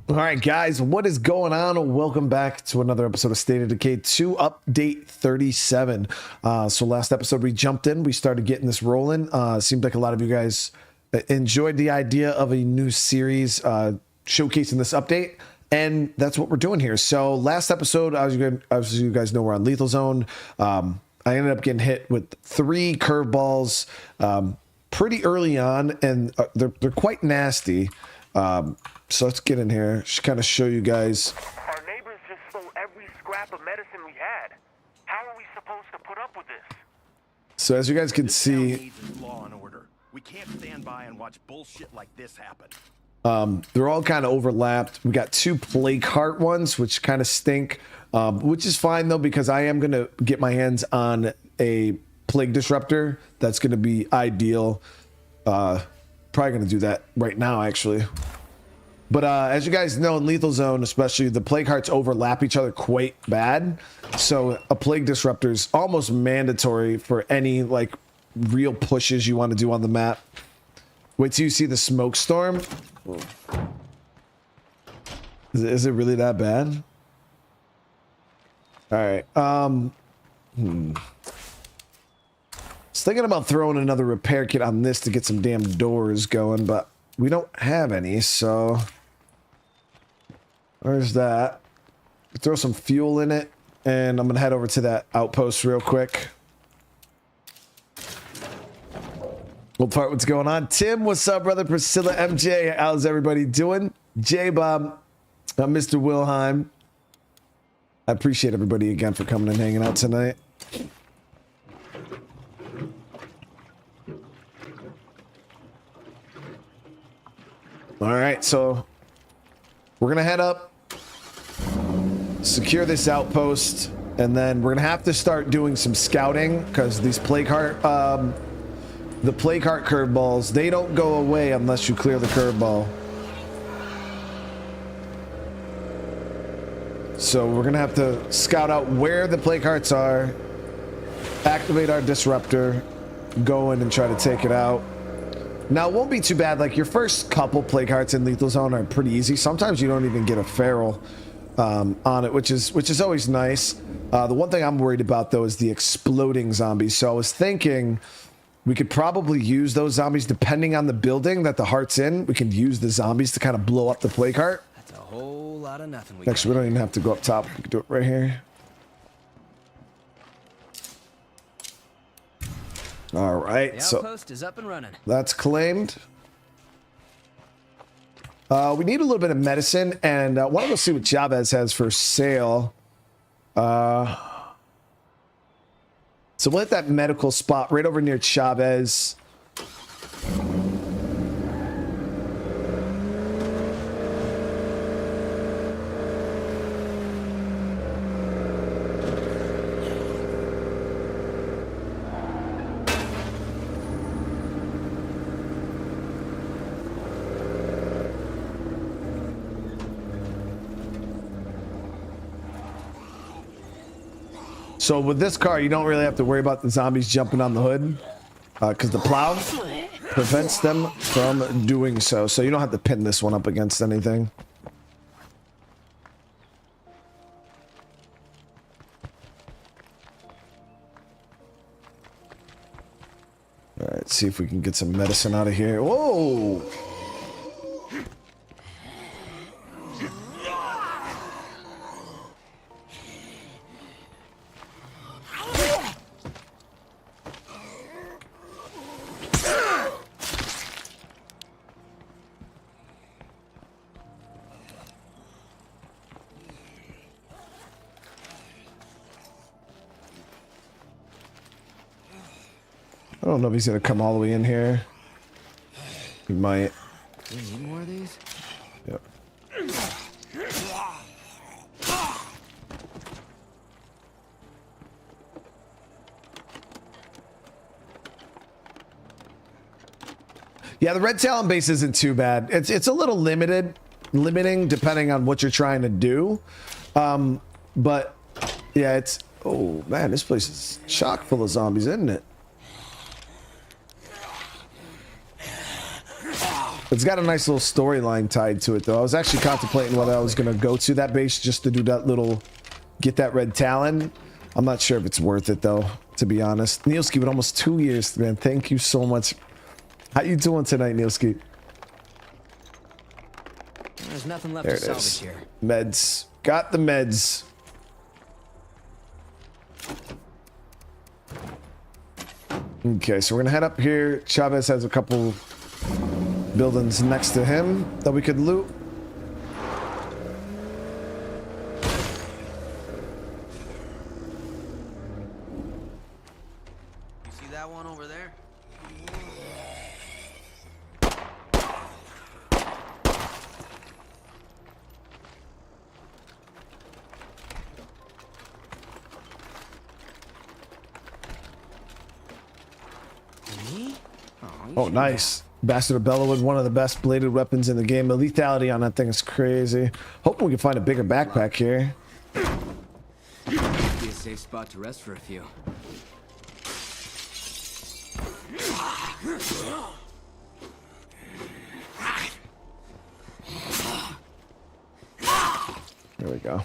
All right, guys, what is going on? Welcome back to another episode of State of Decay 2 Update 37. So last episode we jumped in, we started getting this rolling. Seemed like a lot of you guys enjoyed the idea of a new series showcasing this update, and that's what we're doing here. So last episode, as you guys know, we're on Lethal Zone. I ended up getting hit with 3 curveballs pretty early on, and they're quite nasty. So let's get in here, kind of show you guys. Our neighbors just stole every scrap of medicine we had. How are we supposed to put up with this? So as you guys can see, law and order. We can't stand by and watch bullshit like this happen. they're all kind of overlapped. We got 2 plague heart ones, which kind of stink, which is fine though, because I am going to get my hands on a plague disruptor. That's going to be ideal. Probably going to do that right now, actually. But as you guys know, in Lethal Zone, especially, the plague hearts overlap each other quite bad. So a plague disruptor is almost mandatory for any like real pushes you want to do on the map. Wait till you see the smoke storm. Is it really that bad? All right. I was thinking about throwing another repair kit on this to get some damn doors going, but we don't have any, so there's that. Throw some fuel in it, and I'm gonna head over to that outpost real quick. We'll part what's going on. Tim, what's up, brother? Priscilla, MJ, how's everybody doing? J-Bob, Mr. Wilhelm. I appreciate everybody again for coming and hanging out tonight. All right, so we're gonna head up, secure this outpost, and then we're gonna have to start doing some scouting because these plague heart, the plague heart curveballs, they don't go away unless you clear the curveball. So we're gonna have to scout out where the plague hearts are, activate our disruptor, go in and try to take it out. Now, it won't be too bad. Like, your first couple plague hearts in Lethal Zone are pretty easy. Sometimes you don't even get a feral on it, which is always nice. The one thing I'm worried about, though, is the exploding zombies. So I was thinking we could probably use those zombies, depending on the building that the heart's in. We can use the zombies to kind of blow up the plague heart. That's a whole lot of nothing. Actually, we don't even have to go up top. We can do it right here. All right, the outpost is up and running. That's claimed. We need a little bit of medicine, and I want to go see what Chavez has for sale. So we'll hit that medical spot right over near Chavez. So with this car, you don't really have to worry about the zombies jumping on the hood because the plow prevents them from doing so. So you don't have to pin this one up against anything. All right, see if we can get some medicine out of here. Whoa! I don't know if he's gonna come all the way in here. He might. Do we need more of these? Yep. Yeah, the red talon base isn't too bad. It's a little limiting depending on what you're trying to do. But yeah, it's, oh man, this place is chock full of zombies, isn't it? It's got a nice little storyline tied to it, though. I was actually contemplating whether I was going to go to that base just to do that little, get that red talon. I'm not sure if it's worth it, though, to be honest. Nielski, with almost 2 years, man. Thank you so much. How you doing tonight, Nielski? There's nothing left There to it is. salvage here. Meds. Got the meds. Okay, so we're gonna head up here. Chavez has a couple buildings next to him that we could loot. You see that one over there? Me? Oh, nice. Bastard of Bellwood, one of the best bladed weapons in the game. The lethality on that thing is crazy. Hoping we can find a bigger backpack here. Be a safe spot to rest for a few. There we go.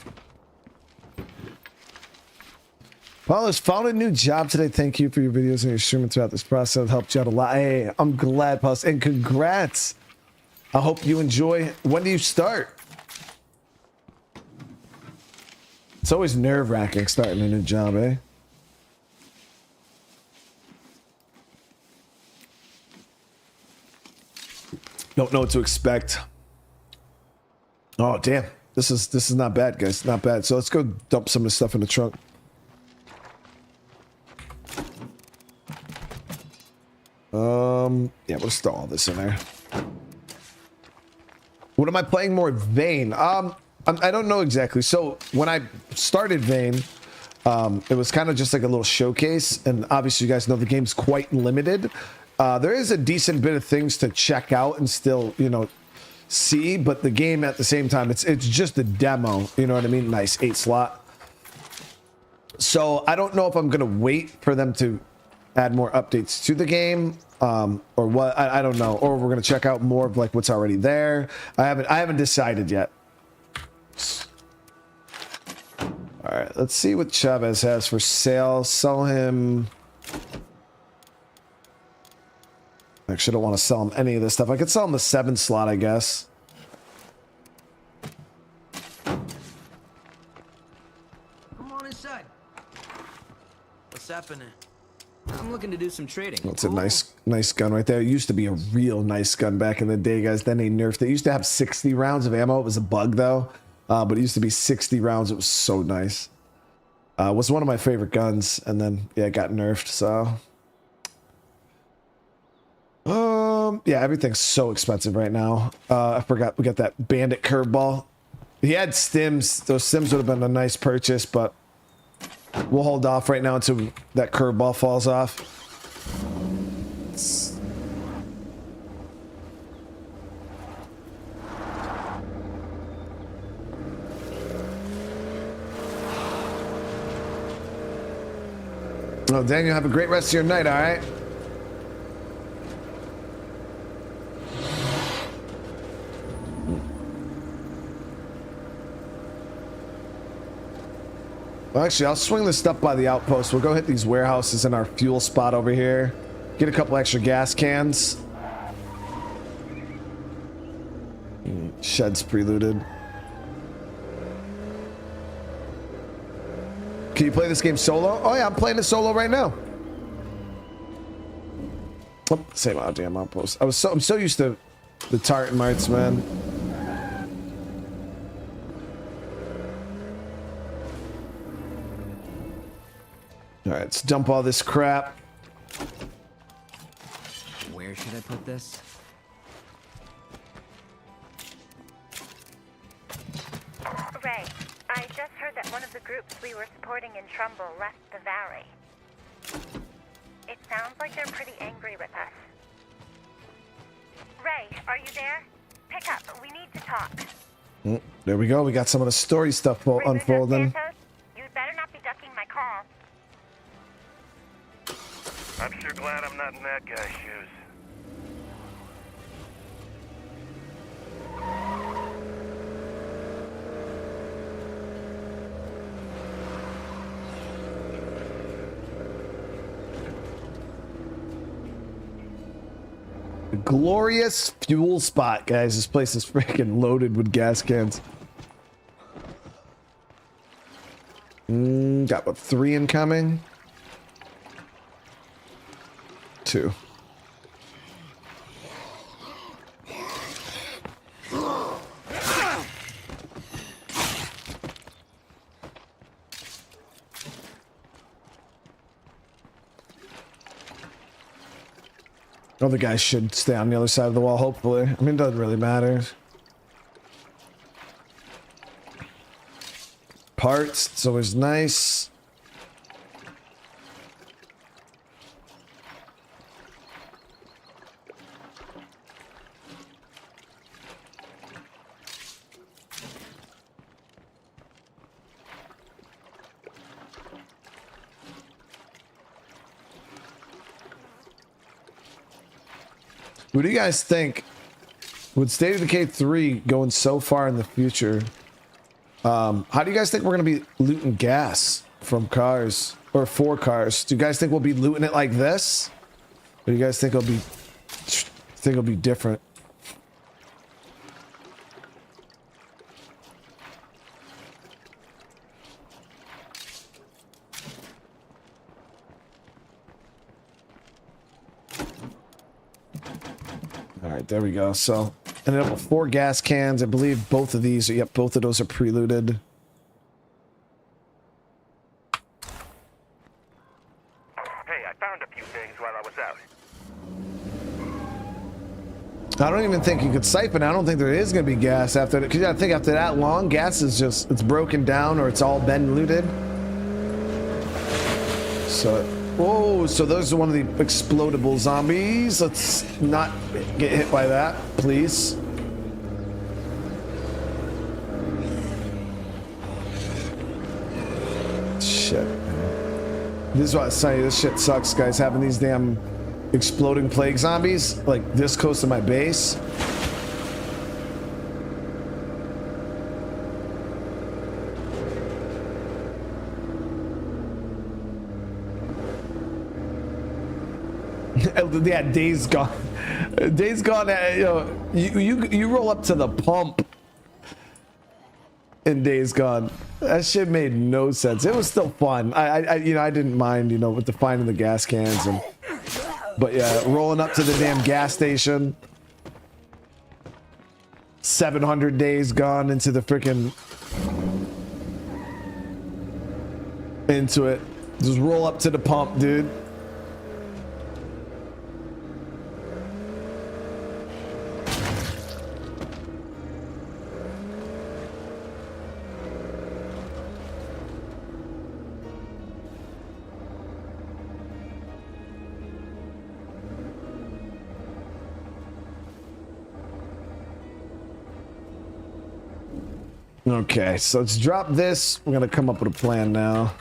Paul has found a new job today. Thank you for your videos and your streaming throughout this process. It helped you out a lot. Hey, I'm glad, Paul. And congrats. I hope you enjoy. When do you start? It's always nerve-wracking starting a new job, eh? Don't know what to expect. Oh, damn. This is not bad, guys. Not bad. So let's go dump some of the stuff in the trunk. Yeah, we'll store all this in there. What am I playing more? Vayne. I don't know exactly. So when I started Vayne, it was kind of just like a little showcase, and obviously you guys know the game's quite limited. There is a decent bit of things to check out and still, you know, see, but the game at the same time, it's just a demo. You know what I mean? Nice 8 slot. So I don't know if I'm gonna wait for them to add more updates to the game, or what. I don't know. Or we're gonna check out more of like what's already there. I haven't decided yet. All right, let's see what Chavez has for sale. Sell him. Actually, I don't want to sell him any of this stuff. I could sell him the 7 slot, I guess. Come on inside. What's happening? I'm looking to do some trading. That's a nice gun right there. It used to be a real nice gun back in the day, guys. Then they nerfed it. It used to have 60 rounds of ammo. It was a bug, though. But it used to be 60 rounds. It was so nice. It was one of my favorite guns. And then, yeah, it got nerfed, so... yeah, everything's so expensive right now. I forgot we got that bandit curveball. He had stims. Those stims would have been a nice purchase, but we'll hold off right now until that curveball falls off. Oh, Daniel, have a great rest of your night, all right? Well, actually, I'll swing this stuff by the outpost. We'll go hit these warehouses in our fuel spot over here. Get a couple extra gas cans. Shed's preluded. Can you play this game solo? Oh yeah, I'm playing it solo right now. Oh, same damn outpost. I'm so used to the Tartan Marts, man. All right, let's dump all this crap. Where should I put this? Ray, I just heard that one of the groups we were supporting in Trumbull left the valley. It sounds like they're pretty angry with us. Ray, are you there? Pick up. We need to talk. There we go. We got some of the story stuff unfolding. Santos, you'd better not be ducking my call. I'm sure glad I'm not in that guy's shoes. The glorious fuel spot, guys. This place is freaking loaded with gas cans. Got what, 3 incoming? 2. Other guys should stay on the other side of the wall, hopefully. I mean, it doesn't really matter. Parts, it's always nice. What do you guys think? With State of Decay 3 going so far in the future, how do you guys think we're going to be looting gas from cars or for cars? Do you guys think we'll be looting it like this? Or do you guys think it'll be different? All right, there we go. So ended up with 4 gas cans. I believe both of these, yep, both of those are pre-looted. Hey, I found a few things while I was out. I don't even think you could siphon. I don't think there is going to be gas after that. Because I think after that long, gas is just, it's broken down or it's all been looted. So, whoa, so those are one of the explodable zombies. Let's not get hit by that, please. Shit. This is what I say, this shit sucks, guys, having these damn exploding plague zombies like this close to my base. Yeah, Days Gone. Days Gone, you know, you roll up to the pump in Days Gone. That shit made no sense. It was still fun. I you know, I didn't mind, you know, with the finding the gas cans and, but yeah, rolling up to the damn gas station. 700 days gone into the freaking into it. Just roll up to the pump, dude. Okay, so let's drop this. We're gonna come up with a plan now.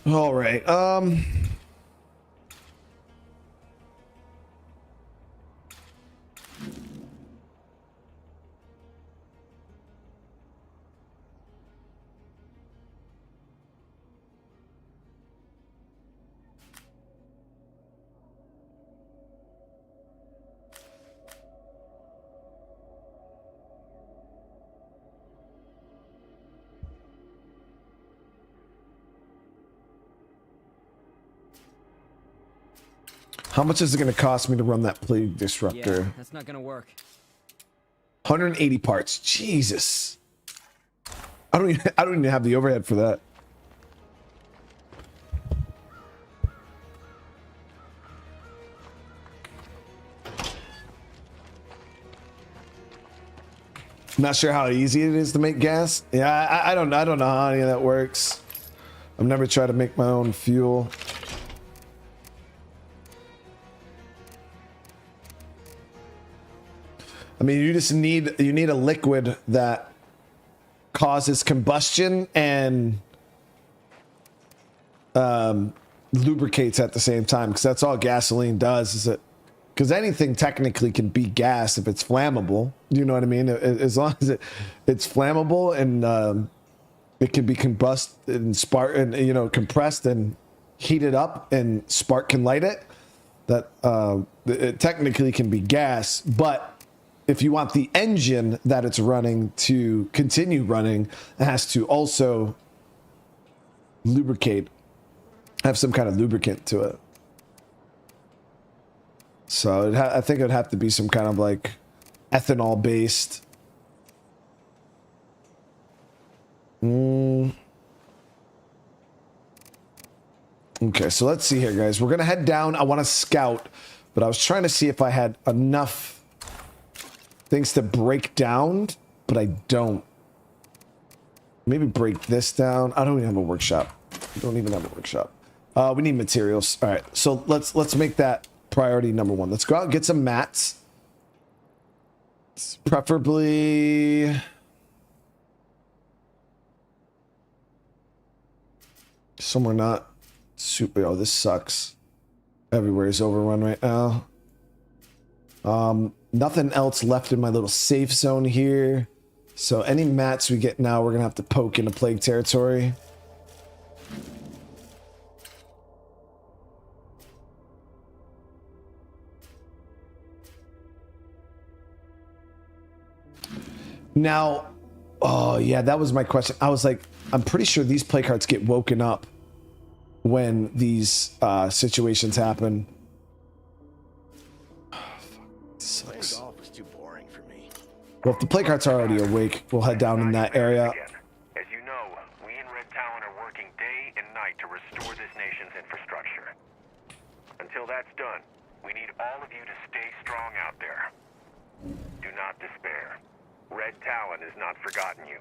All right. How much is it going to cost me to run that plague disruptor? Yeah, that's not gonna work. 180 parts. Jesus. I don't even have the overhead for that. Not sure how easy it is to make gas. Yeah, I don't know how any of that works. I've never tried to make my own fuel. I mean, you need a liquid that causes combustion and lubricates at the same time, because that's all gasoline does. Is it? Because anything technically can be gas if it's flammable. You know what I mean? As long as it's flammable and it can be combusted and spark and, you know, compressed and heated up, and spark can light it. that it technically can be gas, but if you want the engine that it's running to continue running, it has to also lubricate, have some kind of lubricant to it. So I think it would have to be some kind of like ethanol based. Okay, so let's see here, guys. We're gonna head down. I want to scout, but I was trying to see if I had enough things to break down, but I don't. Maybe break this down. I don't even have a workshop. We don't even have a workshop. We need materials. All right, so let's make that priority number one. Let's go out and get some mats. Preferably somewhere not super. Oh, this sucks. Everywhere is overrun right now. Nothing else left in my little safe zone here. So any mats we get now, we're gonna have to poke into plague territory. Now, oh yeah, that was my question. I was like, I'm pretty sure these play cards get woken up when these situations happen. Oh, fuck, sucks. Golf was too boring for me. Well, if the play cards are already awake, we'll head down in that area. As you know, we in Red Talon are working day and night to restore this nation's infrastructure. Until that's done, we need all of you to stay strong out there. Do not despair. Red Talon has not forgotten you.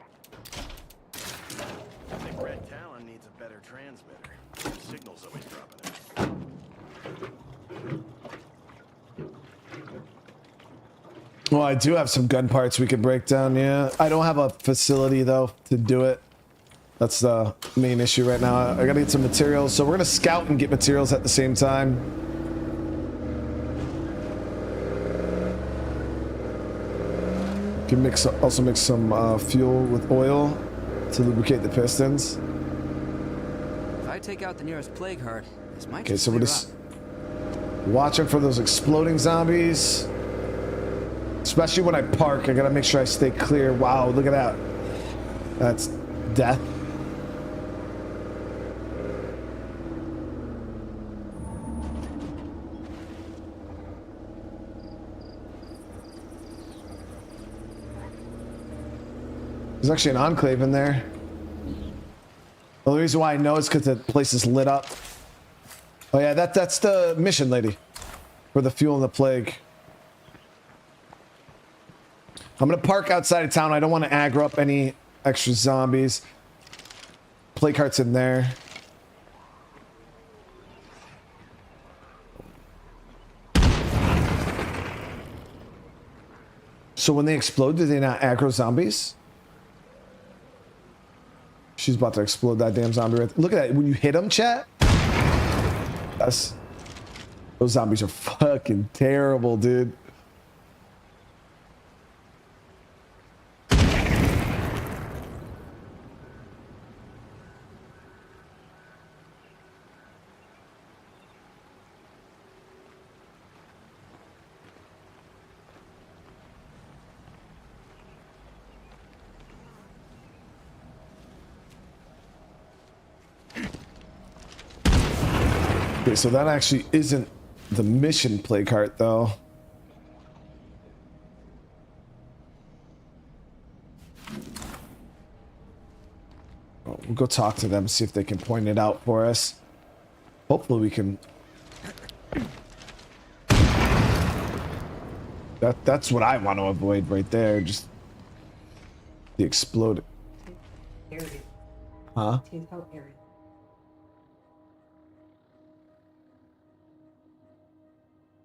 I think Red Talon needs a better transmitter. Your signal's always dropping out. Well, I do have some gun parts we could break down, yeah. I don't have a facility, though, to do it. That's the main issue right now. I gotta get some materials, so we're gonna scout and get materials at the same time. Can also mix some fuel with oil to lubricate the pistons. If I take out the nearest plague heart, this might Okay, so we're just watching for those exploding zombies. Especially when I park, I gotta make sure I stay clear. Wow, look at that. That's death. There's actually an enclave in there. The only reason why I know is because the place is lit up. Oh yeah, that's the mission lady for the fuel and the plague. I'm gonna park outside of town. I don't want to aggro up any extra zombies. Plague cart's in there. So when they explode, do they not aggro zombies? She's about to explode that damn zombie right there. Look at that. When you hit them, chat. Those zombies are fucking terrible, dude. Okay, so that actually isn't the mission play cart, though. Oh, we'll go talk to them, see if they can point it out for us. Hopefully we can... That's what I want to avoid right there, just... the exploded... Huh?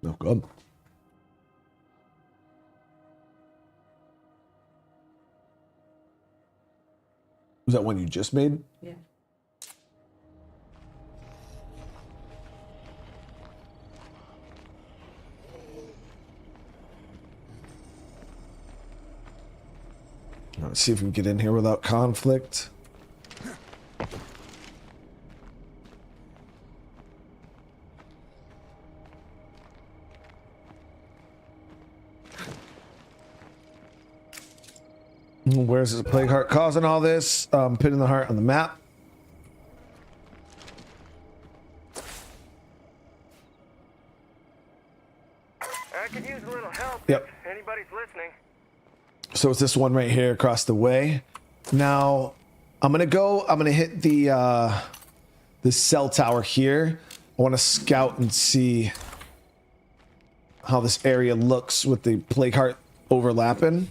No good. Was that one you just made? Yeah. Let's see if we can get in here without conflict. Where's the plague heart causing all this? Putting the heart on the map. I could use a little help. Yep. If anybody's listening. So it's this one right here across the way. Now I'm gonna hit the cell tower here. I want to scout and see how this area looks with the plague heart overlapping.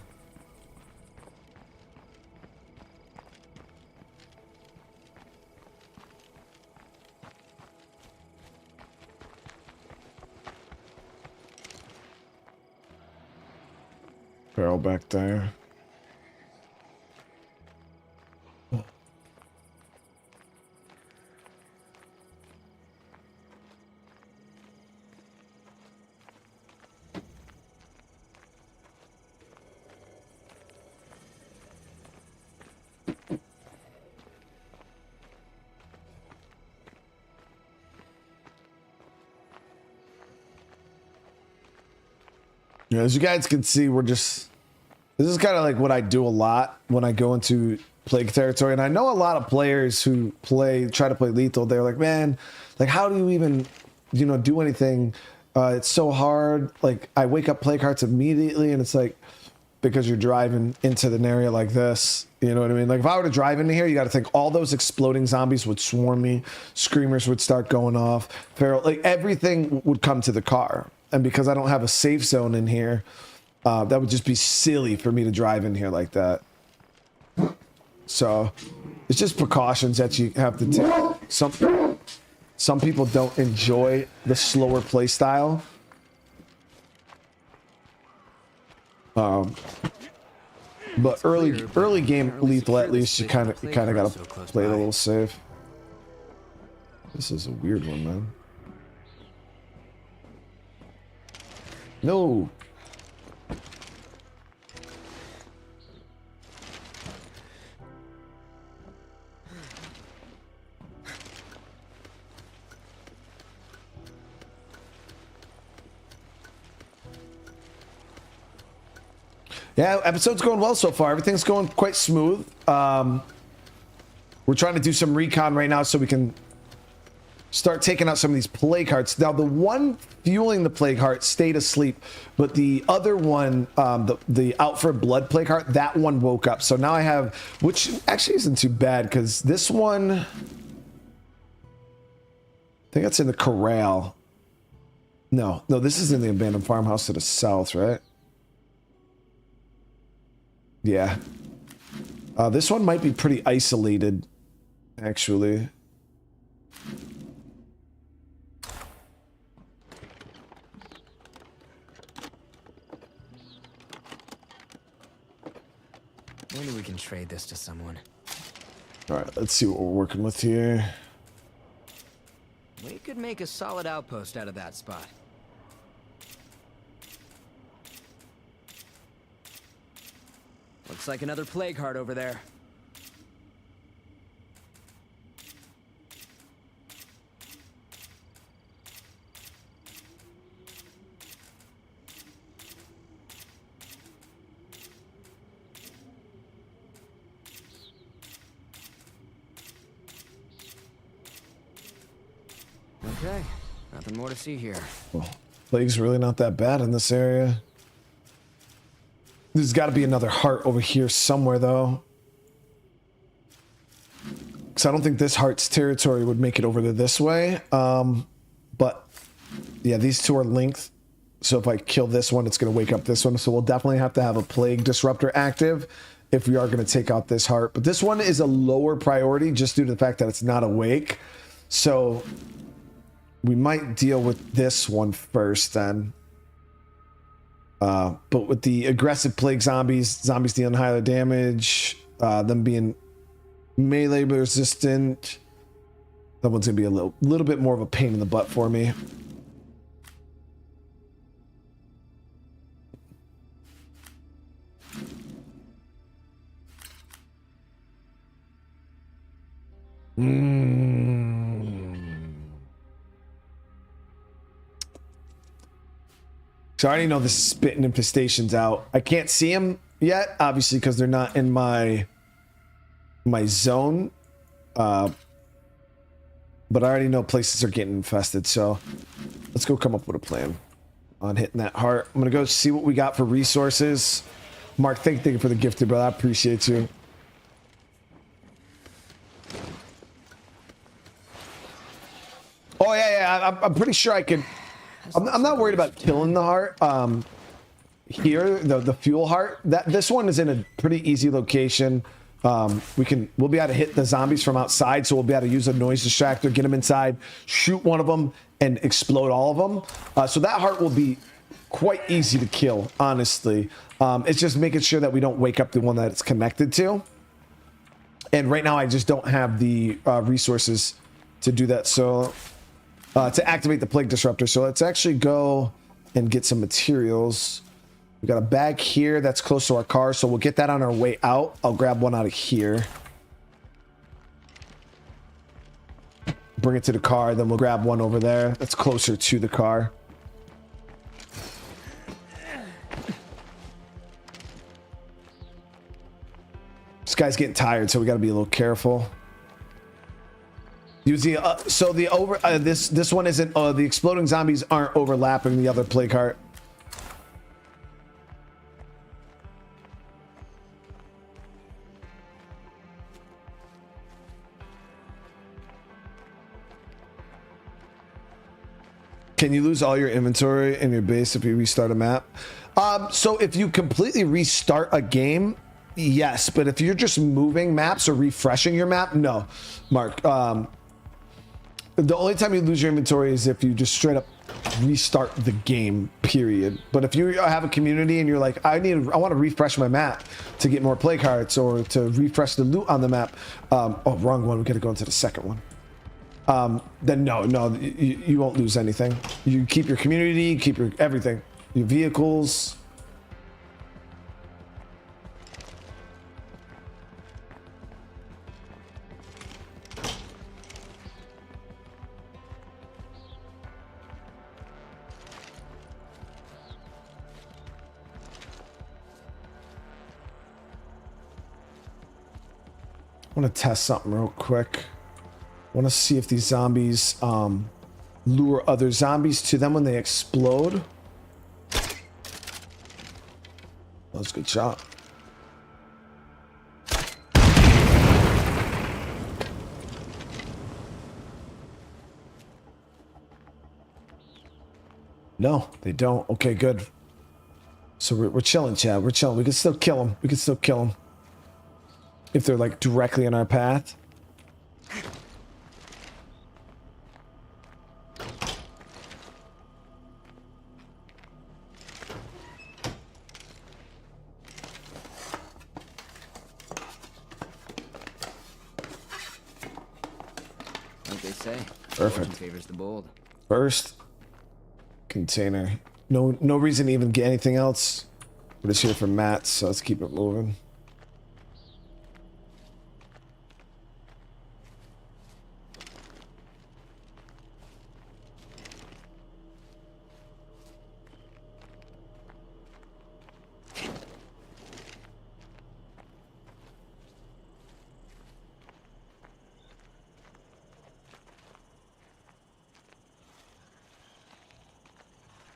Barrel back there. Yeah, as you guys can see, this is kind of like what I do a lot when I go into plague territory. And I know a lot of players who try to play lethal. They're like, man, like, how do you even, do anything? It's so hard. Like, I wake up plague hearts immediately, and it's like, because you're driving into an area like this, you know what I mean? Like, if I were to drive into here, you got to think all those exploding zombies would swarm me. Screamers would start going off. Feral, like, everything would come to the car. And because I don't have a safe zone in here, that would just be silly for me to drive in here like that. So it's just precautions that you have to take. Some people don't enjoy the slower play style. But early game lethal, at least you kind of gotta play it a little safe. This is a weird one, man. No. Yeah, episode's going well so far. Everything's going quite smooth. We're trying to do some recon right now so we can start taking out some of these plague hearts. Now, the one fueling the plague heart stayed asleep, but the other one, the out for blood plague heart, that one woke up. So now I have, which actually isn't too bad, because this one, I think that's in the corral. No, this is in the abandoned farmhouse to the south, right? Yeah. This one might be pretty isolated, actually. Maybe we can trade this to someone. All right, let's see what we're working with here. We could make a solid outpost out of that spot. Looks like another plague heart over there. Okay, nothing more to see here. Well, plague's really not that bad in this area. There's got to be another heart over here somewhere, though. Because I don't think this heart's territory would make it over to this way. But, yeah, these two are linked. So if I kill this one, it's going to wake up this one. So we'll definitely have to have a plague disruptor active if we are going to take out this heart. But this one is a lower priority just due to the fact that it's not awake. So we might deal with this one first then. But with the aggressive plague zombies dealing higher damage, them being melee resistant, that one's gonna be a little bit more of a pain in the butt for me. So I already know this is spitting infestations out. I can't see him yet, obviously, because they're not in my zone. But I already know places are getting infested, so let's go come up with a plan on hitting that heart. I'm gonna go see what we got for resources. Mark, thank you for the gifted, brother. I appreciate you. Oh yeah. I'm pretty sure I could. I'm not worried about killing the heart. Here, the fuel heart. This one is in a pretty easy location. We'll be able to hit the zombies from outside, so we'll be able to use a noise distractor, get them inside, shoot one of them, and explode all of them. So that heart will be quite easy to kill, honestly. It's just making sure that we don't wake up the one that it's connected to. And right now, I just don't have the resources to do that. So to activate the plague disruptor. So let's actually go and get some materials. We got a bag here that's close to our car, so we'll get that on our way out. I'll grab one out of here. Bring it to the car, then we'll grab one over there that's closer to the car. This guy's getting tired, so we got to be a little careful. Use the so the this one isn't the exploding zombies aren't overlapping the other plague heart. Can you lose all your inventory in your base if you restart a map? So if you completely restart a game, yes. But if you're just moving maps or refreshing your map, no, Mark. The only time you lose your inventory is if you just straight up restart the game, period. But if you have a community and you're like, I want to refresh my map to get more plague hearts or to refresh the loot on the map. Oh, wrong one. We got to go into the second one. Then no, you won't lose anything. You keep your community, keep your everything, your vehicles. I want to test something real quick. I want to see if these zombies lure other zombies to them when they explode. That's a good shot. No, they don't. Okay, good. So we're chilling, Chad. We're chilling. We can still kill them. We can still kill them. If they're like directly in our path. Like they say, Perfect. favors the bold. First container. No reason to even get anything else. We're just here for mats, so let's keep it moving.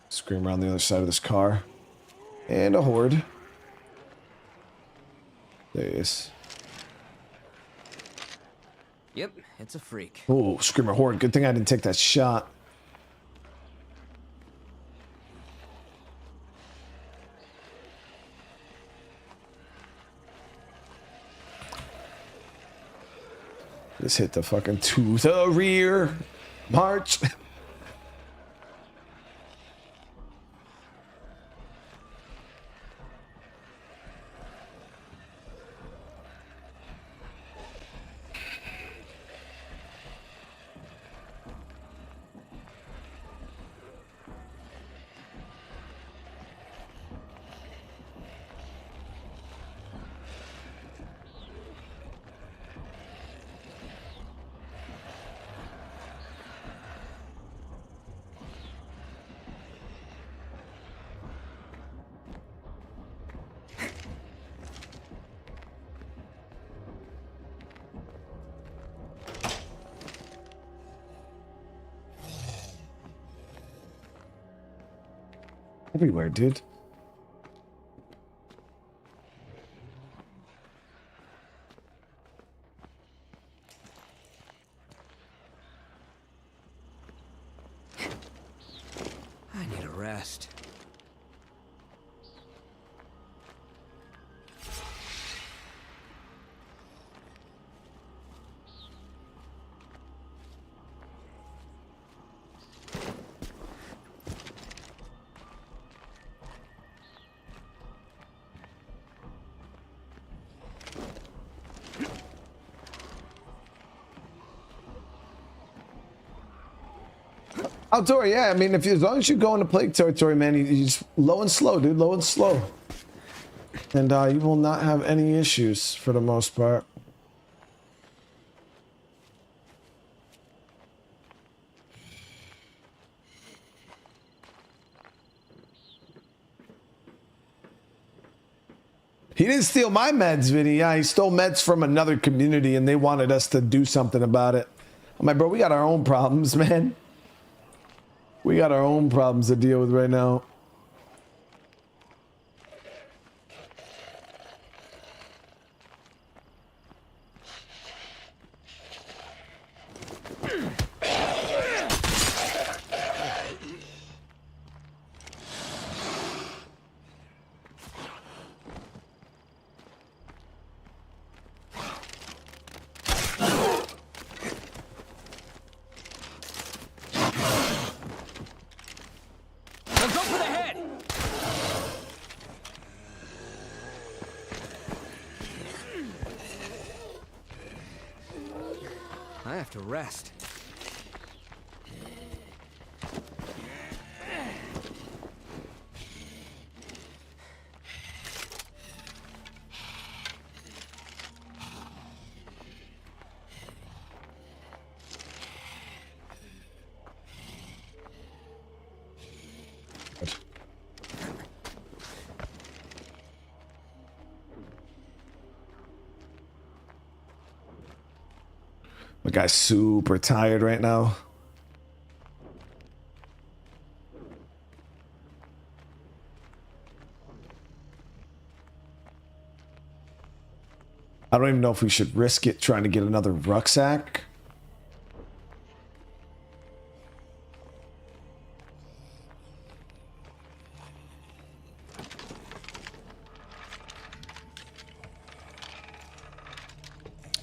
Scream around the other side of this car. And a horde. There he is. Yep, it's a freak. Oh, screamer horde. Good thing I didn't take that shot. Just hit the fucking to the rear. March. Everywhere, dude. I need a rest. Outdoor, yeah. I mean, as long as you go into plague territory, man, you just low and slow, dude. Low and slow. And you will not have any issues for the most part. He didn't steal my meds, Vinny. Yeah, he stole meds from another community and they wanted us to do something about it. I'm like, bro, we got our own problems, man. We got our own problems to deal with right now. I have to rest. My guy's super tired right now. I don't even know if we should risk it trying to get another rucksack.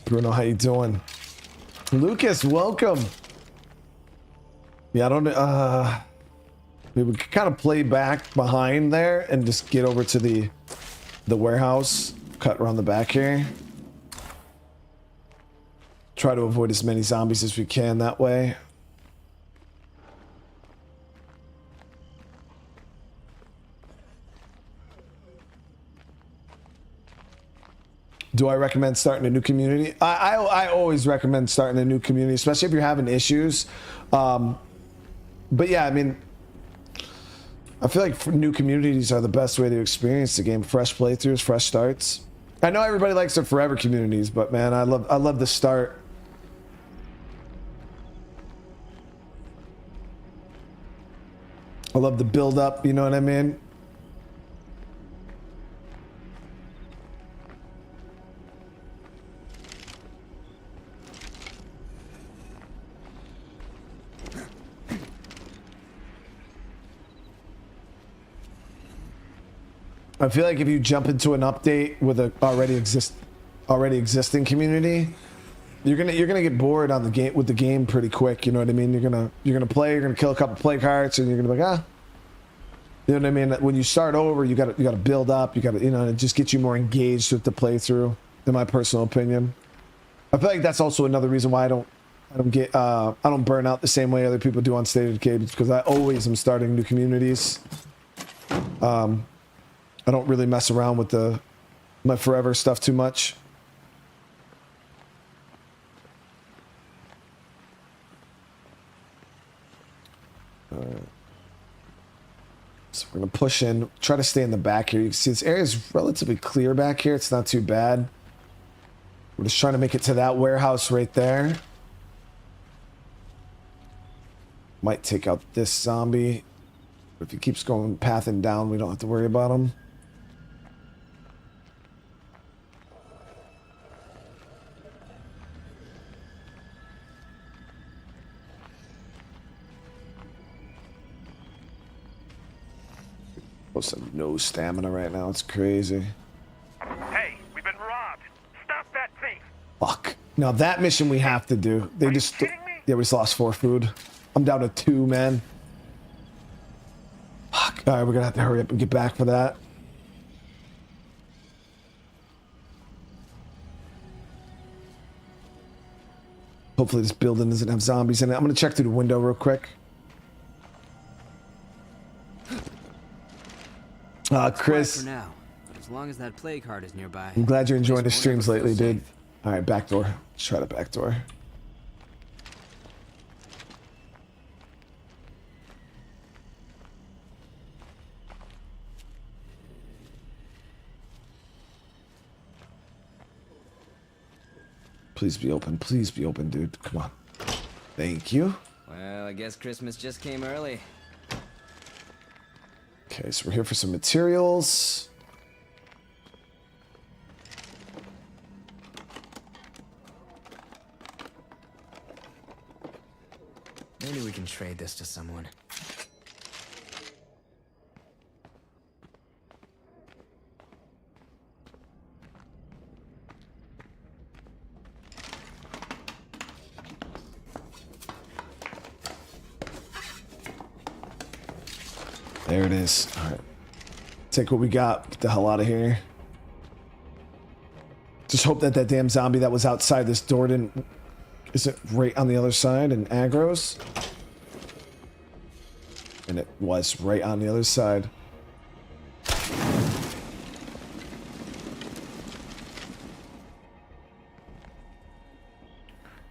Bruno, how you doing? Lucas, welcome. Yeah, I don't we would kind of play back behind there and just get over to the warehouse, cut around the back here. Try to avoid as many zombies as we can that way. Do I recommend starting a new community? I always recommend starting a new community, especially if you're having issues. But yeah, I mean, I feel like new communities are the best way to experience the game. Fresh playthroughs, fresh starts. I know everybody likes their forever communities, but man, I love the start. I love the build up, you know what I mean? I feel like if you jump into an update with a already existing community, you're gonna get bored on the game with the game pretty quick. You know what I mean? You're gonna play. You're gonna kill a couple play cards, and you're gonna be like, you know what I mean? When you start over, you gotta build up. You gotta, it just gets you more engaged with the playthrough. In my personal opinion, I feel like that's also another reason why I don't burn out the same way other people do on State of Decay, because I always am starting new communities. I don't really mess around with my forever stuff too much. So we're gonna push in, try to stay in the back here. You can see this area is relatively clear back here. It's not too bad. We're just trying to make it to that warehouse right there. Might take out this zombie. If he keeps going pathing down, we don't have to worry about him. No stamina right now. It's crazy. Hey, we've been robbed. Stop that thief. Fuck. Now that mission we have to do. They just... kidding me? Yeah, we just lost 4 food. I'm down to 2, man. Fuck. Alright, we're gonna have to hurry up and get back for that. Hopefully this building doesn't have zombies in it. I'm gonna check through the window real quick. Chris, For now, but as long as that plague heart is nearby. I'm glad you're enjoying the Place streams won't ever lately, feel dude. safe. All right, back door. Let's try the back door. Please be open. Please be open, dude. Come on. Thank you. Well, I guess Christmas just came early. Okay, so we're here for some materials. Maybe we can trade this to someone. There it is. All right. Take what we got. Get the hell out of here. Just hope that that damn zombie that was outside this door didn't... Is it right on the other side and aggro's? And it was right on the other side.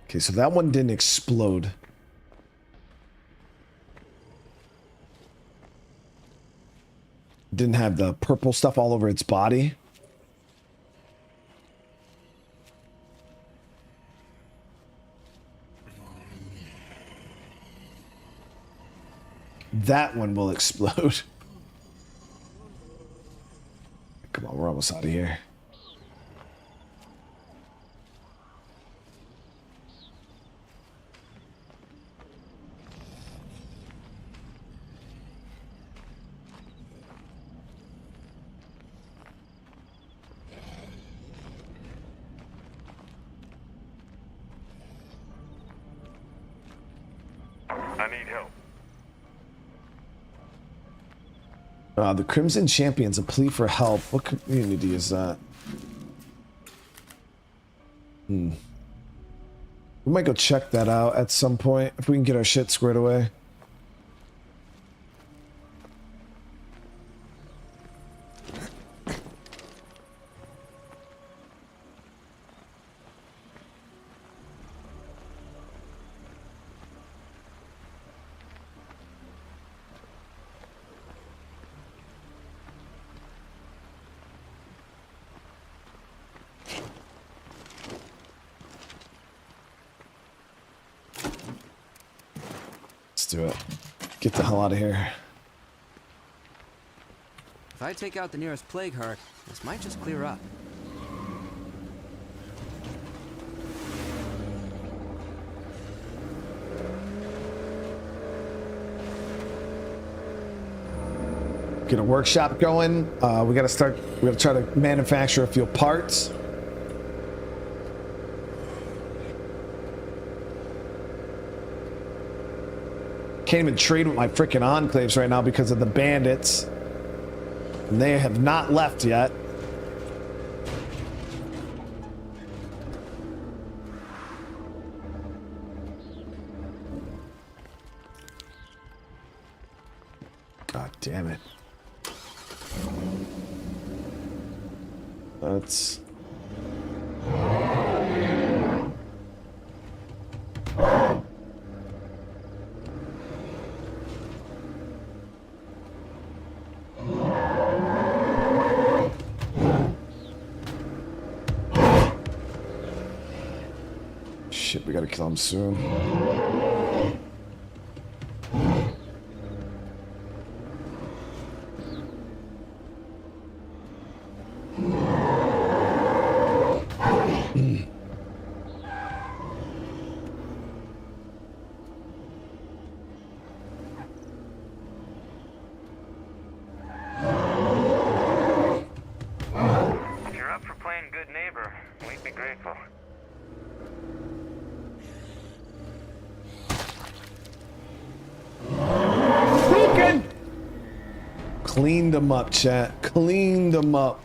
Okay, so that one didn't explode. Didn't have the purple stuff all over its body. That one will explode. Come on, we're almost out of here. I need help. The Crimson Champions, a plea for help. What community is that? We might go check that out at some point if we can get our shit squared away. Do it. Get the hell out of here. If I take out the nearest plague heart, this might just clear up. Get a workshop going. We gotta start. We gotta try to manufacture a few parts. Can't even trade with my freaking enclaves right now because of the bandits. And they have not left yet. God damn it. That's... Shit, we gotta kill him soon. Grateful. Cleaned them up, chat. Cleaned them up.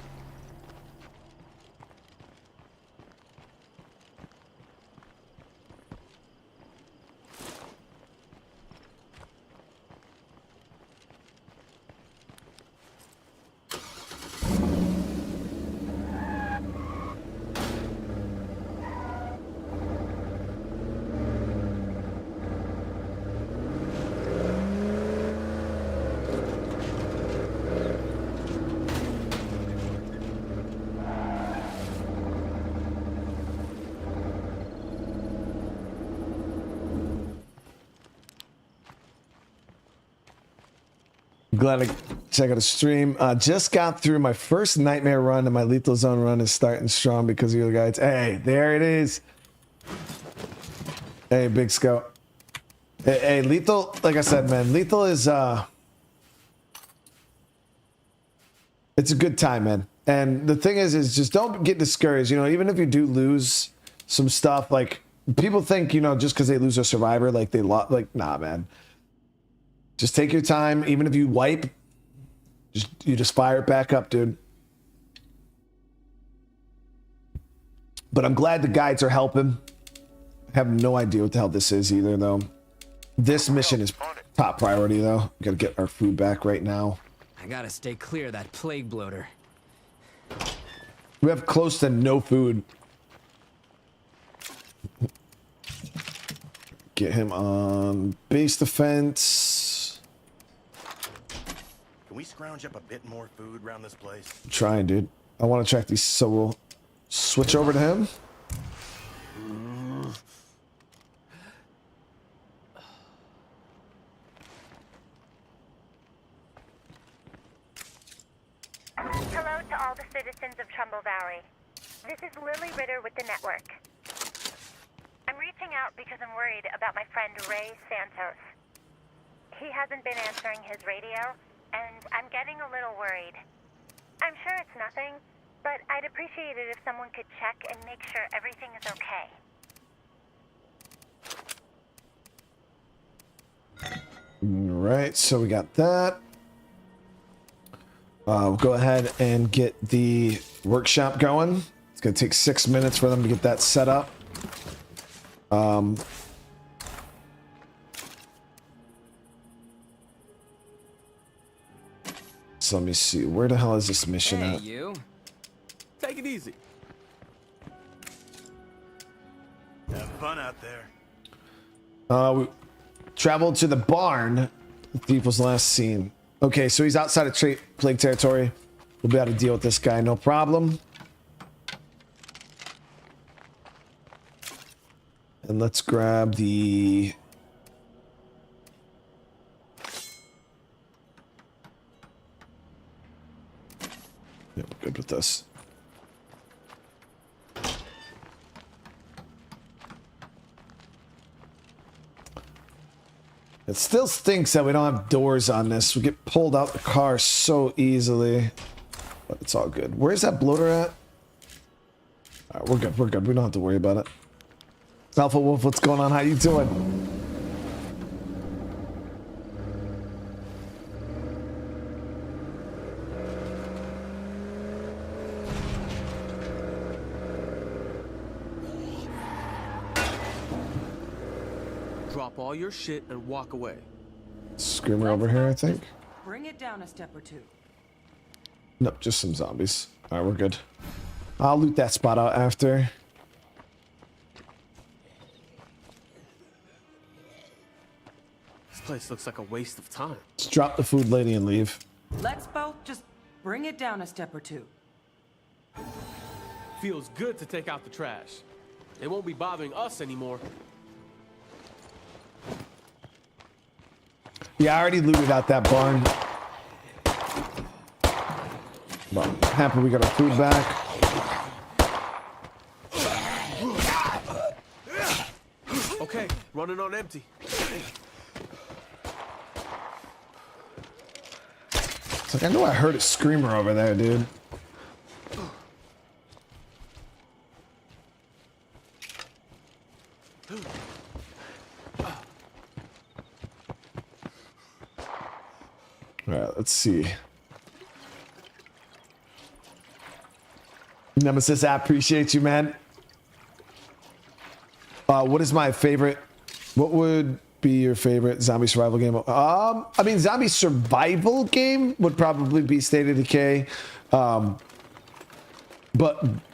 Glad to check out a stream. Just got through my first nightmare run, and my lethal zone run is starting strong because of you guys. Hey, there it is. Hey, Big Scout. Hey, lethal. Like I said, man, lethal is it's a good time, man. And the thing is just don't get discouraged. You know, even if you do lose some stuff, like people think, you know, just because they lose a survivor, like they lost. Like, nah, man. Just take your time. Even if you wipe, you just fire it back up, dude. But I'm glad the guides are helping. I have no idea what the hell this is either, though. This mission is top priority, though. We gotta get our food back right now. I gotta stay clear of that plague bloater. We have close to no food. Get him on base defense. Can we scrounge up a bit more food around this place? I'm trying, dude. I want to track these, so we'll switch over to him. Hello to all the citizens of Trumbull Valley. This is Lily Ritter with the network. I'm reaching out because I'm worried about my friend Ray Santos. He hasn't been answering his radio, and I'm getting a little worried. I'm sure it's nothing, but I'd appreciate it if someone could check and make sure everything is okay. All right, so we got that. We'll go ahead and get the workshop going. It's gonna take 6 minutes for them to get that set up. So let me see. Where the hell is this mission Hey, at? you. Take it easy. Have fun out there. We traveled to the barn. The thief was last seen. Okay, so he's outside of plague territory. We'll be able to deal with this guy, no problem. And let's grab the... Yeah, we're good with this. It still stinks that we don't have doors on this. We get pulled out the car so easily. But it's all good. Where's that bloater at? All right, we're good. We're good. We don't have to worry about it. Alpha Wolf, what's going on? How you doing? Drop all your shit and walk away. Screamer over here, I think. Bring it down a step or two. Nope, just some zombies. All right, we're good. I'll loot that spot out after. This place looks like a waste of time. Let's drop the food lady and leave. Let's both just bring it down a step or two. Feels good to take out the trash. They won't be bothering us anymore. Yeah, I already looted out that barn. Well, happy we got our food back. Okay, running on empty. It's like I know I heard a screamer over there, dude. All right, let's see. Nemesis, I appreciate you, man. What is my favorite? What would be your favorite zombie survival game? I mean, zombie survival game would probably be State of Decay. But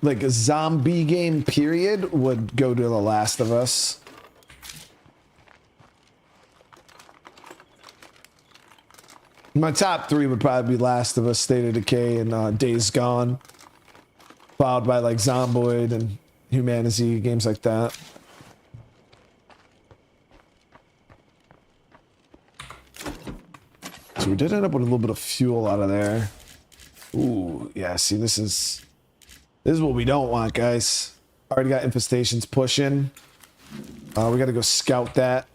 like a zombie game period would go to The Last of Us. My top 3 would probably be Last of Us, State of Decay, and Days Gone. Followed by like Zomboid and Humanity, games like that. So we did end up with a little bit of fuel out of there. Ooh, yeah, see, this is what we don't want, guys. Already got infestations pushing. We got to go scout that.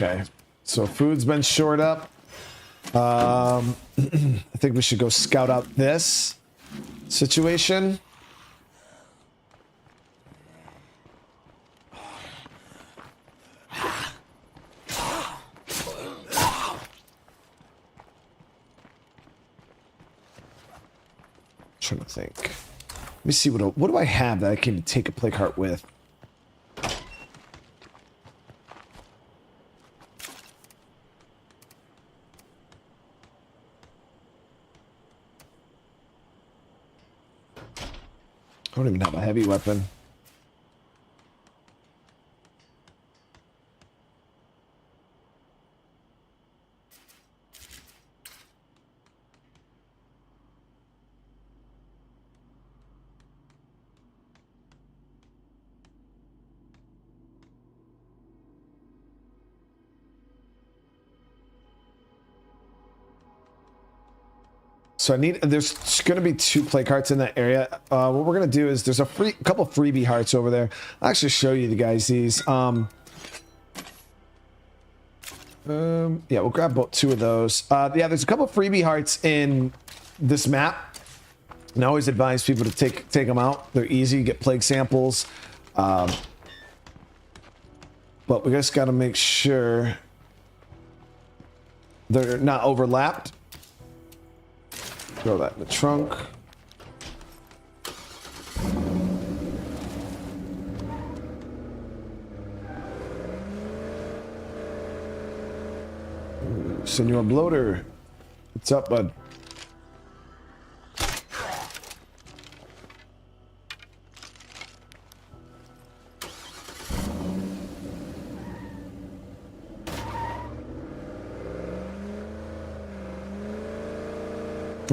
Okay, so food's been shored up. I think we should go scout out this situation. Trying to think. Let me see what do I have that I can take a plague heart with. I don't even have a heavy weapon. So there's going to be 2 plague hearts in that area. What we're going to do is there's a couple freebie hearts over there. I'll actually show you the guys these. Yeah, we'll grab 2 of those. Yeah, there's a couple freebie hearts in this map. And I always advise people to take them out. They're easy, you get plague samples. But we just got to make sure they're not overlapped. Throw that in the trunk. Ooh, Senor Bloater. What's up, bud?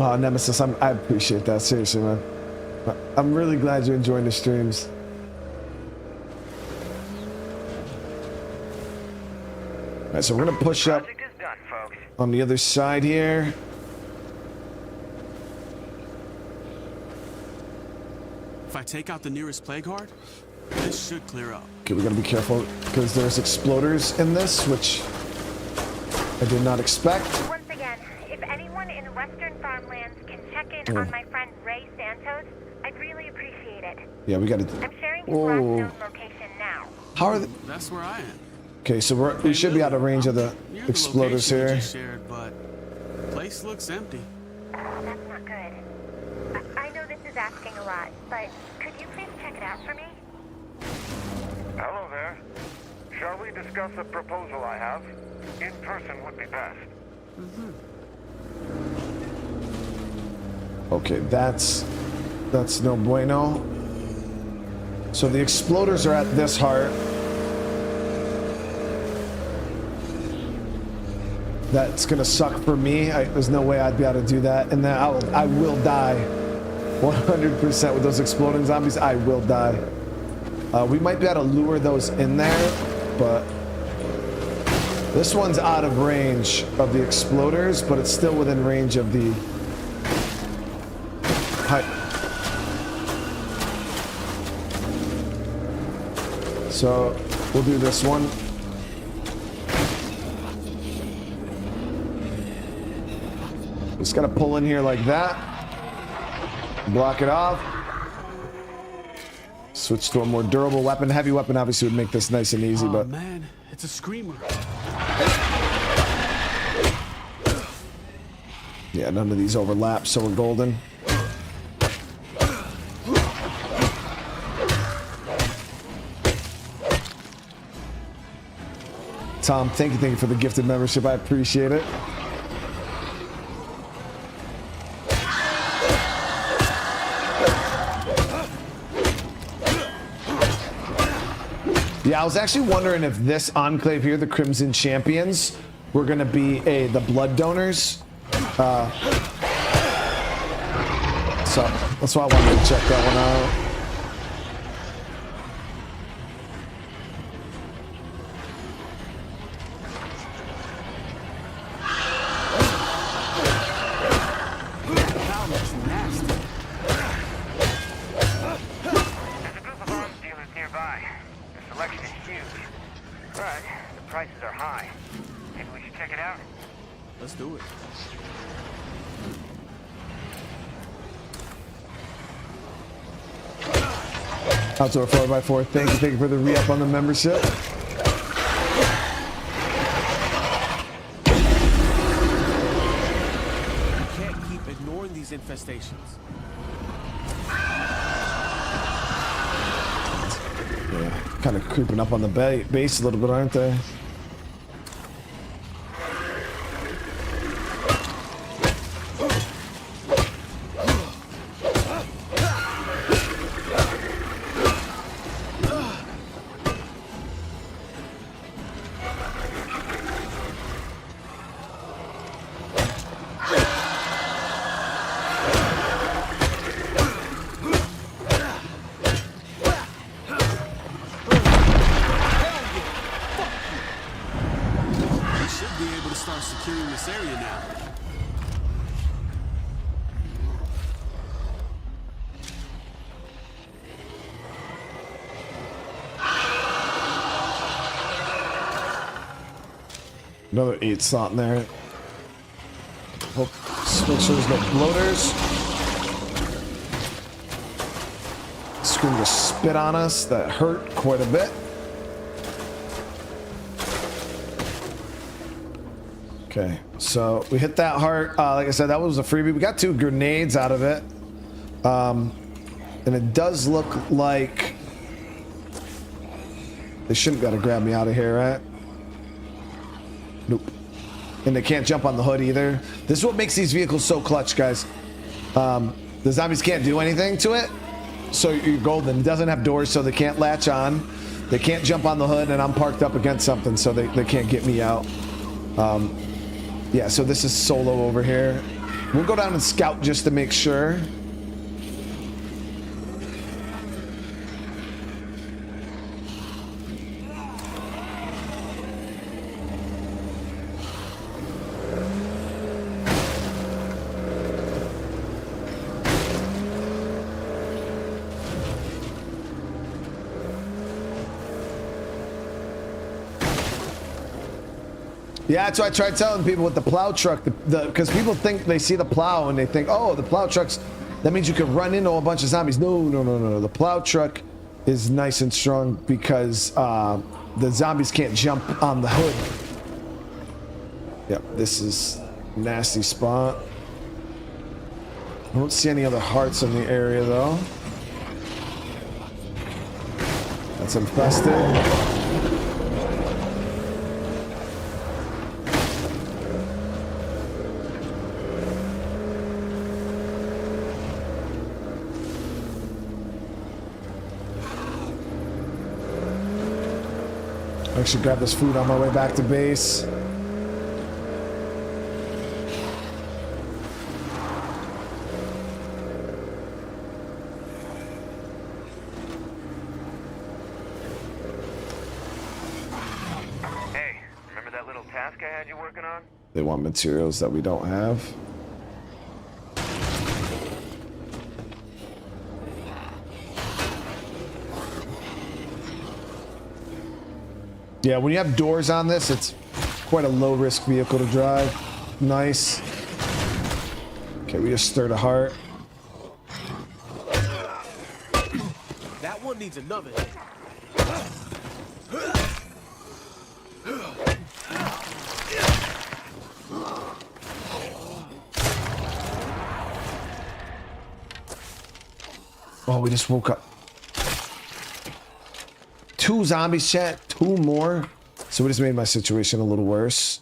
Oh, Nemesis, I appreciate that. Seriously, man. I'm really glad you're enjoying the streams. All right, so we're going to push up on the other side here. If I take out the nearest plague heart, this should clear up. Okay, we got to be careful because there's exploders in this, which I did not expect. Once again, if anyone in Western Farmlands can check in on my friend Ray Santos, I'd really appreciate it. Yeah, we got to. I'm sharing his last known location now. How are they? That's where I am. Okay, so we should be out of range of the exploders here. We shared, but place looks empty. That's not good. I know this is asking a lot, but could you please check it out for me? Hello there. Shall we discuss a proposal I have? In person would be best. Okay, that's no bueno. So the exploders are at this heart. That's gonna suck for me. There's no way I'd be able to do that, and then I will die 100% with those exploding zombies. I will die. We might be able to lure those in there, but this one's out of range of the exploders, but it's still within range of the So we'll do this one. Just gotta pull in here like that. Block it off. Switch to a more durable weapon. Heavy weapon obviously would make this nice and easy, Oh but man, it's a screamer. yeah, none of these overlap, so we're golden. Tom, thank you for the gifted membership. I appreciate it. Yeah, I was actually wondering if this enclave here, the Crimson Champions, were going to be the blood donors. So that's why I wanted to check that one out. Let's do it. Outdoor 4x4, thank you for the re-up on the membership. You can't keep ignoring these infestations. Yeah, kind of creeping up on the base a little bit, aren't they? Another 8 slot in there. Hope, make sure there's no bloaters. Scream just spit on us. That hurt quite a bit. Okay, so we hit that heart. Like I said, that was a freebie. We got 2 grenades out of it. And it does look like they shouldn't be able to grab me out of here, right? Nope. And they can't jump on the hood either. This is what makes these vehicles so clutch, guys. The zombies can't do anything to it, so you're golden. It doesn't have doors, so they can't latch on. They can't jump on the hood, and I'm parked up against something, so they can't get me out. Yeah, so this is solo over here. We'll go down and scout just to make sure. Yeah, that's why I tried telling people with the plow truck, because people think they see the plow and they think, oh, the plow truck's, that means you can run into a bunch of zombies. No. The plow truck is nice and strong because the zombies can't jump on the hood. Yep, this is a nasty spot. I don't see any other hearts in the area though. That's infested. I should grab this food on my way back to base. Hey, remember that little task I had you working on? They want materials that we don't have. Yeah, when you have doors on this, it's quite a low risk vehicle to drive. Nice. Okay, we just stirred a heart. That one needs another hit. Oh, we just woke up. 2 zombies, chat. 2 more. So we just made my situation a little worse.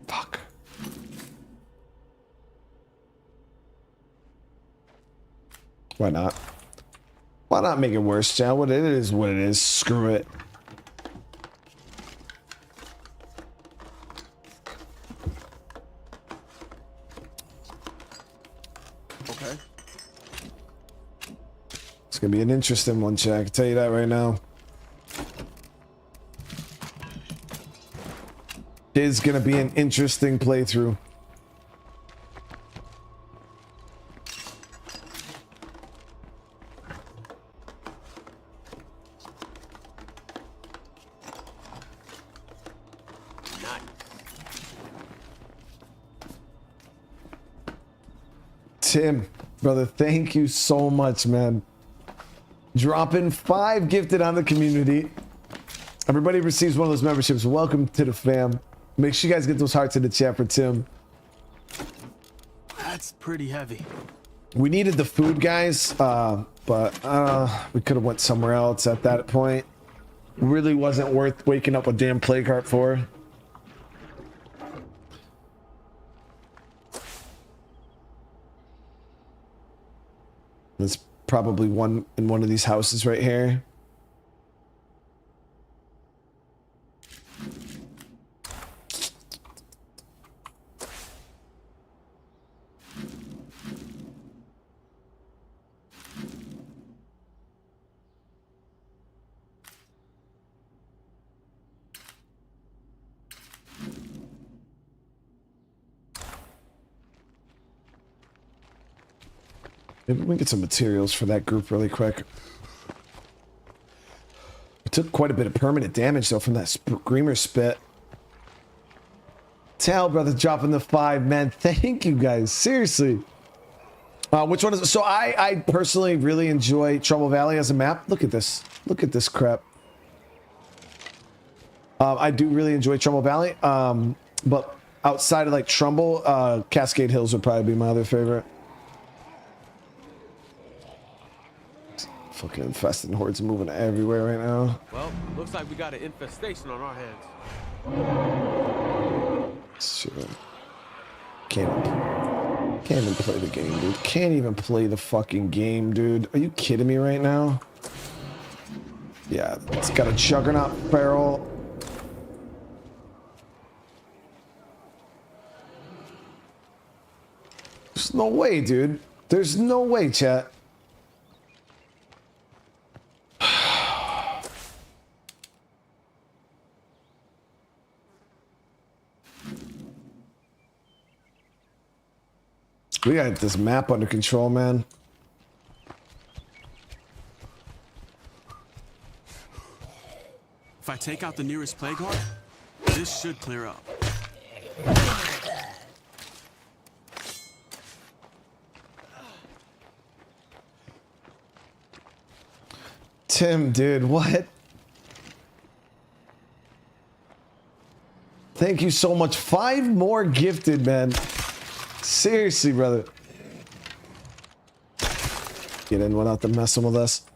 Fuck. Why not? Why not make it worse, chat? What it is, what it is. Screw it. Okay. It's gonna be an interesting one, chat. I can tell you that right now. It's gonna be an interesting playthrough. Tim, brother, thank you so much, man. Dropping 5 gifted on the community. Everybody receives one of those memberships. Welcome to the fam. Make sure you guys get those hearts in the chat for Tim. That's pretty heavy. We needed the food, guys, but we could have went somewhere else at that point. Really wasn't worth waking up a damn plague heart for. There's probably one in one of these houses right here. Maybe we can get some materials for that group really quick. We took quite a bit of permanent damage though from that screamer spit. Tal, brother, dropping the 5, man. Thank you guys. Seriously. Which one is it? So I personally really enjoy Trumbull Valley as a map. Look at this. Look at this crap. I do really enjoy Trumbull Valley. But outside of like Trumbull, Cascade Hills would probably be my other favorite. Fucking infested hordes moving everywhere right now. Well, looks like we got an infestation on our hands. Shit. Can't even play the game, dude. Can't even play the fucking game, dude. Are you kidding me right now? Yeah, it's got a juggernaut barrel. There's no way, dude. There's no way, chat. We got this map under control, man. If I take out the nearest plague heart, this should clear up. Tim, dude, what? Thank you so much. 5 more gifted, man. Seriously, brother. Get in without them messing with us.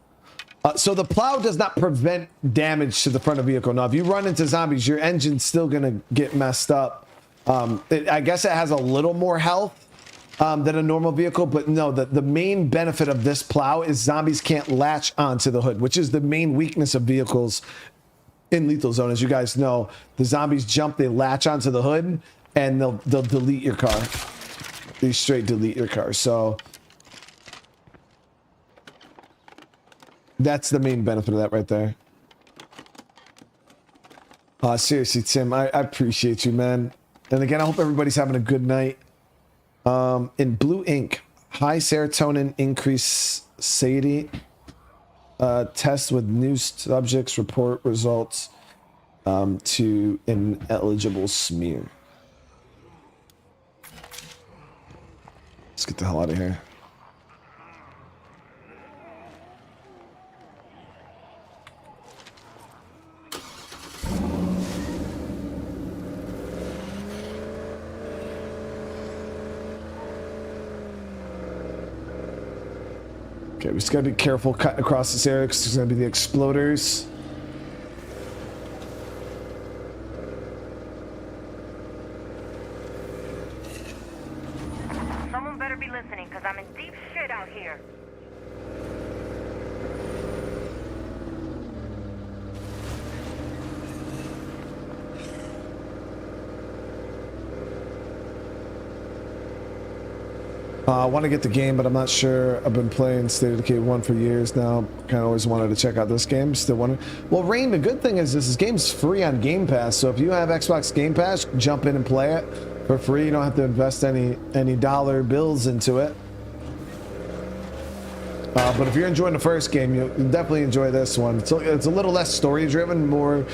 So the plow does not prevent damage to the front of the vehicle. Now, if you run into zombies, your engine's still gonna get messed up. I guess it has a little more health than a normal vehicle, but no, the main benefit of this plow is zombies can't latch onto the hood, which is the main weakness of vehicles in Lethal Zone. As you guys know, the zombies jump, they latch onto the hood, and they'll delete your car. They straight delete your car. So that's the main benefit of that right there. Seriously, Tim, I appreciate you, man. And again, I hope everybody's having a good night. In blue ink, high serotonin, increase satiety. Test with new subjects, report results to ineligible smear. Let's get the hell out of here. Okay, we just gotta be careful cutting across this area because there's gonna be the exploders. Someone better be listening, because I'm in deep shit out here. I want to get the game, but I'm not sure. I've been playing State of Decay 1 for years now. Kind of always wanted to check out this game. Still wondering. Well, Rain, the good thing is this game's free on Game Pass. So if you have Xbox Game Pass, jump in and play it for free. You don't have to invest any dollar bills into it. But if you're enjoying the first game, you'll definitely enjoy this one. It's a little less story driven, more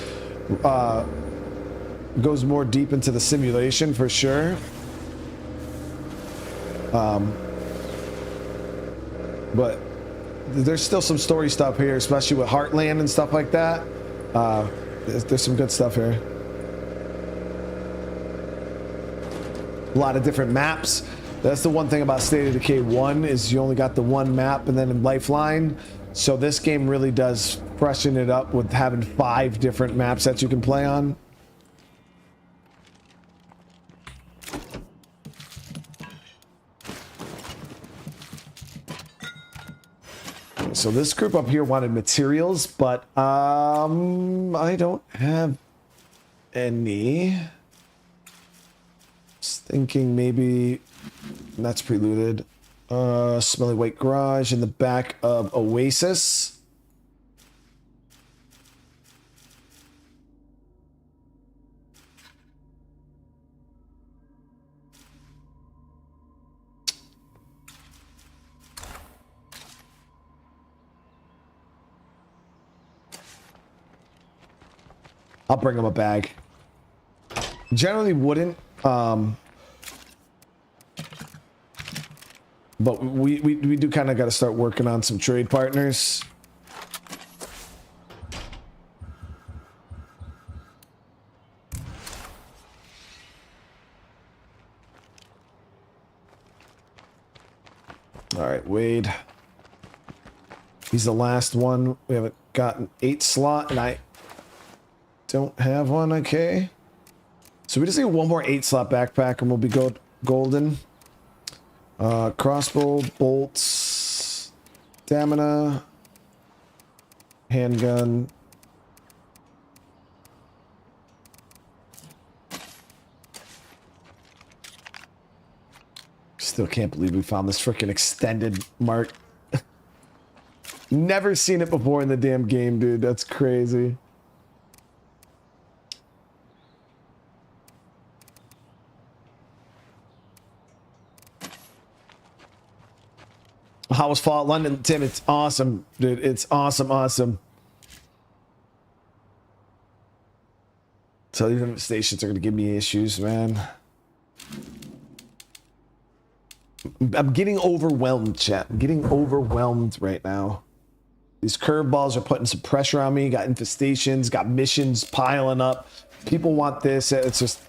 goes more deep into the simulation for sure. But there's still some story stuff here, especially with Heartland and stuff like that. There's some good stuff here. A lot of different maps. That's the one thing about State of Decay 1 is you only got the one map and then in Lifeline. So this game really does freshen it up with having 5 different maps that you can play on. So this group up here wanted materials, but I don't have any. Just thinking maybe that's preluded. Smelly white garage in the back of Oasis. I'll bring him a bag. Generally wouldn't, but we do kind of got to start working on some trade partners. All right, Wade. He's the last one. We haven't gotten 8 slot, and I don't have one. Okay, so we just need one more 8 slot backpack and we'll be golden. Crossbow, bolts, stamina, handgun. Still can't believe we found this freaking extended mark. Never seen it before in the damn game, dude. That's crazy. How was Fallout London, Tim? It's awesome, dude. It's awesome, awesome. So these infestations are going to give me issues, man. I'm getting overwhelmed, chat. I'm getting overwhelmed right now. These curveballs are putting some pressure on me. Got infestations, got missions piling up. People want this. It's just...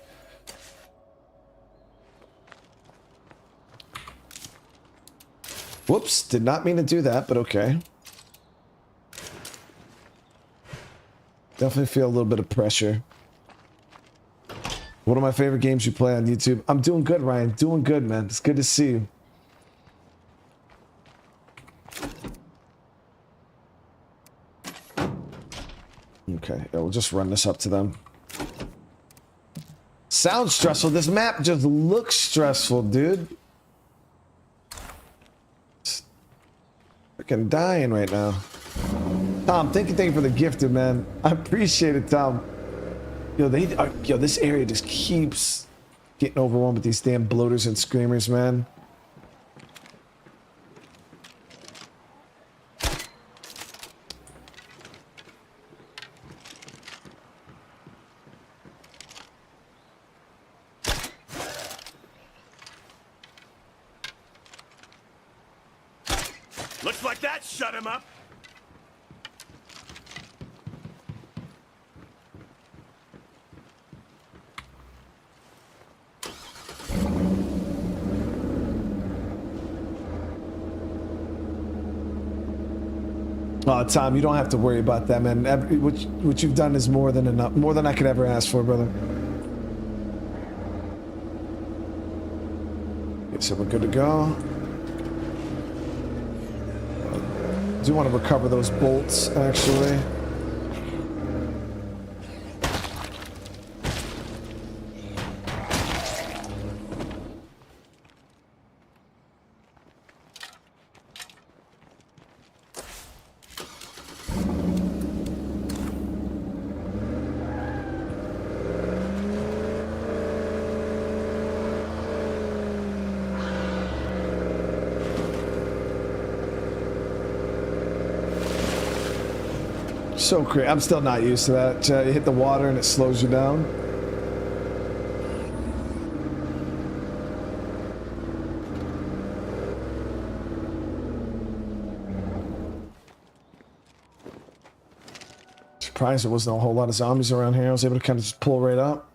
Whoops, did not mean to do that, but okay. Definitely feel a little bit of pressure. One of my favorite games you play on YouTube. I'm doing good, Ryan. Doing good, man. It's good to see you. Okay, yeah, we'll just run this up to them. Sounds stressful. This map just looks stressful, dude. Freaking dying right now. Tom, thank you for the gifted, man. I appreciate it, Tom. Yo, this area just keeps getting overwhelmed with these damn bloaters and screamers, man. Looks like that shut him up. Oh, Tom, you don't have to worry about that, man. What you've done is more than enough, more than I could ever ask for, brother. Okay, so we're good to go. I do want to recover those bolts, actually. So crazy. I'm still not used to that. You hit the water and it slows you down. Surprised there wasn't a whole lot of zombies around here. I was able to kind of just pull right up.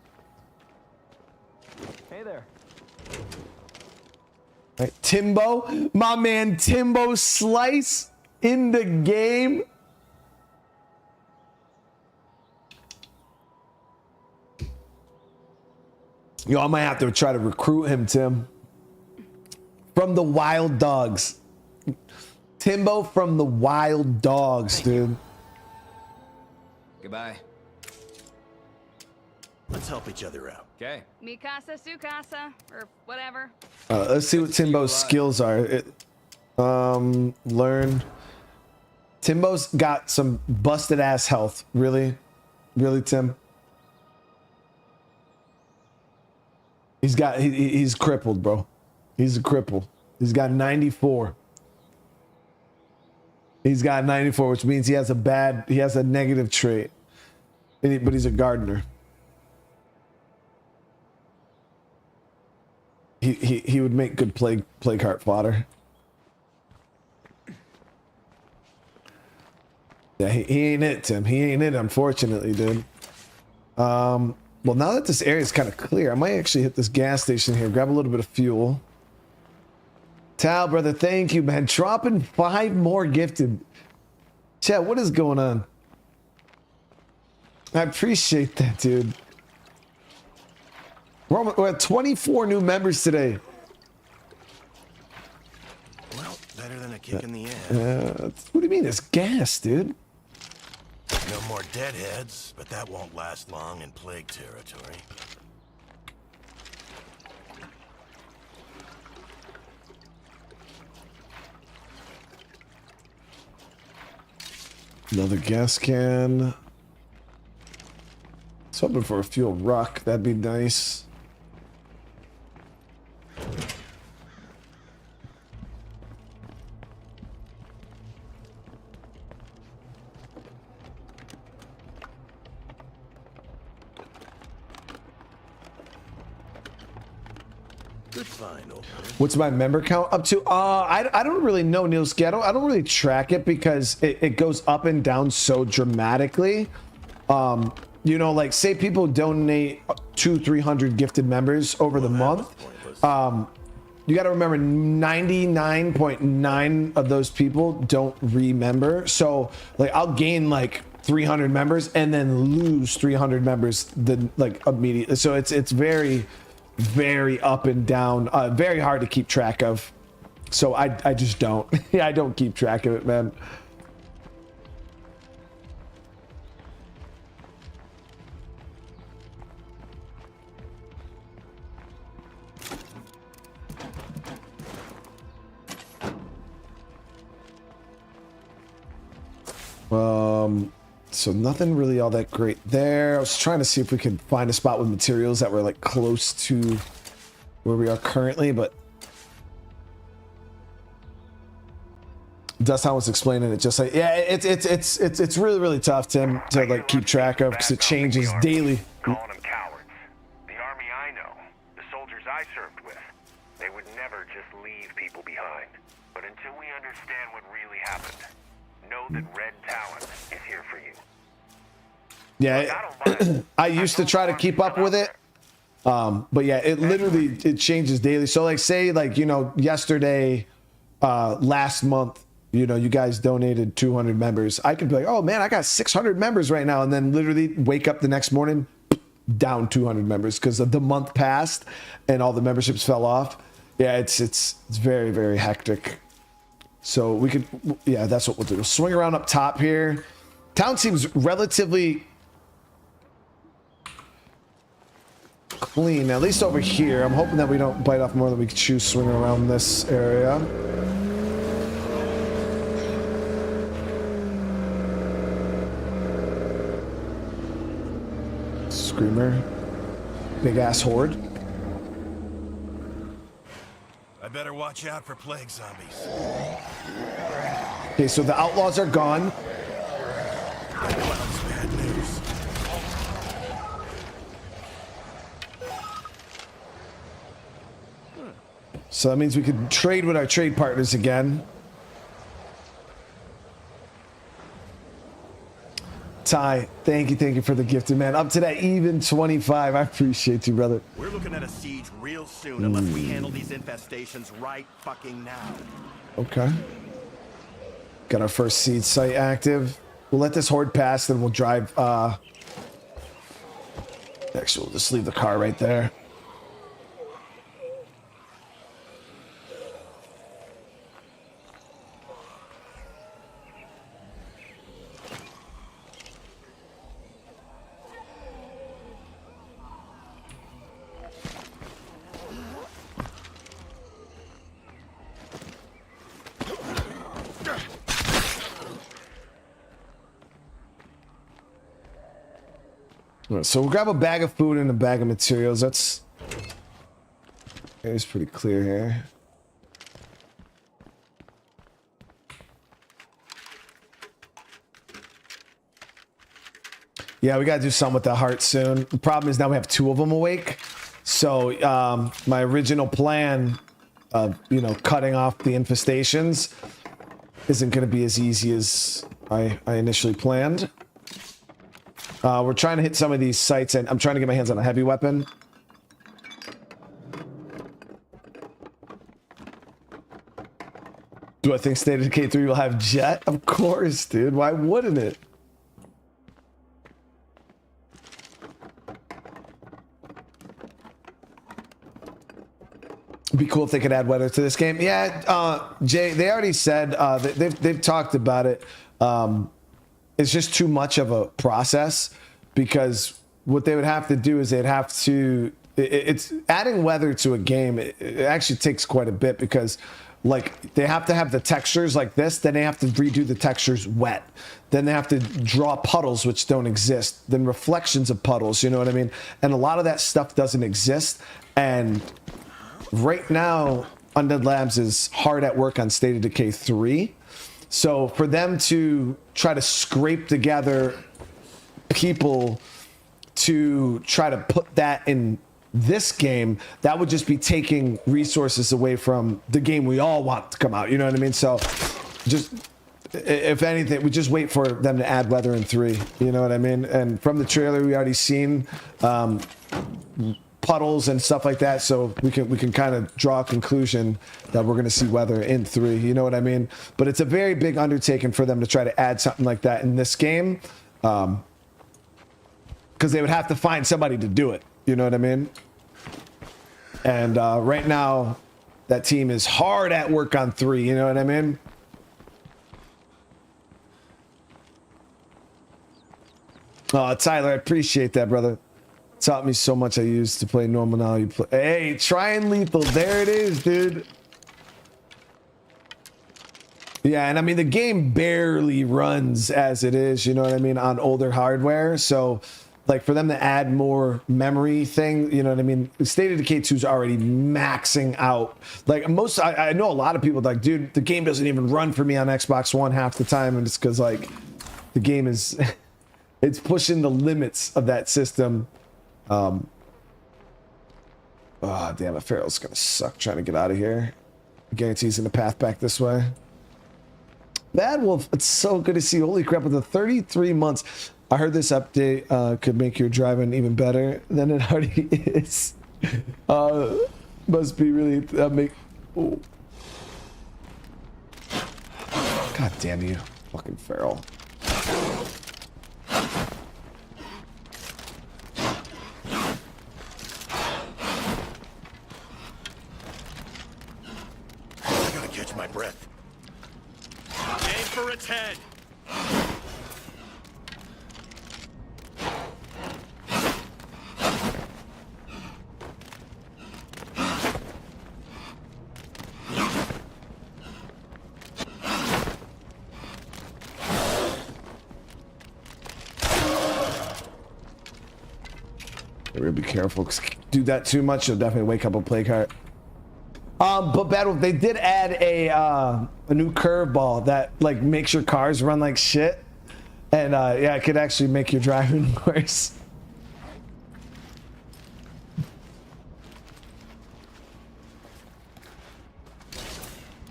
Hey there. Right, Timbo, my man Timbo Slice in the game. Yo, I might have to try to recruit him, Tim. From the Wild Dogs. Timbo from the Wild Dogs, dude. Goodbye. Let's help each other out. Okay. Mi casa, su casa, or whatever. Let's see what Timbo's skills are. Learn. Timbo's got some busted ass health. Really? Really, Tim? He's crippled, bro. He's a cripple. He's got 94. He's got 94, which means he has a negative trait. But he's a gardener. He would make good plague heart fodder. Yeah, he ain't it, Tim. He ain't it, unfortunately, dude. Well, now that this area is kind of clear, I might actually hit this gas station here, grab a little bit of fuel. Tal, brother, thank you, man. Dropping 5 more gifted. Chat, what is going on? I appreciate that, dude. We're at 24 new members today. Well, better than a kick in the ass. What do you mean? It's gas, dude. No more deadheads, but that won't last long in plague territory. Another gas can. I was hoping for a fuel rock. That'd be nice. Good find, old man. What's my member count up to? I don't really know, Nilski. I don't really track it because it goes up and down so dramatically. You know, like say people donate 200-300 gifted members over the month. You got to remember 99.9 of those people don't remember. So like I'll gain like 300 members and then lose 300 members then like immediately. So it's very up and down, very hard to keep track of. So I just don't. Yeah, I don't keep track of it, man. So nothing really all that great there. I was trying to see if we could find a spot with materials that were like close to where we are currently, but Dusthound was explaining it just like, yeah, it's really tough, Tim, to like keep track of because it changes daily. Calling them cowards. The army I know, the soldiers I served with, they would never just leave people behind. But until until we understand what really happened. Know that Red Talon is here for you. Yeah, I used to try to keep up with it. But yeah, it literally, it changes daily. So like say like, you know, yesterday, last month, you know, you guys donated 200 members. I could be like, oh man, I got 600 members right now. And then literally wake up the next morning, down 200 members because of the month passed and all the memberships fell off. Yeah, it's very, very hectic. So we could, yeah, that's what we'll do. We'll swing around up top here. Town seems relatively clean, at least over here. I'm hoping that we don't bite off more than we can chew swinging around this area. Screamer. Big ass horde. I better watch out for plague zombies. Okay, so the outlaws are gone. Well, it's bad news. So that means we could trade with our trade partners again. Ty, thank you for the gifted, man. Up to that even 25. I appreciate you, brother. We're looking at a siege real soon unless we handle these infestations right fucking now. Okay. Got our first seed site active. We'll let this horde pass, then we'll drive. Actually, we'll just leave the car right there. So we'll grab a bag of food and a bag of materials. It's pretty clear here. Yeah, we gotta do something with the heart soon. The problem is now we have two of them awake. So my original plan of, you know, cutting off the infestations isn't gonna be as easy as I initially planned. We're trying to hit some of these sites, and I'm trying to get my hands on a heavy weapon. Do I think State of Decay 3 will have jet? Of course, dude. Why wouldn't it? It'd be cool if they could add weather to this game. Yeah, Jay, they already said they've talked about it. It's just too much of a process because what they would have to do is they'd have to, it's adding weather to a game. It actually takes quite a bit because like they have to have the textures like this, then they have to redo the textures wet. Then they have to draw puddles which don't exist, then reflections of puddles, you know what I mean? And a lot of that stuff doesn't exist. And right now, Undead Labs is hard at work on State of Decay 3. So for them to try to scrape together people to try to put that in this game, that would just be taking resources away from the game we all want to come out. You know what I mean? So just, if anything, we just wait for them to add weather in 3. You know what I mean? And from the trailer, we already seen puddles and stuff like that, so we can kind of draw a conclusion that we're going to see weather in 3. You know what I mean? But it's a very big undertaking for them to try to add something like that in this game, because they would have to find somebody to do it. You know what I mean? And right now, that team is hard at work on 3. You know what I mean? Oh, Tyler, I appreciate that, brother. Taught me so much. I used to play normal. Now you play. Hey, try and lethal. There it is, dude. Yeah, and I mean the game barely runs as it is. You know what I mean, on older hardware. So, like for them to add more memory thing, you know what I mean. State of Decay 2 is already maxing out. Like most, I know a lot of people like, dude, the game doesn't even run for me on Xbox One half the time, and it's because like the game is, it's pushing the limits of that system. Oh damn it, Farrell's gonna suck trying to get out of here. Guarantee he's in the path back this way. Bad Wolf, it's so good to see you. Holy crap, with the 33 months. I heard this update could make your driving even better than it already is. Must be really make. Oh. God damn you, fucking feral. I gotta catch my breath. Aim for its head. Really be careful, because do that too much, you'll definitely wake up a plague heart. But Bad Wolf, they did add a new curveball that like makes your cars run like shit, and yeah, it could actually make your driving worse.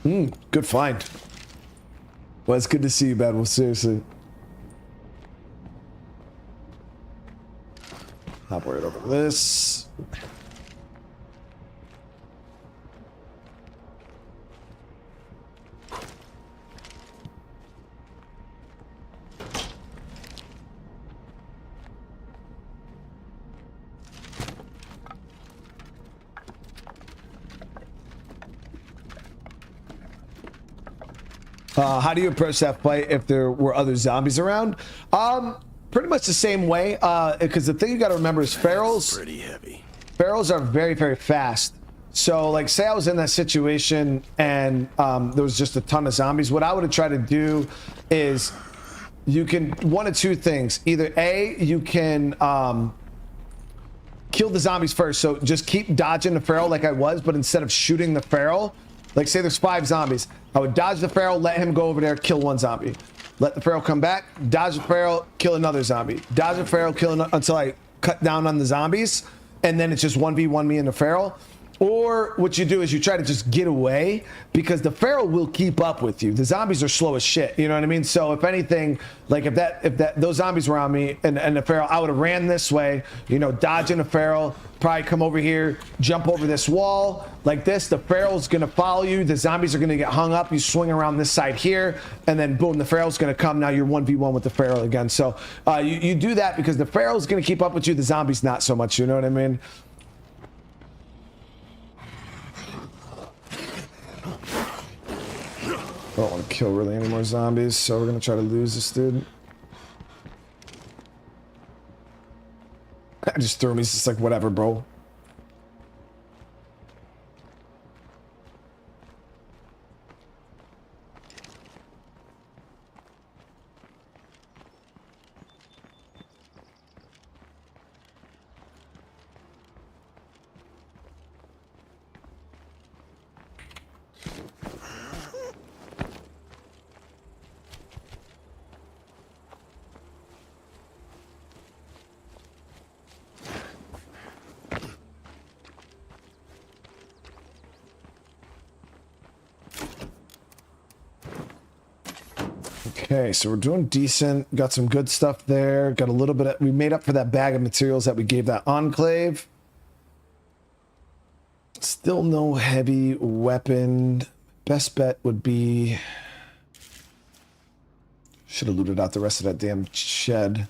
Good find. Well, it's good to see you, Bad Wolf. Seriously. Hop right over this. How do you approach that fight if there were other zombies around? Pretty much the same way, because the thing you got to remember is ferals. Pretty heavy. Ferals are very, very fast. So, like, say I was in that situation and there was just a ton of zombies. What I would have tried to do is you can one of two things. Either A, you can kill the zombies first. So just keep dodging the feral like I was, but instead of shooting the feral, like say there's 5 zombies, I would dodge the feral, let him go over there, kill one zombie. Let the feral come back, dodge the feral, kill another zombie. Dodge the feral, kill until I cut down on the zombies, and then it's just 1v1 me and the feral. Or what you do is you try to just get away, because the feral will keep up with you. The zombies are slow as shit, you know what I mean? So if anything, like if those zombies were on me and the feral, I would have ran this way, you know, dodging the feral, probably come over here, jump over this wall like this. The feral's gonna follow you. The zombies are gonna get hung up. You swing around this side here, and then boom, the feral's gonna come. Now you're 1v1 with the feral again. So you do that because the feral's gonna keep up with you. The zombies not so much, you know what I mean? I don't want to kill really any more zombies, so we're gonna try to lose this dude. I just threw him. He's just like, whatever, bro. Okay, so we're doing decent. Got some good stuff there. Got a little bit of, we made up for that bag of materials that we gave that enclave. Still no heavy weapon. Best bet would be, should have looted out the rest of that damn shed.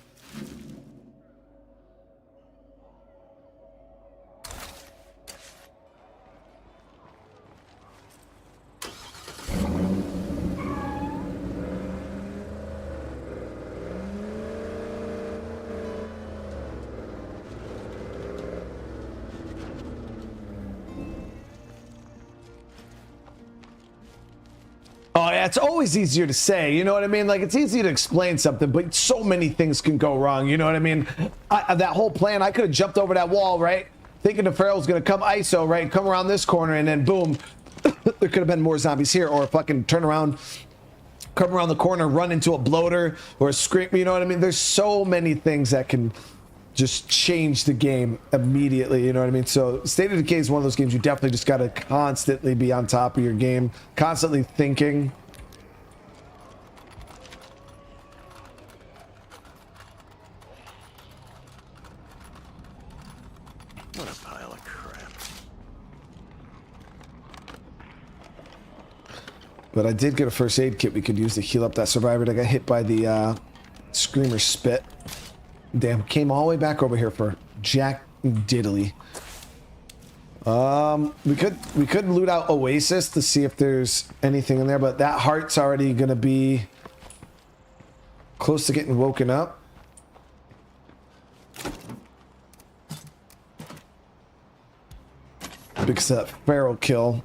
Oh, yeah, it's always easier to say, you know what I mean? Like, it's easy to explain something, but so many things can go wrong, you know what I mean? That whole plan, I could have jumped over that wall, right? Thinking the feral's gonna come ISO, right? Come around this corner, and then boom, there could have been more zombies here, or fucking turn around, come around the corner, run into a bloater, or a scream, you know what I mean? There's so many things that can just change the game immediately, you know what I mean? So State of Decay is one of those games you definitely just got to constantly be on top of your game, constantly thinking. What a pile of crap. But I did get a first aid kit we could use to heal up that survivor that got hit by the screamer spit. Damn, came all the way back over here for Jack Diddley. We could loot out Oasis to see if there's anything in there, but that heart's already gonna be close to getting woken up. Because of that feral kill.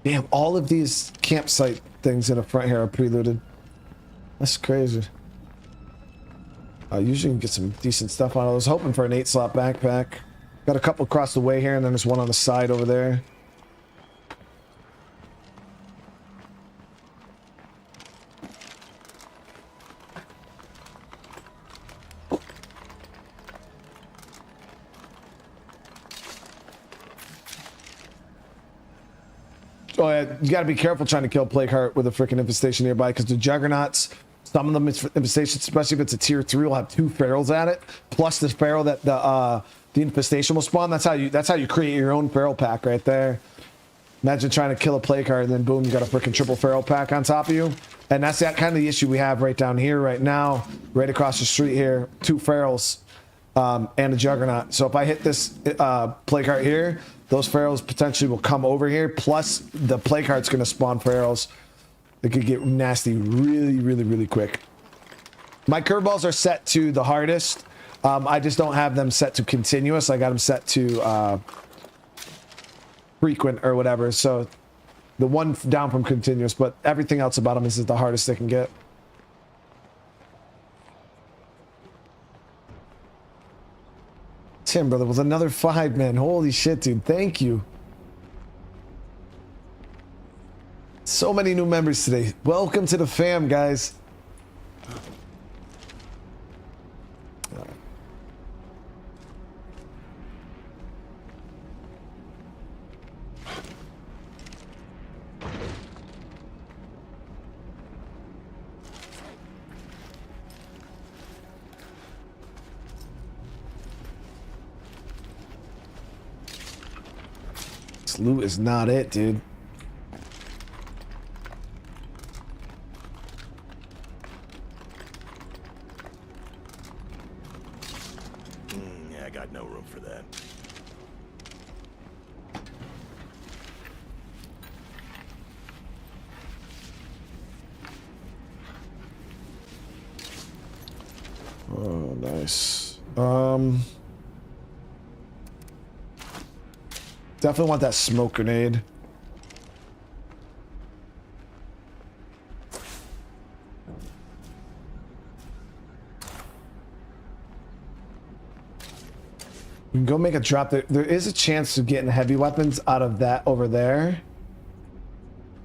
Damn, all of these campsite things in the front here are pre-looted. That's crazy. Usually you can get some decent stuff on it. I was hoping for an 8-slot backpack. Got a couple across the way here, and then there's one on the side over there. Oh yeah, you gotta be careful trying to kill Plague Heart with a freaking infestation nearby, because the Juggernauts, some of them infestations, especially if it's a tier 3, will have 2 ferals at it, plus the feral that the infestation will spawn. That's how you create your own feral pack right there. Imagine trying to kill a Plague Heart and then boom, you got a freaking triple feral pack on top of you. And that's that kind of the issue we have right down here right now, right across the street here, 2 ferals and a Juggernaut. So if I hit this Plague Heart here, those ferals potentially will come over here, plus the Plague Heart's going to spawn ferals. It could get nasty really quick. My curveballs are set to the hardest. I just don't have them set to continuous. I got them set to frequent or whatever. So the one down from continuous, but everything else about them is the hardest they can get. Tim, brother, with another 5, man. Holy shit, dude. Thank you. So many new members today. Welcome to the fam, guys. This loot is not it, dude. Yeah, I got no room for that. Oh, nice. Definitely want that smoke grenade. You can go make a drop there. There is a chance of getting heavy weapons out of that over there.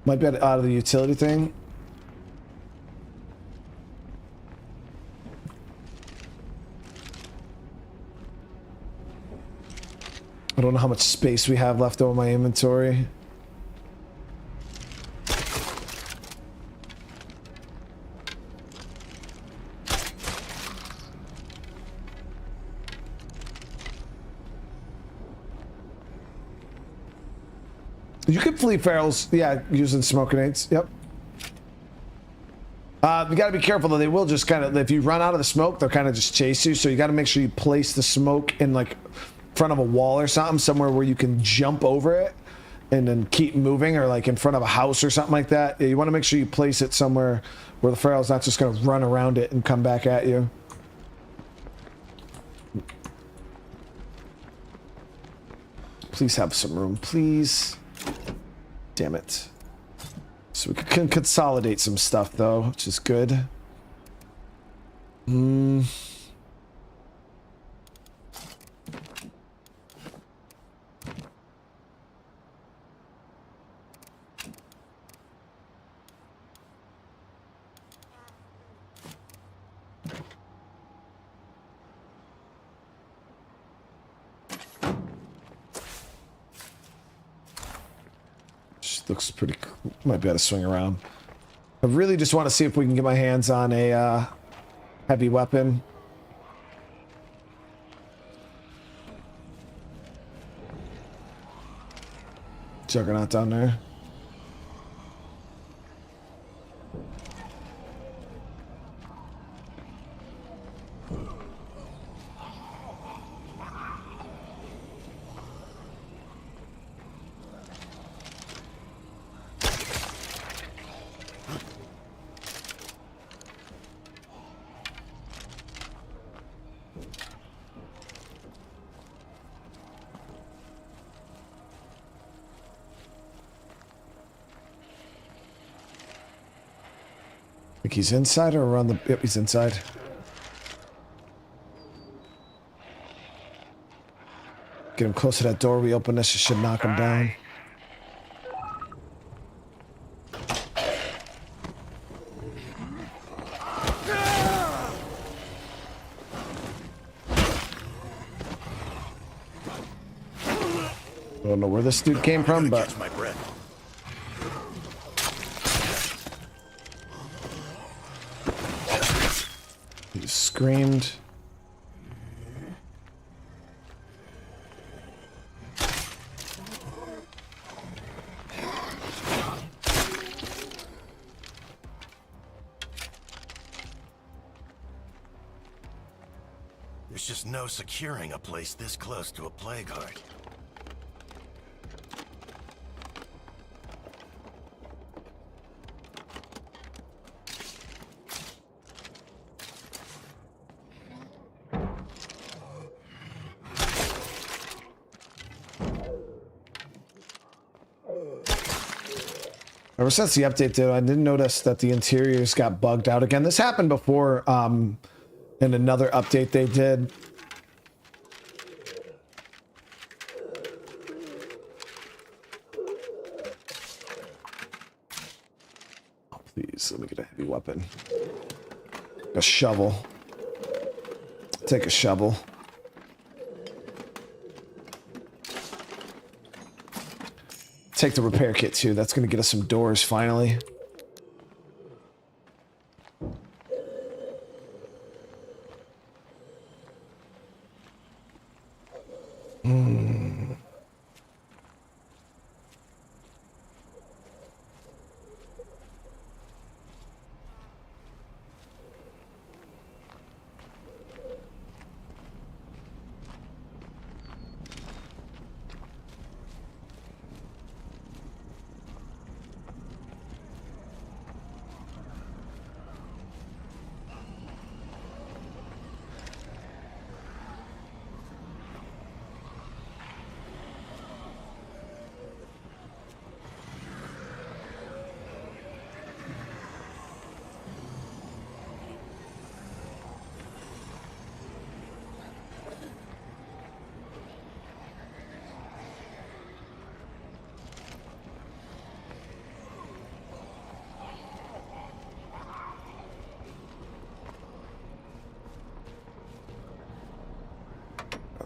Might be out of the utility thing. I don't know how much space we have left over my inventory. You can flee ferals, yeah, using smoke grenades. Yep. You got to be careful though. They will just kind of, if you run out of the smoke, they'll kind of just chase you. So you got to make sure you place the smoke in like front of a wall or something, somewhere where you can jump over it and then keep moving, or like in front of a house or something like that. Yeah, you want to make sure you place it somewhere where the feral's not just going to run around it and come back at you. Please have some room, please. Damn it. So we can consolidate some stuff though, which is good. looks pretty cool. Might be able to swing around. I really just want to see if we can get my hands on a heavy weapon. Juggernaut down there. Think he's inside or around the... Yep, he's inside. Get him close to that door. We open this, it should knock him down. I don't know where this dude came from, but... Catch my breath. He screamed. There's just no securing a place this close to a plague heart. Ever since the update, though, I didn't notice that the interiors got bugged out again. This happened before in another update they did. Oh, please, let me get a heavy weapon. A shovel. Take a shovel. Take the repair kit too. That's going to get us some doors finally.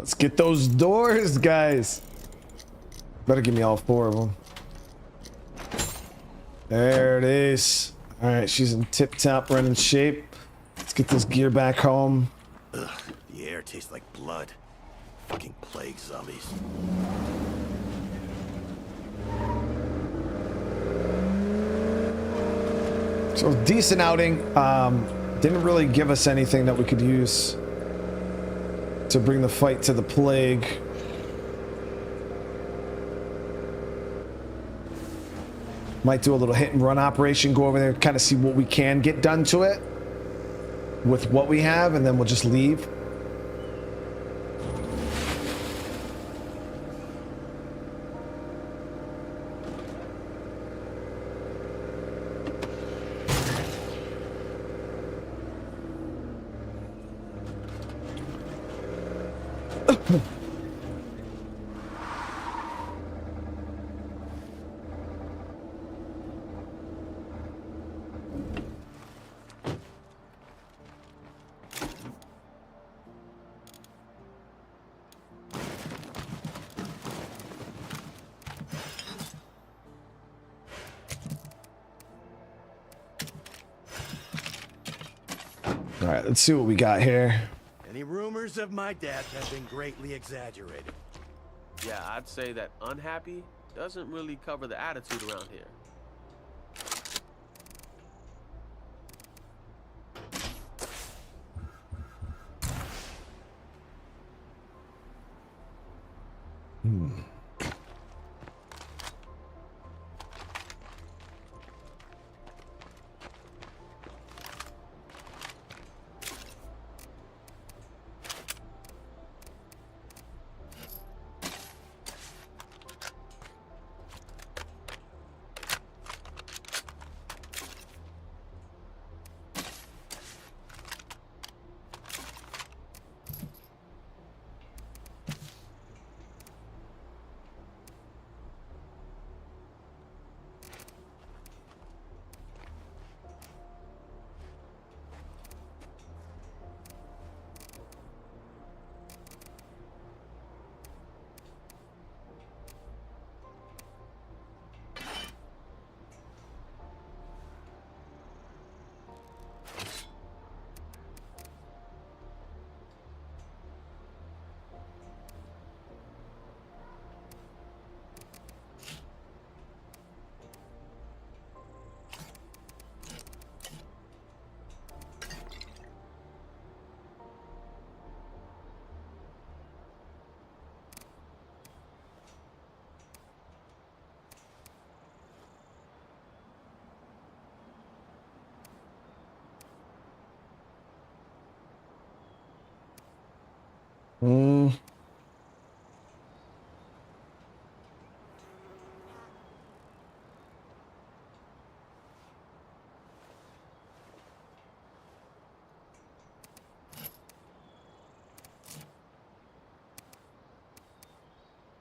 Let's get those doors, guys. Better give me all 4 of them. There it is. All right, she's in tip-top running shape. Let's get this gear back home. Ugh, the air tastes like blood. Fucking plague zombies. So decent outing. Didn't really give us anything that we could use to bring the fight to the plague. Might do a little hit and run operation, go over there, kind of see what we can get done to it with what we have, and then we'll just leave. All right, let's see what we got here. Any rumors of my death have been greatly exaggerated. Yeah, I'd say that unhappy doesn't really cover the attitude around here.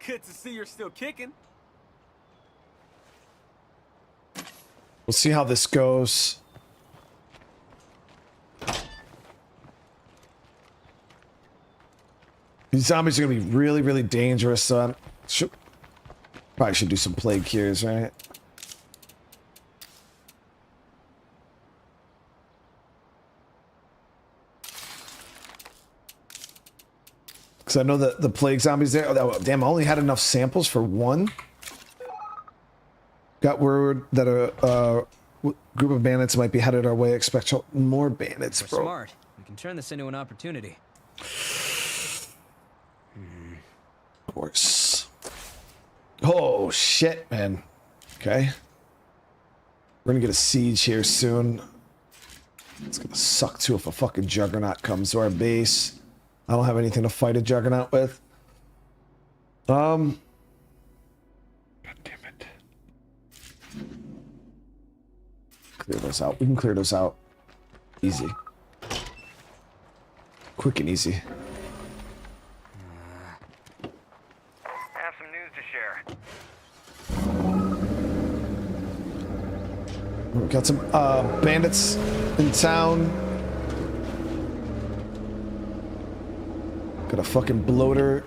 Good to see you're still kicking. We'll see how this goes. These zombies are gonna be really, really dangerous, so probably should do some plague cures, right? Because I know that the plague zombies there. Oh, damn! I only had enough samples for one. Got word that a group of bandits might be headed our way. Expect more bandits, We're bro. smart. We can turn this into an opportunity. Of course. Oh shit, man. Okay. We're gonna get a siege here soon. It's gonna suck too if a fucking juggernaut comes to our base. I don't have anything to fight a juggernaut with. God damn it. Clear those out. We can clear those out. Easy. Quick and easy. I have some news to share. We got some bandits in town. Got a fucking bloater.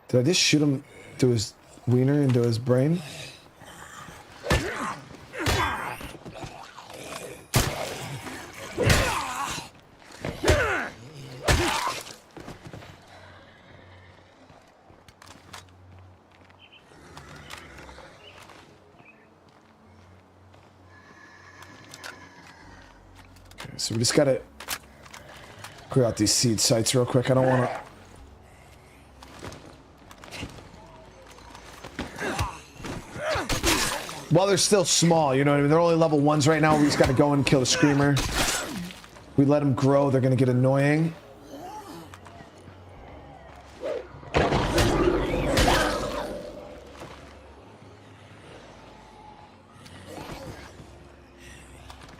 Did I just shoot him through his wiener into his brain? So we just gotta clear out these seed sites real quick. I don't want to. While they're still small, you know what I mean? They're only level 1s right now. We just gotta go and kill the screamer. We let them grow, they're gonna get annoying.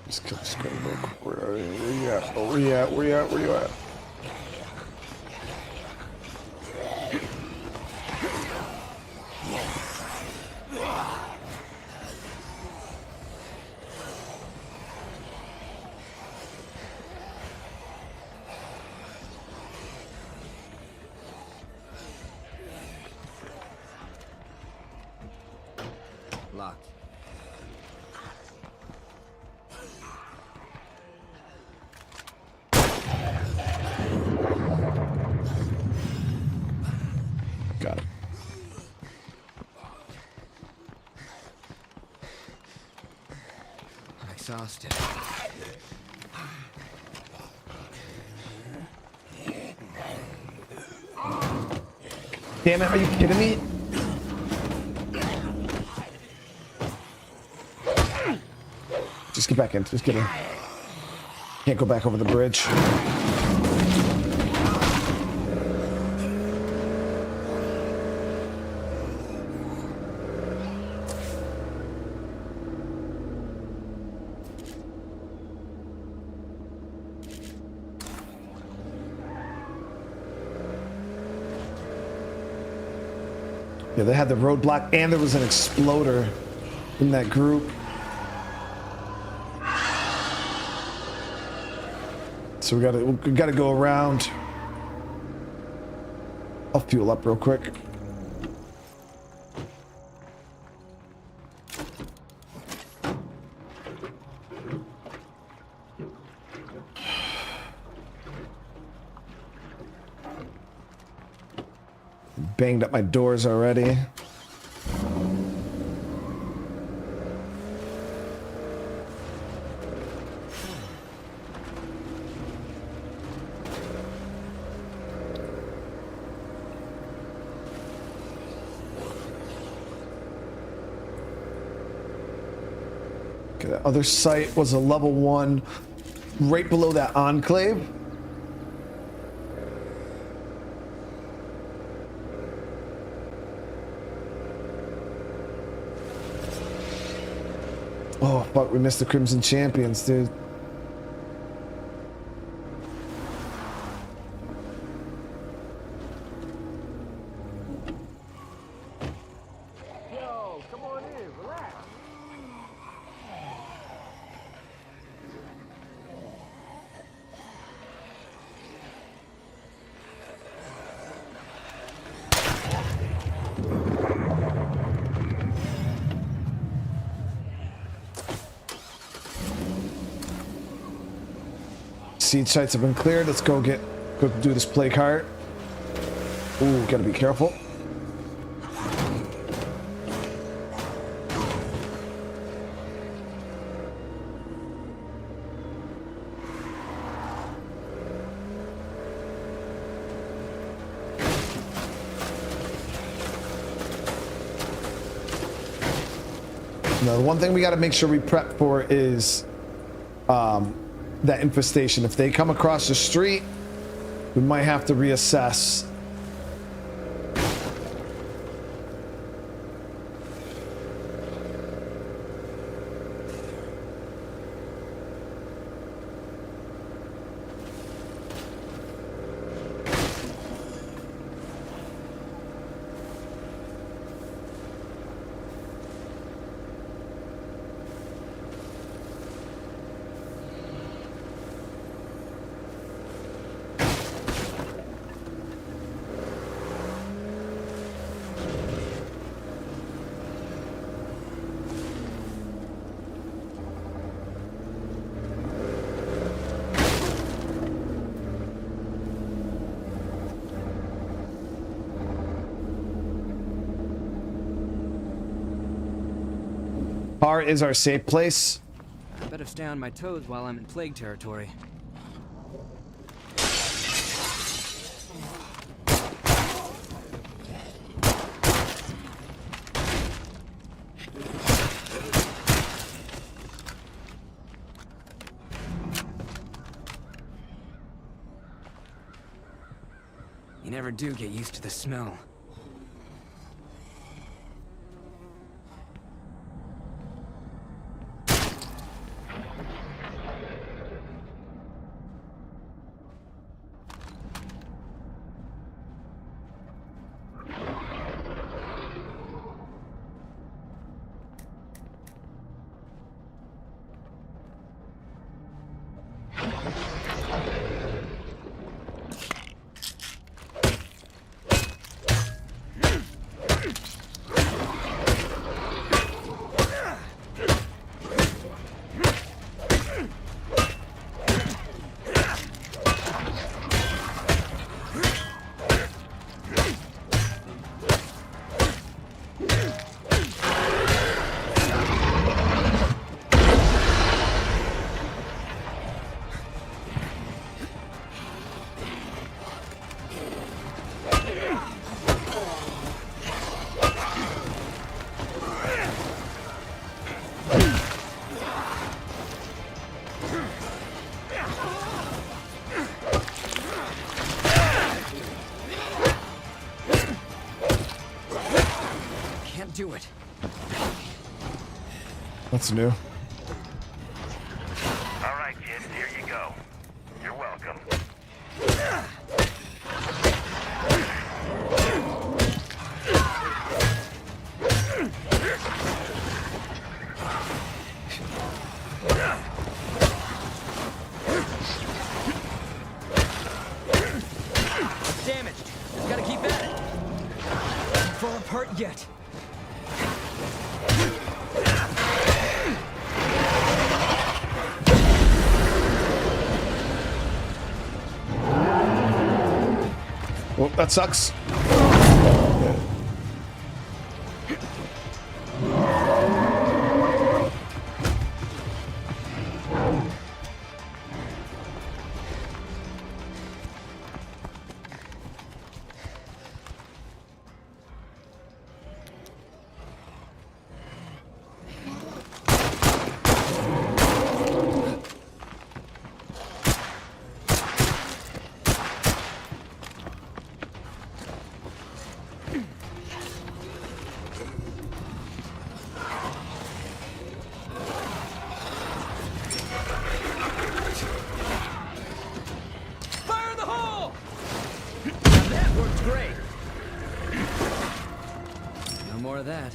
Just kill the screamer real quick. Where you at? Oh, where you at? Where you at? Where you at? Locked. exhausted. Damn it, are you kidding me? Just get back in. Just get in. Can't go back over the bridge. Yeah, they had the roadblock and there was an exploder in that group. So we gotta go around. I'll fuel up real quick. Banged up my doors already. Okay, the other site was a level 1 right below that enclave. Oh, fuck, we missed the Crimson Champions, dude. Yo, come on in, relax. Siege sites have been cleared. Let's go do this plague heart. Ooh, gotta be careful. Now, the one thing we got to make sure we prep for is that infestation. If they come across the street, we might have to reassess. Bar is our safe place. I better stay on my toes while I'm in plague territory. You never do get used to the smell. do it. That's new. All right, kids, here you go. You're welcome. It's damaged. Just gotta keep at it. Don't fall apart yet. Well, that sucks. Fire in the hole! Now that worked great. No more of that.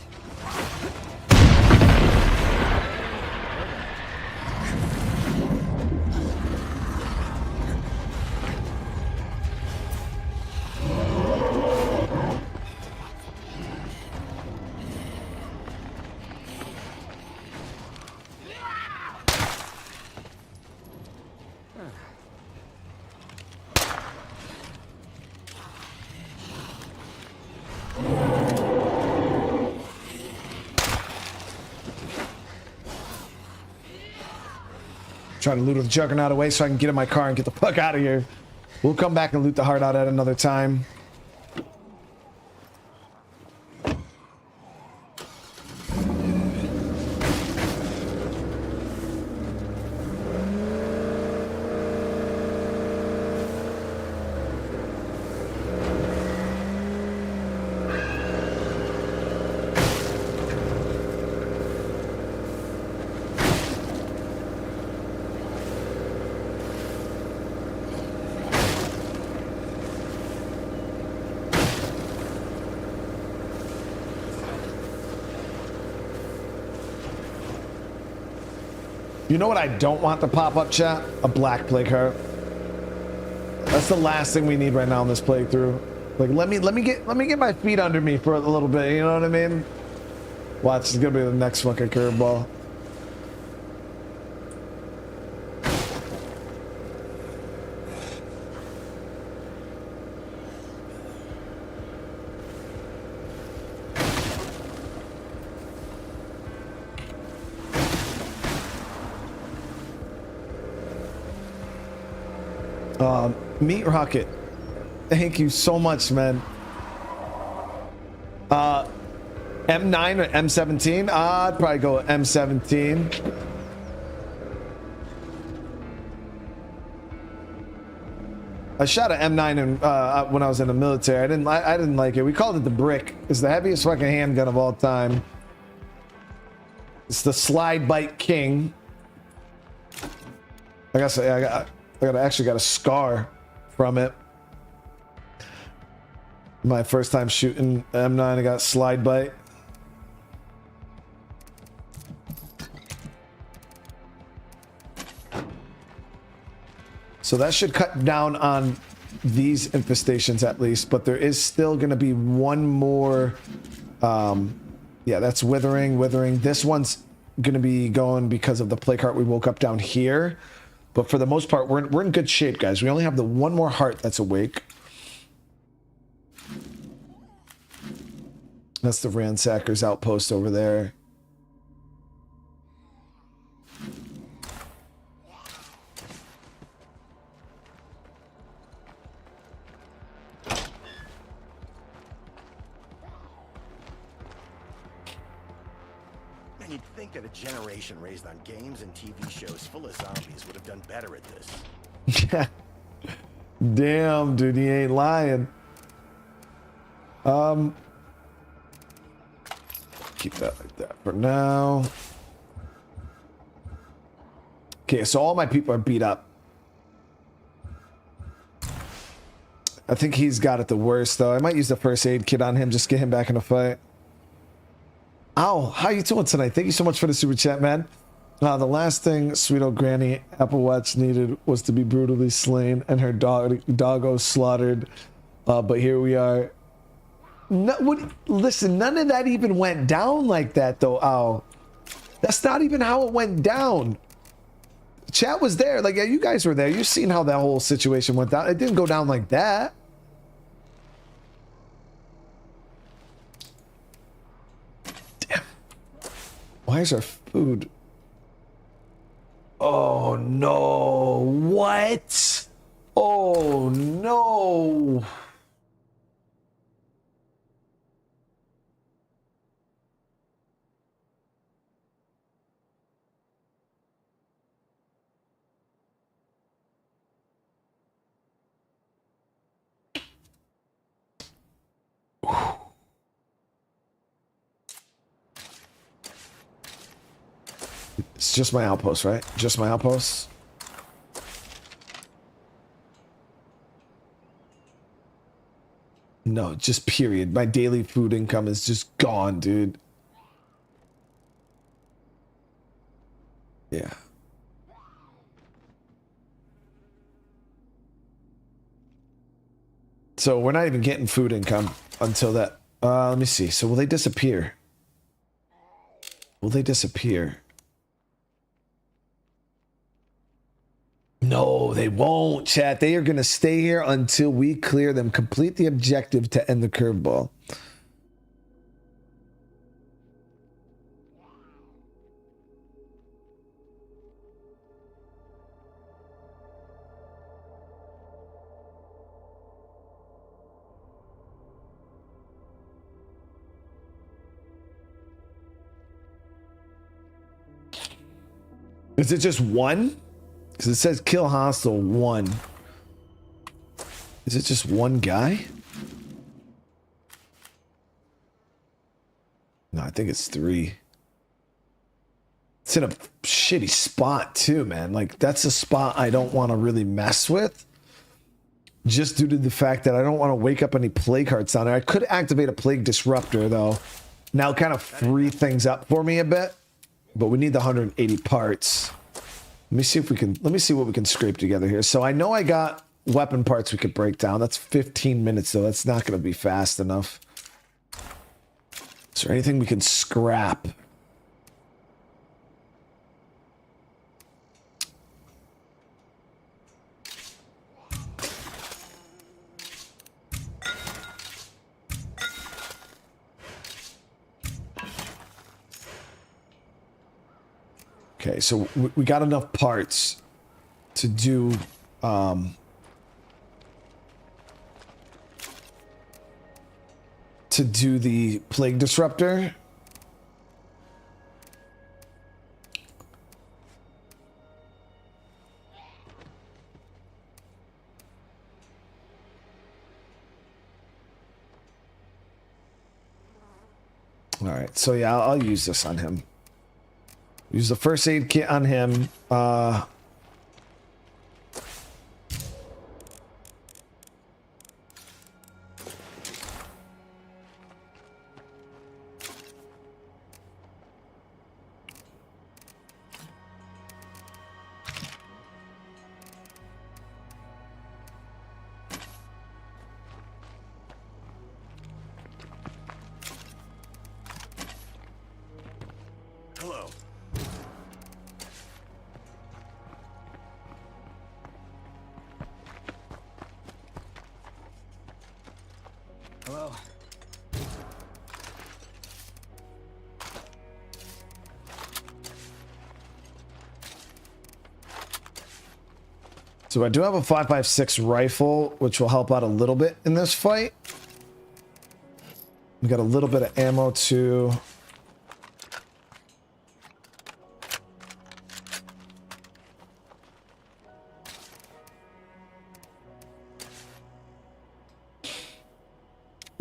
Trying to loot the juggernaut away so I can get in my car and get the fuck out of here. We'll come back and loot the heart out at another time. You know what I don't want to pop up, chat? A black plague heart. That's the last thing we need right now in this playthrough. Like, let me get my feet under me for a little bit. You know what I mean? Watch, it's gonna be the next fucking curveball. Meat Rocket, thank you so much, man. M9 or M17? I'd probably go M17. I shot an M9 when I was in the military. I didn't like it. We called it the Brick. It's the heaviest fucking handgun of all time. It's the Slide Bite King. I gotta say, I actually got a scar from it. My first time shooting M9, I got slide bite. So that should cut down on these infestations at least, but there is still going to be one more. Yeah, that's withering. This one's going to be going because of the plague heart we woke up down here. But for the most part, we're in good shape, guys. We only have the one more heart that's awake. That's the Ransacker's outpost over there. Man, you'd think that a generation raised on games and TV shows full of zombies would have done better at this. Damn, dude, he ain't lying. keep that like that for now. Okay, so all my people are beat up. I think he's got it the worst, though. I might use the first aid kit on him, just get him back in a fight. Ow, how you doing tonight? Thank you so much for the super chat, man. The last thing sweet old Granny Applewatch needed was to be brutally slain and her doggo slaughtered. But here we are. No, listen, none of that even went down like that, though. Ow. That's not even how it went down. Chat was there. Like, yeah, you guys were there. You've seen how that whole situation went down. It didn't go down like that. Damn. Why is our food... Oh, no. What? Oh, no. It's just my outpost, right? Just my outpost. No, just period. My daily food income is just gone, dude. Yeah. So we're not even getting food income until that. Let me see. So will they disappear? Will they disappear? No, they won't, chat. They are going to stay here until we clear them. Complete the objective to end the curveball. Is it just one? Because it says kill hostile 1. Is it just one guy? No, I think it's 3. It's in a shitty spot too, man. Like, that's a spot I don't want to really mess with. Just due to the fact that I don't want to wake up any plague hearts on there. I could activate a plague disruptor though. Now kind of free things up for me a bit. But we need the 180 parts. Let me see if we can, let me see what we can scrape together here. So I know I got weapon parts we could break down. That's 15 minutes though. That's not going to be fast enough. Is there anything we can scrap? Okay, so we got enough parts to do the plague disruptor. All right, so yeah, I'll use this on him. Use the first aid kit on him. Hello. Hello. So I do have a 5.56 rifle, which will help out a little bit in this fight. We got a little bit of ammo too.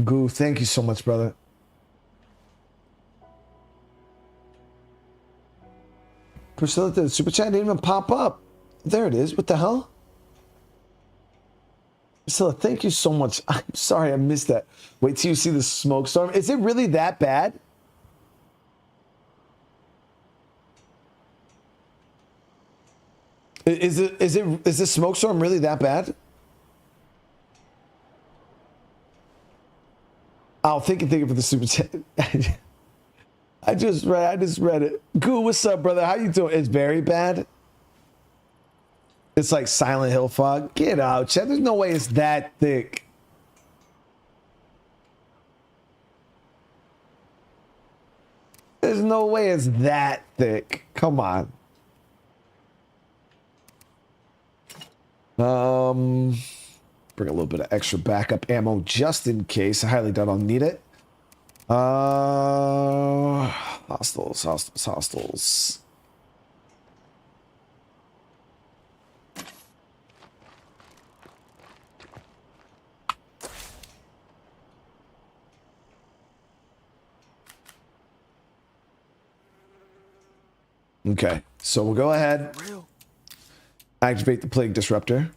Goo, thank you so much, brother. Priscilla, the super chat didn't even pop up. There it is. What the hell? Priscilla, thank you so much. I'm sorry I missed that. Wait till you see the smoke storm. Is it really that bad? Is the smoke storm really that bad? I'll thank you for the super chat. I just read it. Goo, what's up, brother? How you doing? It's very bad. It's like Silent Hill fog. Get out, Chad. There's no way it's that thick. There's no way it's that thick. Come on. Bring a little bit of extra backup ammo just in case. I highly doubt I'll need it. Hostiles. Okay, so we'll go ahead, activate the plague disruptor.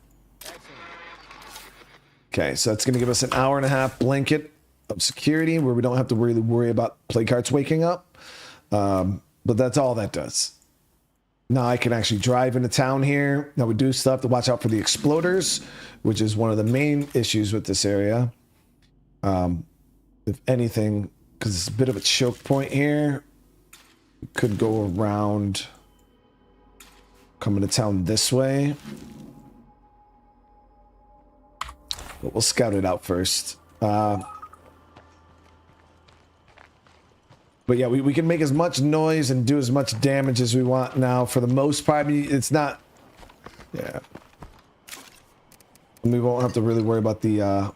Okay, so that's going to give us an hour and a half blanket of security where we don't have to really worry about plague carts waking up. But that's all that does. Now I can actually drive into town here. Now we do still have to watch out for the exploders, which is one of the main issues with this area. If anything, because it's a bit of a choke point here. Could go around coming to town this way, but we'll scout it out first. But yeah, we can make as much noise and do as much damage as we want now. For the most part, it's not, yeah, and we won't have to really worry about the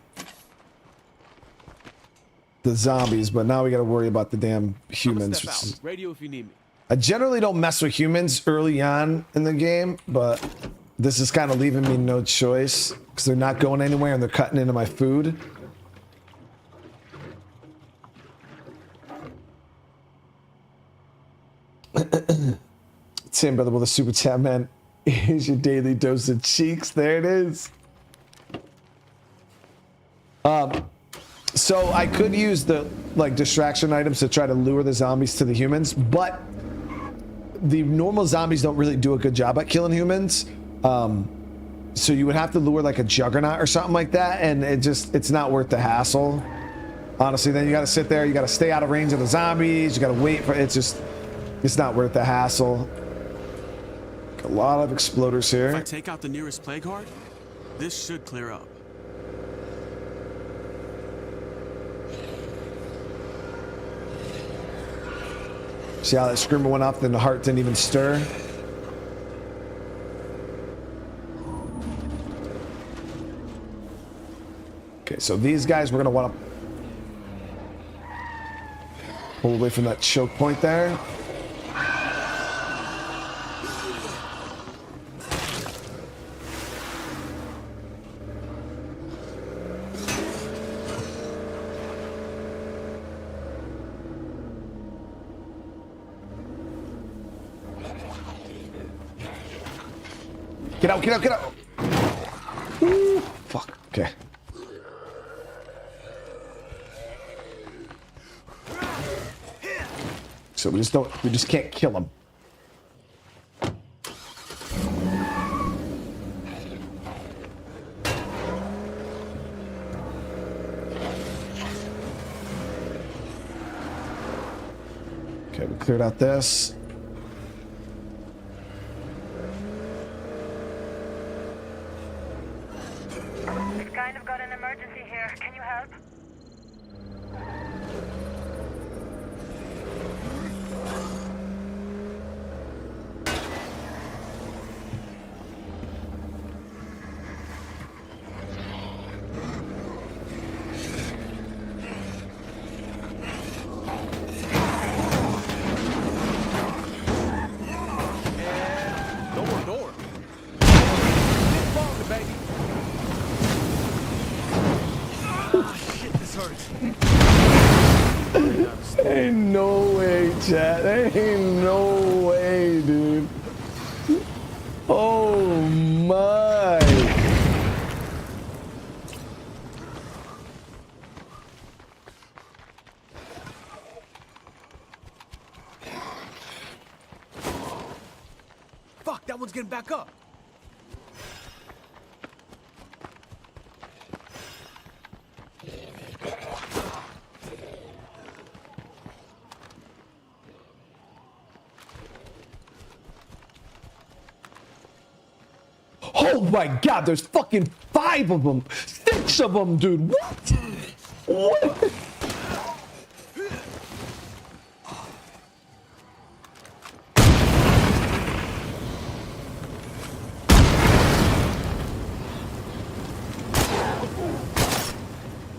zombies, but now we got to worry about the damn humans. Radio if you need me. I generally don't mess with humans early on in the game, but this is kind of leaving me no choice because they're not going anywhere and they're cutting into my food. Tim, brother, with a super chat, man. Here's your daily dose of cheeks. There it is. So I could use the distraction items to try to lure the zombies to the humans, but the normal zombies don't really do a good job at killing humans. So you would have to lure like a juggernaut or something like that, and it's not worth the hassle. Honestly, then you got to sit there, you got to stay out of range of the zombies, you got to wait for it's not worth the hassle. A lot of exploders here. If I take out the nearest plague heart, this should clear up. See how that screamer went off, then the heart didn't even stir. Okay, so these guys we're gonna want to pull away from that choke point there. Get out, get out, get out! Ooh, fuck, okay. So we just can't kill him. Okay, we cleared out this. We've kind of got an emergency here. Can you help? Ain't no way, chat. Ain't no way, dude. Oh my. Fuck, that one's getting back up. Oh my god, there's fucking 5 of them. 6 of them, dude. What? What?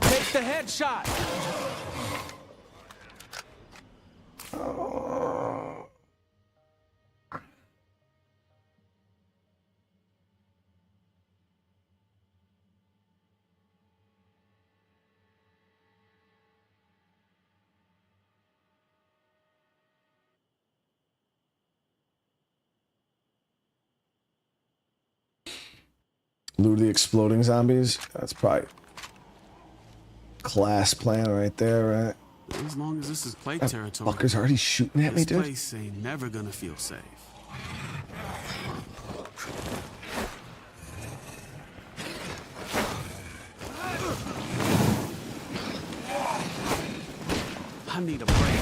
Take the headshot. Lure the exploding zombies. That's probably class plan right there, right? As long as this is play That territory, fucker's already shooting at me, this dude. place ain't never gonna feel safe. I need a break.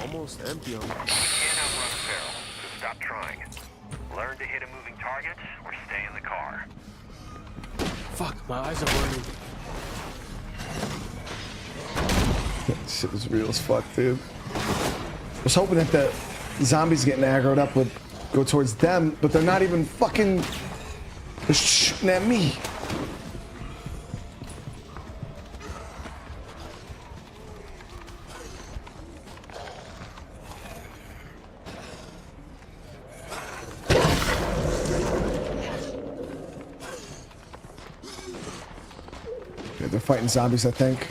Almost empty on me. Can't outrun a barrel, so stop trying. Learn to hit a moving target or stay in the car. Fuck, my eyes are burning. Shit was real as fuck, dude. I was hoping that the zombies getting aggroed up would go towards them, but they're not even fucking. They're shooting at me. Okay, they're fighting zombies, I think.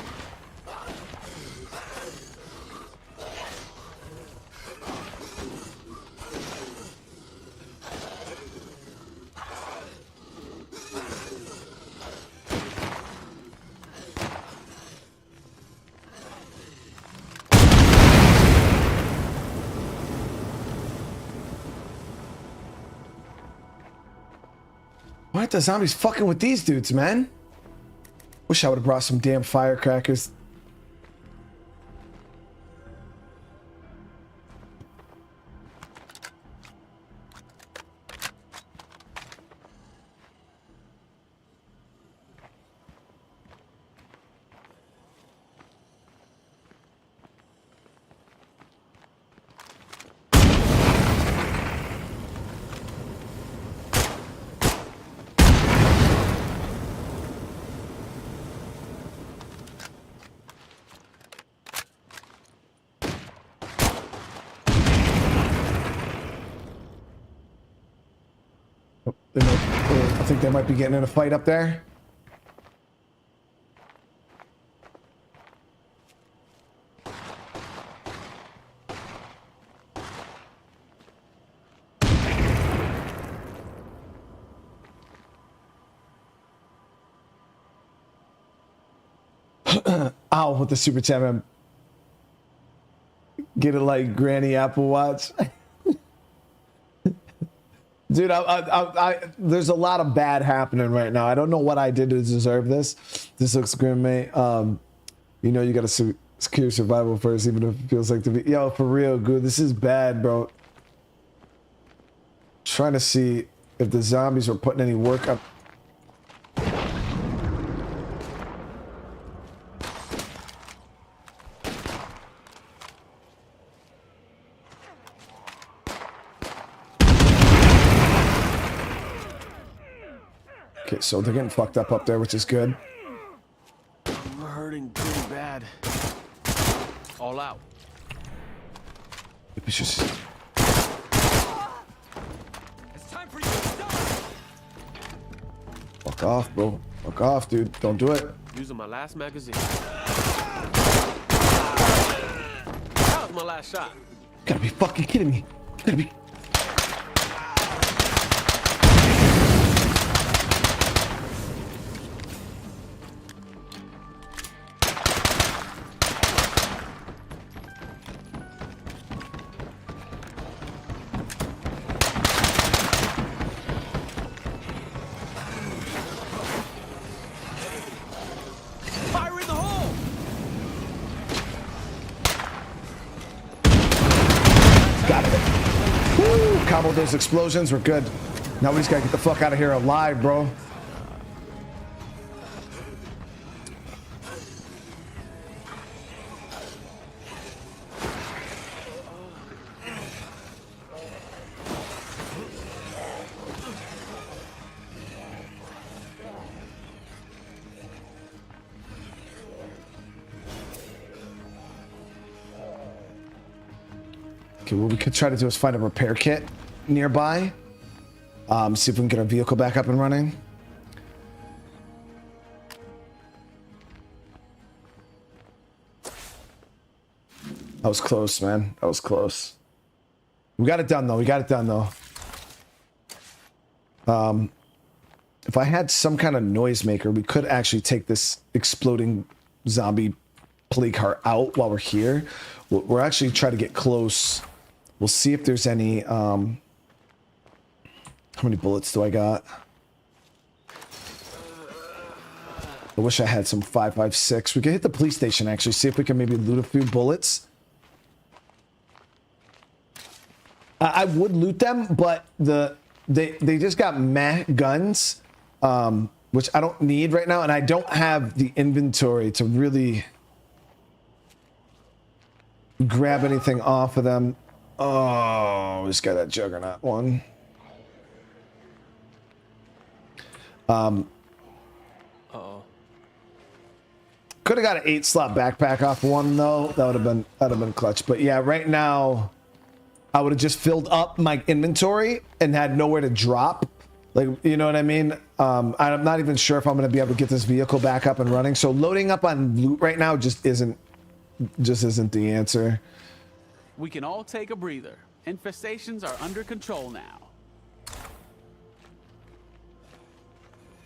Why aren't the zombies fucking with these dudes, man? Wish I would have brought some damn firecrackers. I think they might be getting in a fight up there. Ow, with the super chat, man. Get it like Granny Apple Watch. Dude, there's a lot of bad happening right now. I don't know what I did to deserve this. This looks grim, mate. You know you gotta secure survival first, even if it feels like to be. Yo, for real, good. This is bad, bro. Trying to see if the zombies are putting any work up. Okay, so they're getting fucked up there, which is good. I'm hurting pretty bad. All out. It's just... It's time for you to die. Fuck off, bro. Fuck off, dude. Don't do it. Using my last magazine. That was my last shot. You gotta be fucking kidding me. You gotta be... combo those explosions, we're good. Now we just gotta get the fuck out of here alive, bro. Okay, what we could try to do is find a repair kit nearby. See if we can get our vehicle back up and running. That was close, man. That was close. We got it done, though. We got it done, though. If I had some kind of noisemaker, we could actually take this exploding zombie plague heart out while we're here. We're actually trying to get close. We'll see if there's any... how many bullets do I got? I wish I had some 5.56. We could hit the police station, actually. See if we can maybe loot a few bullets. I would loot them, but they just got meh guns, which I don't need right now, and I don't have the inventory to really grab anything off of them. Oh, we just got that juggernaut one. Could have got an 8-slot backpack off one though. That would have been clutch. But yeah, right now I would have just filled up my inventory and had nowhere to drop. Like, you know what I mean? I'm not even sure if I'm going to be able to get this vehicle back up and running. So loading up on loot right now just isn't the answer. We can all take a breather. Infestations are under control now.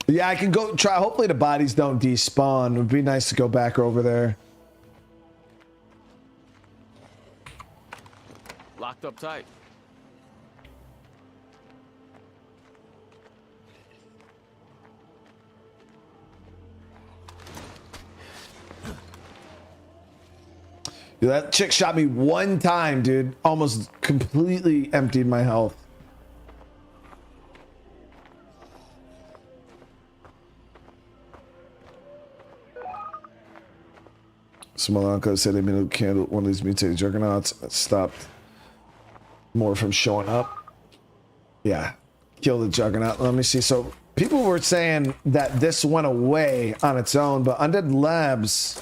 Yeah, I can go try. Hopefully the bodies don't despawn. It would be nice to go back over there. Locked up tight. Dude, that chick shot me one time, dude. Almost completely emptied my health. Smolanka said they made a candle. One of these mutated juggernauts that stopped more from showing up. Yeah, kill the juggernaut. Let me see. So people were saying that this went away on its own, but Undead Labs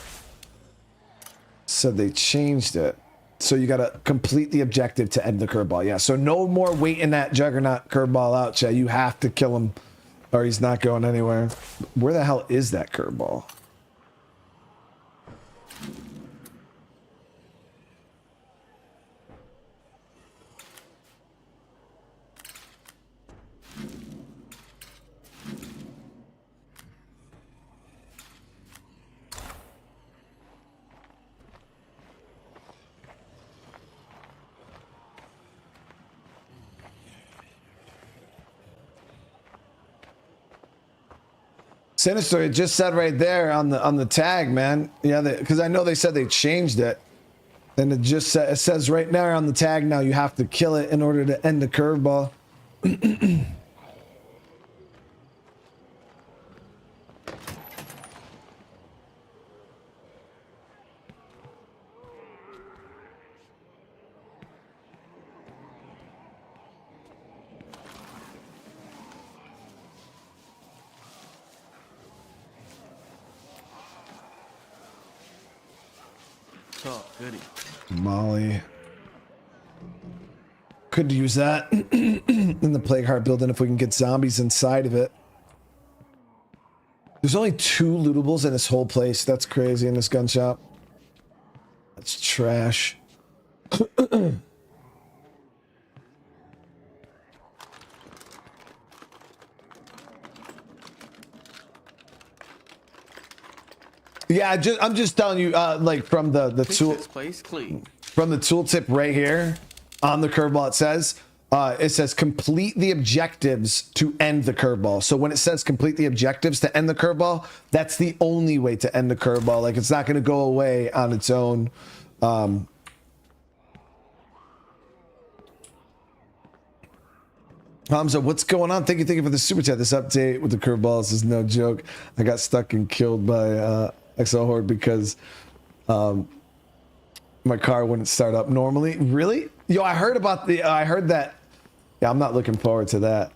said they changed it. So you got to complete the objective to end the curveball. Yeah, so no more waiting that juggernaut curveball out, Chad. You have to kill him or he's not going anywhere. Where the hell is that curveball? Sinister, it just said right there on the tag, man. Yeah, because I know they said they changed it, and it just it says right there on the tag now you have to kill it in order to end the curveball. Oh, goody. Molly. Could use that in the Plague Heart building if we can get zombies inside of it. There's only 2 lootables in this whole place. That's crazy in this gun shop. That's trash. Yeah, I'm just telling you, like from the tool, This place clean. from the tooltip right here on the curveball, it says complete the objectives to end the curveball. So when it says complete the objectives to end the curveball, that's the only way to end the curveball. Like it's not going to go away on its own. Hamza, what's going on? Thank you for the super chat. This update with the curveballs is no joke. I got stuck and killed by XL Horde because my car wouldn't start up normally. Really? Yo, I heard about the. I heard that. Yeah, I'm not looking forward to that.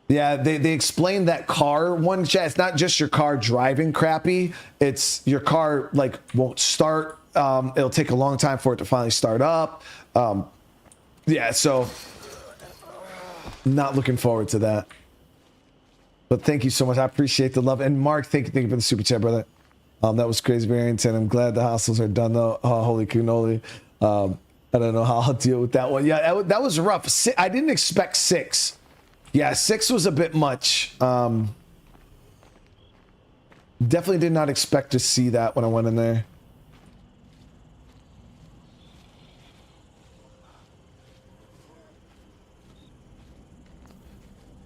Yeah, they explained that car one chat. It's not just your car driving crappy. It's your car like won't start. It'll take a long time for it to finally start up. Yeah, so not looking forward to that. But thank you so much. I appreciate the love. And Mark, thank you for the super chat, brother. That was crazy variant, and I'm glad the hostels are done though. Oh, holy cannoli. I don't know how I'll deal with that one. Yeah, that was rough. I didn't expect 6. Yeah, 6 was a bit much. Definitely did not expect to see that when I went in there.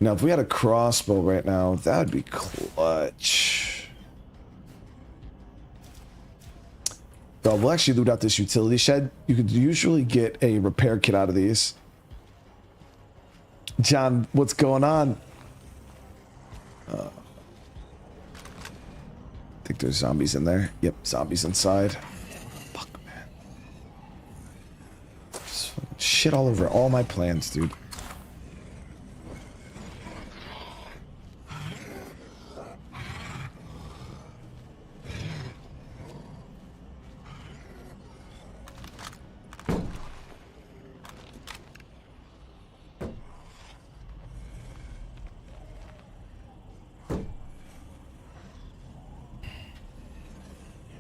Now, if we had a crossbow right now, that would be clutch. So we'll actually loot out this utility shed. You could usually get a repair kit out of these. John, what's going on? I think there's zombies in there. Yep, zombies inside. Fuck, man. Just fucking shit all over all my plans, dude.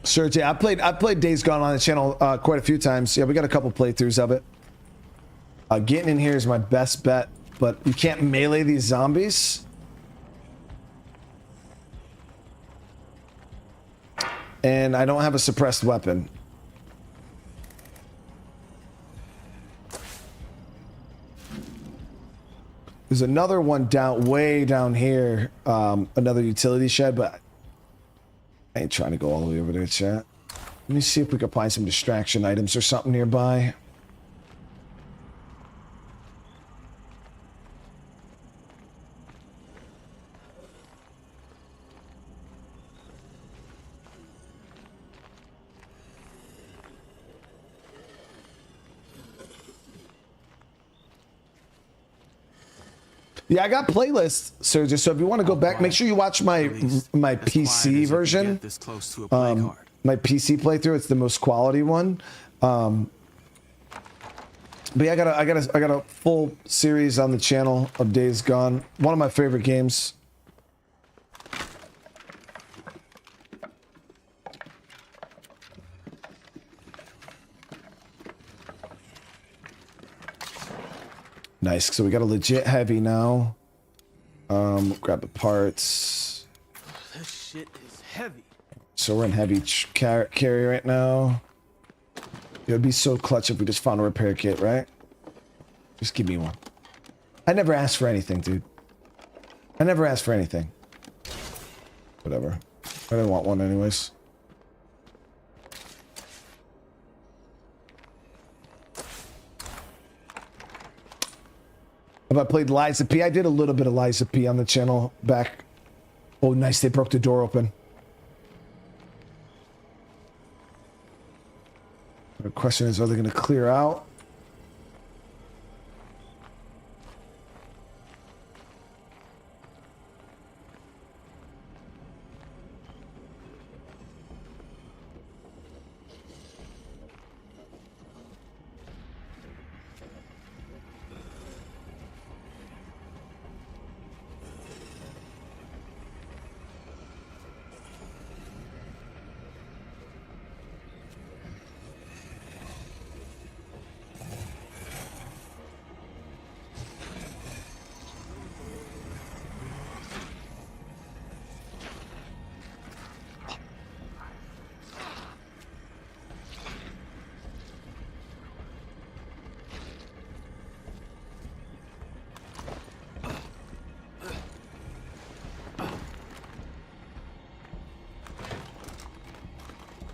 Serge, yeah, I played Days Gone on the channel quite a few times. Yeah, we got a couple playthroughs of it. Getting in here is my best bet, but you can't melee these zombies. And I don't have a suppressed weapon. There's another one down, way down here, another utility shed, but I ain't trying to go all the way over there, chat. Let me see if we can find some distraction items or something nearby. Yeah, I got playlists, Sergio. So if you want to go back, make sure you watch my PC version. My PC playthrough. It's the most quality one. But yeah, I got a full series on the channel of Days Gone. One of my favorite games. Nice. So we got a legit heavy now. Grab the parts. This shit is heavy. So we're in heavy carry right now. It would be so clutch if we just found a repair kit, right? Just give me one. I never asked for anything, dude. I never asked for anything. Whatever. I didn't want one anyways. Have I played Liza P? I did a little bit of Liza P on the channel back. Oh, nice. They broke the door open. The question is, are they going to clear out?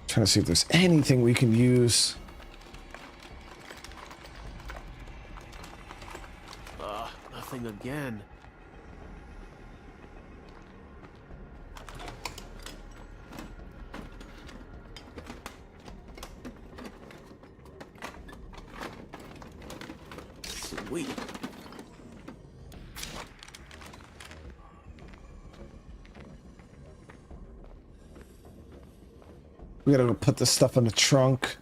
Trying to see if there's anything we can use. Nothing again. Sweet. We gotta go put this stuff in the trunk.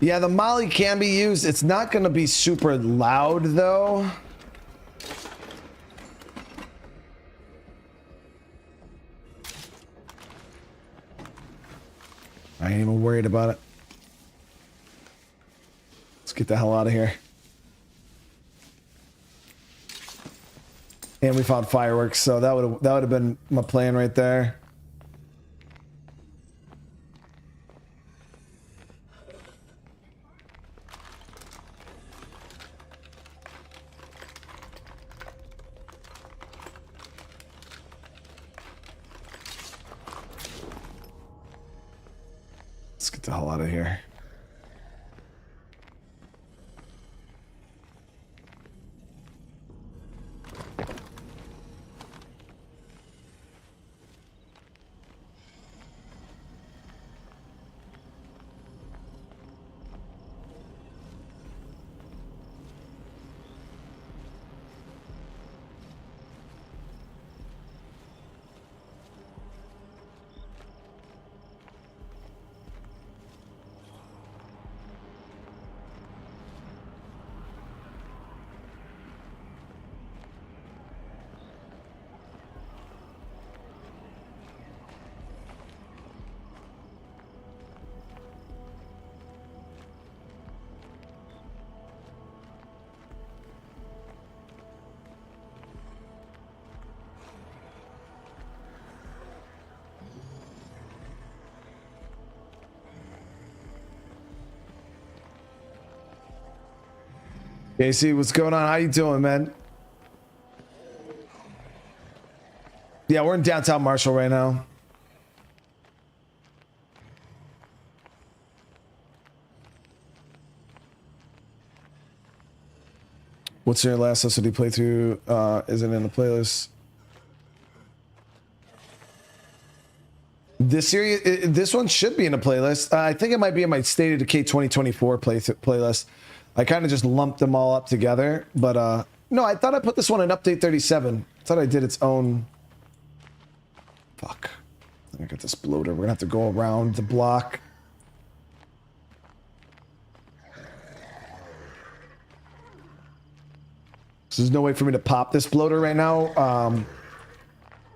Yeah, the molly can be used. It's not gonna be super loud though. I ain't even worried about it. Let's get the hell out of here. And we found fireworks, so that would have been my plan right there. Let's get the hell out of here. Casey, what's going on? How you doing, man? Yeah, we're in downtown Marshall right now. What's your last SOD playthrough? Isn't in the playlist. This series, this one should be in the playlist. I think it might be in my State of Decay 2024 playlist. I kind of just lumped them all up together, but no, I thought I put this one in update 37. I thought I did its own. Fuck. I got this bloater. We're gonna have to go around the block. So there's no way for me to pop this bloater right now. I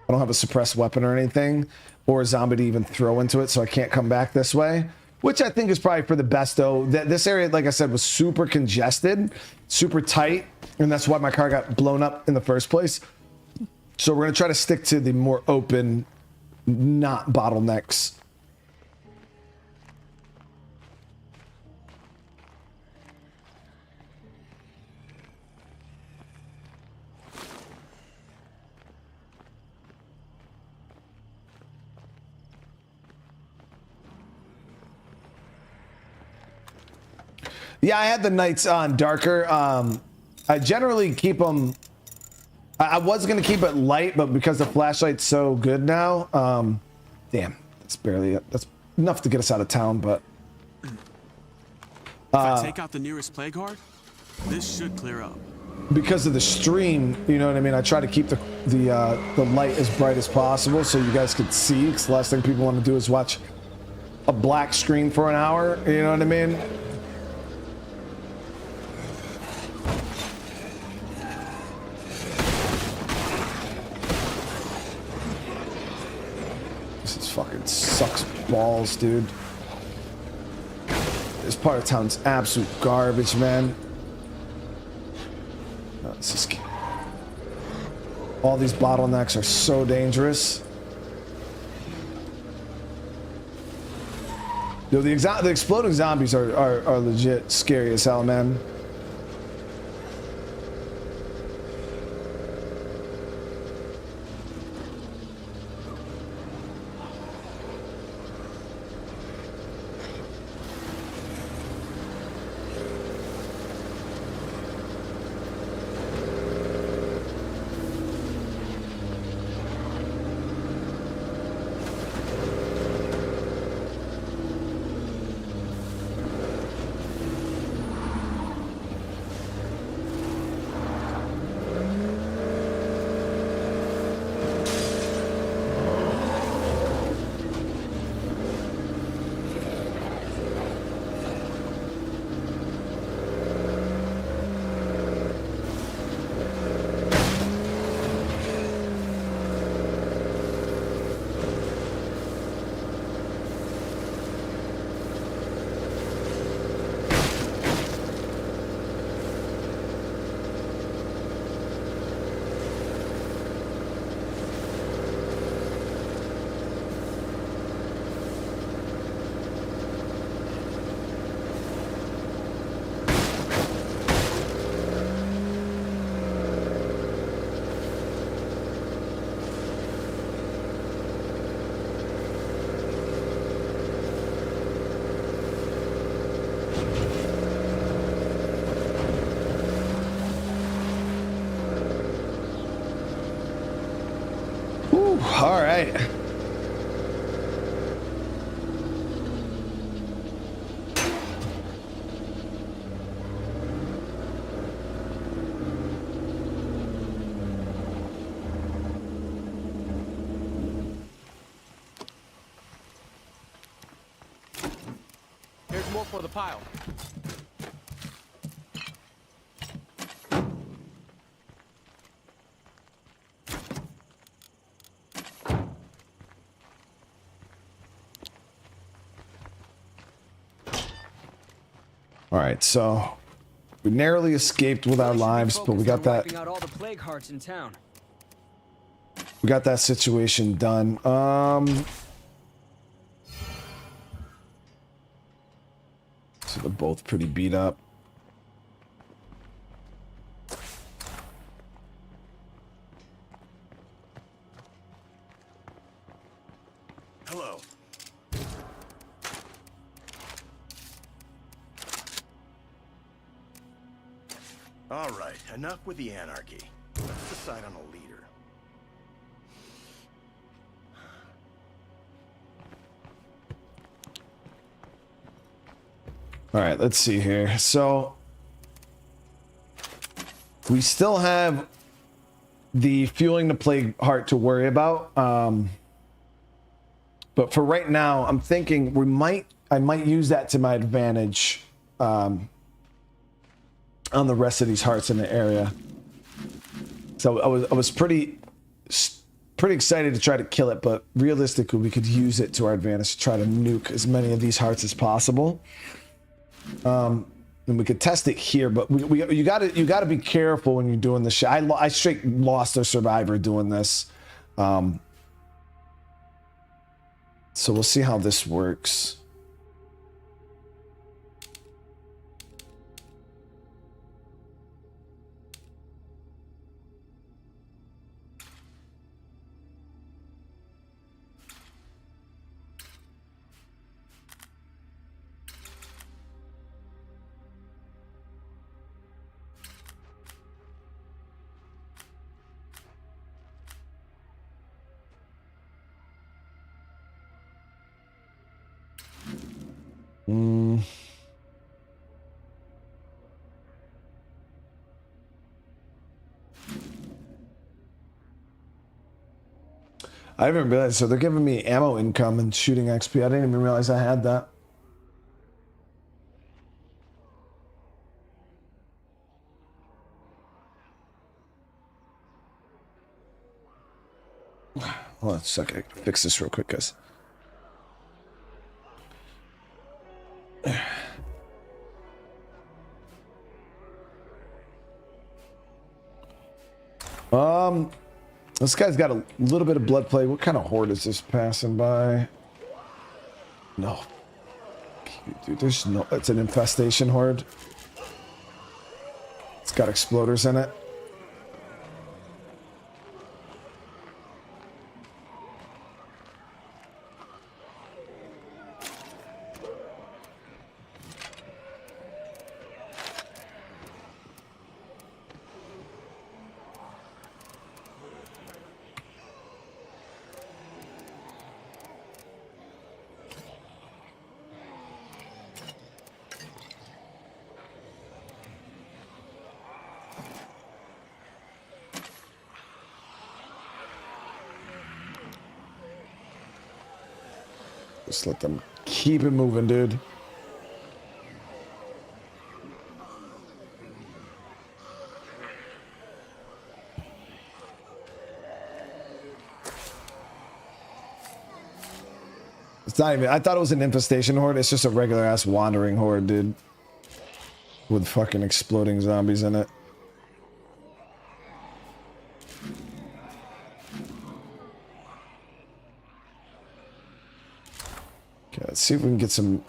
don't have a suppressed weapon or anything, or a zombie to even throw into it, so I can't come back this way. Which I think is probably for the best, though. This area, like I said, was super congested, super tight, and that's why my car got blown up in the first place. So we're going to try to stick to the more open, not bottlenecks. Yeah, I had the nights on darker. I generally keep them. I was gonna keep it light, but because the flashlight's so good now, damn, that's barely it. That's enough to get us out of town. But if I take out the nearest plague heart, this should clear up. Because of the stream, you know what I mean. I try to keep the light as bright as possible so you guys could see. Because the last thing people want to do is watch a black screen for an hour. You know what I mean. Fucking sucks balls, dude. This part of town's absolute garbage, man. No, this is... All these bottlenecks are so dangerous. Yo, the exploding zombies are legit scary as hell, man. All right. Here's more for the pile. All right, so we narrowly escaped with our lives, but we got that. Wiping out all the plague hearts in town. We got that situation done. So they're both pretty beat up. Hello. All right, enough with the anarchy. Let's decide on a leader. All right, let's see here. So we still have the fueling the plague heart to worry about. But for right now, I'm thinking I might use that to my advantage on the rest of these hearts in the area. So I was pretty excited to try to kill it, but realistically, we could use it to our advantage to try to nuke as many of these hearts as possible. And we could test it here, but you gotta be careful when you're doing this shit. I straight lost a survivor doing this. So we'll see how this works. I didn't realize, so they're giving me ammo income and shooting XP. I didn't even realize I had that. Hold on a second. Fix this real quick, guys. This guy's got a little bit of blood play. What kind of horde is this passing by? No. Dude, there's no... It's an infestation horde. It's got exploders in it. Just let them keep it moving, dude. It's not even... I thought it was an infestation horde. It's just a regular ass wandering horde, dude. With fucking exploding zombies in it. Okay, let's see if we can get some...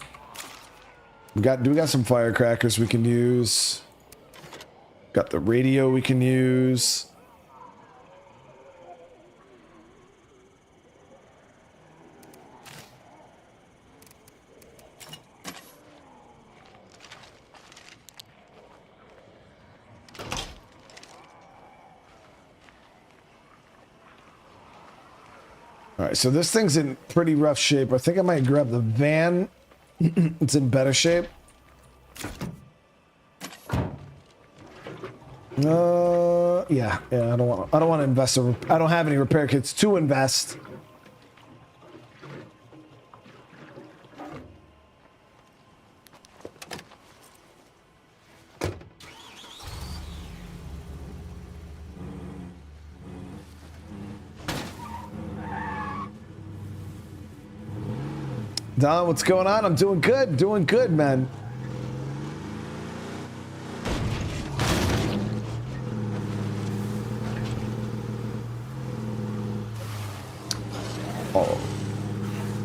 We got some firecrackers we can use. Got the radio we can use. All right, so this thing's in pretty rough shape. I think I might grab the van. It's in better shape. Yeah. I don't want to invest. I don't have any repair kits to invest. Don, what's going on? I'm doing good, man. Oh,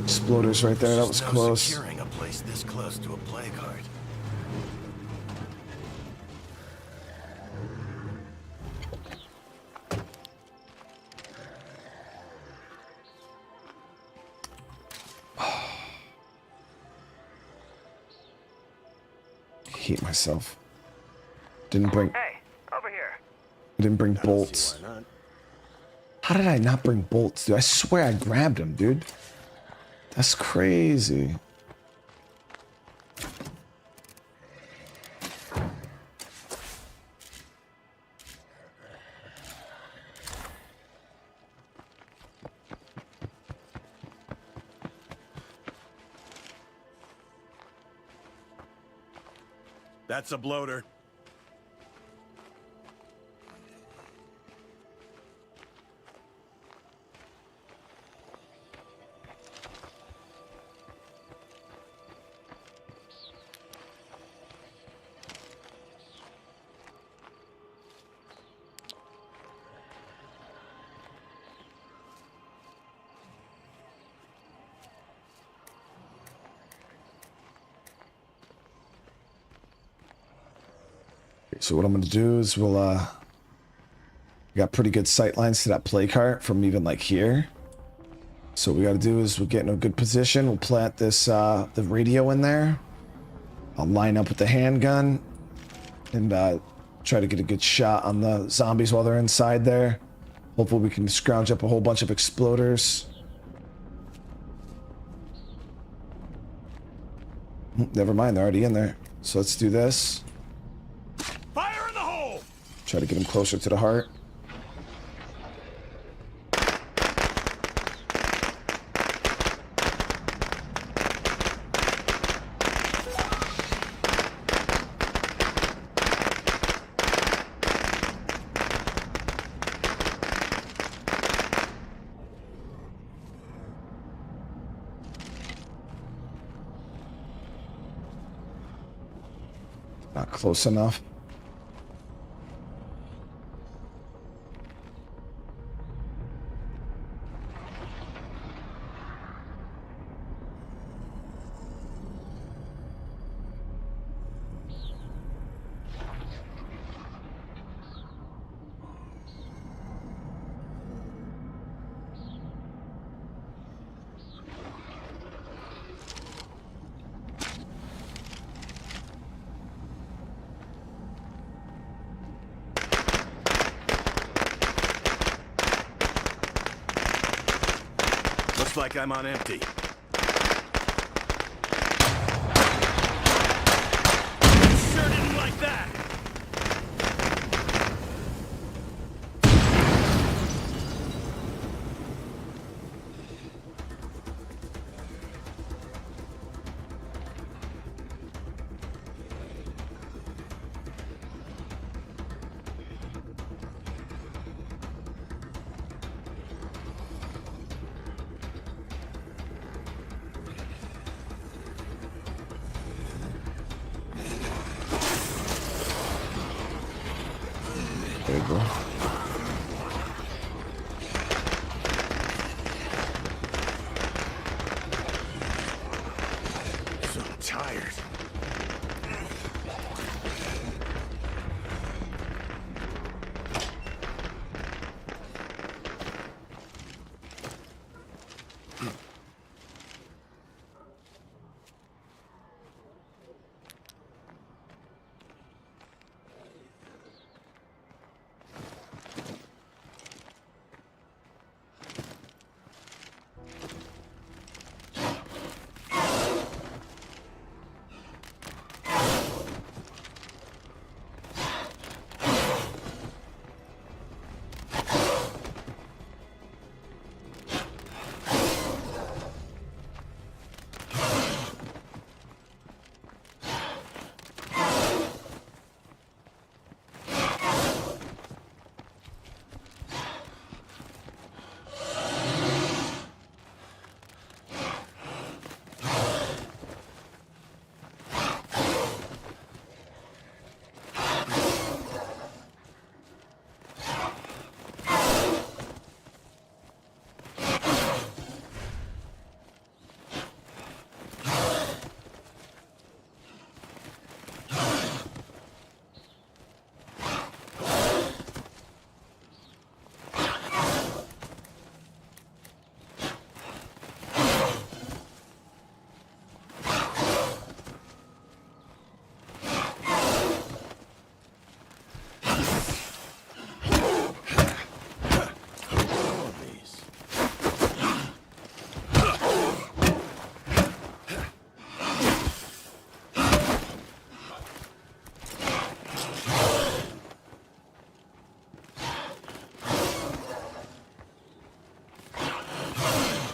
exploders right there. That was close. Securing a place this close to a plague heart. Hate myself. Didn't bring. Hey, over here. I didn't bring bolts. Why not? How did I not bring bolts, dude? I swear I grabbed them, dude. That's crazy. That's a bloater. So what I'm going to do is we'll, got pretty good sight lines to that play cart from even like here. So what we got to do is we'll get in a good position. We'll plant this, the radio in there. I'll line up with the handgun and try to get a good shot on the zombies while they're inside there. Hopefully we can scrounge up a whole bunch of exploders. Never mind, they're already in there. So let's do this. Fire in the hole! Try to get him closer to the heart. Not close enough. Looks like I'm on empty. Sure didn't like that! There you go. So tired.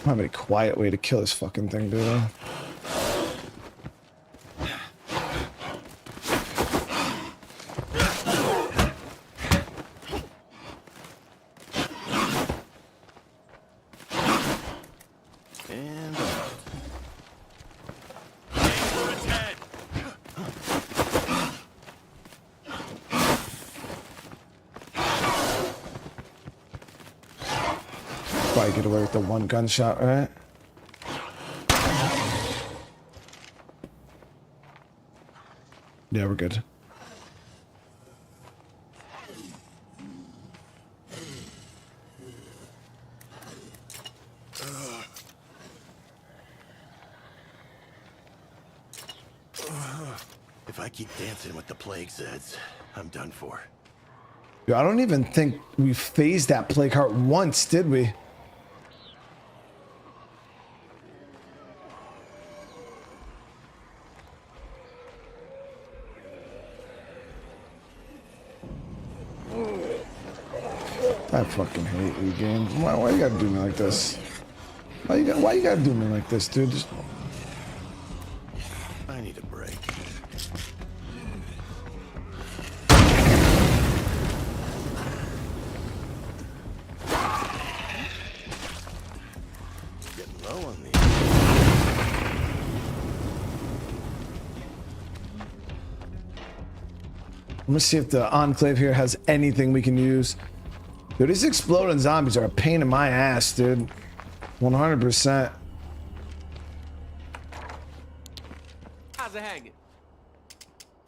don't have any quiet way to kill this fucking thing, do I? And out. Probably get away with the one gunshot, right? Yeah, we're good. If I keep dancing with the plague Zeds, I'm done for. Dude, I don't even think we phased that plague heart once, did we? I fucking hate you, game. Why you gotta do me like this? Why you gotta do me like this, dude? Just... I need a break. Getting low on these. I'm gonna see if the Enclave here has anything we can use. Dude, these exploding zombies are a pain in my ass, dude. 100%. How's it hanging?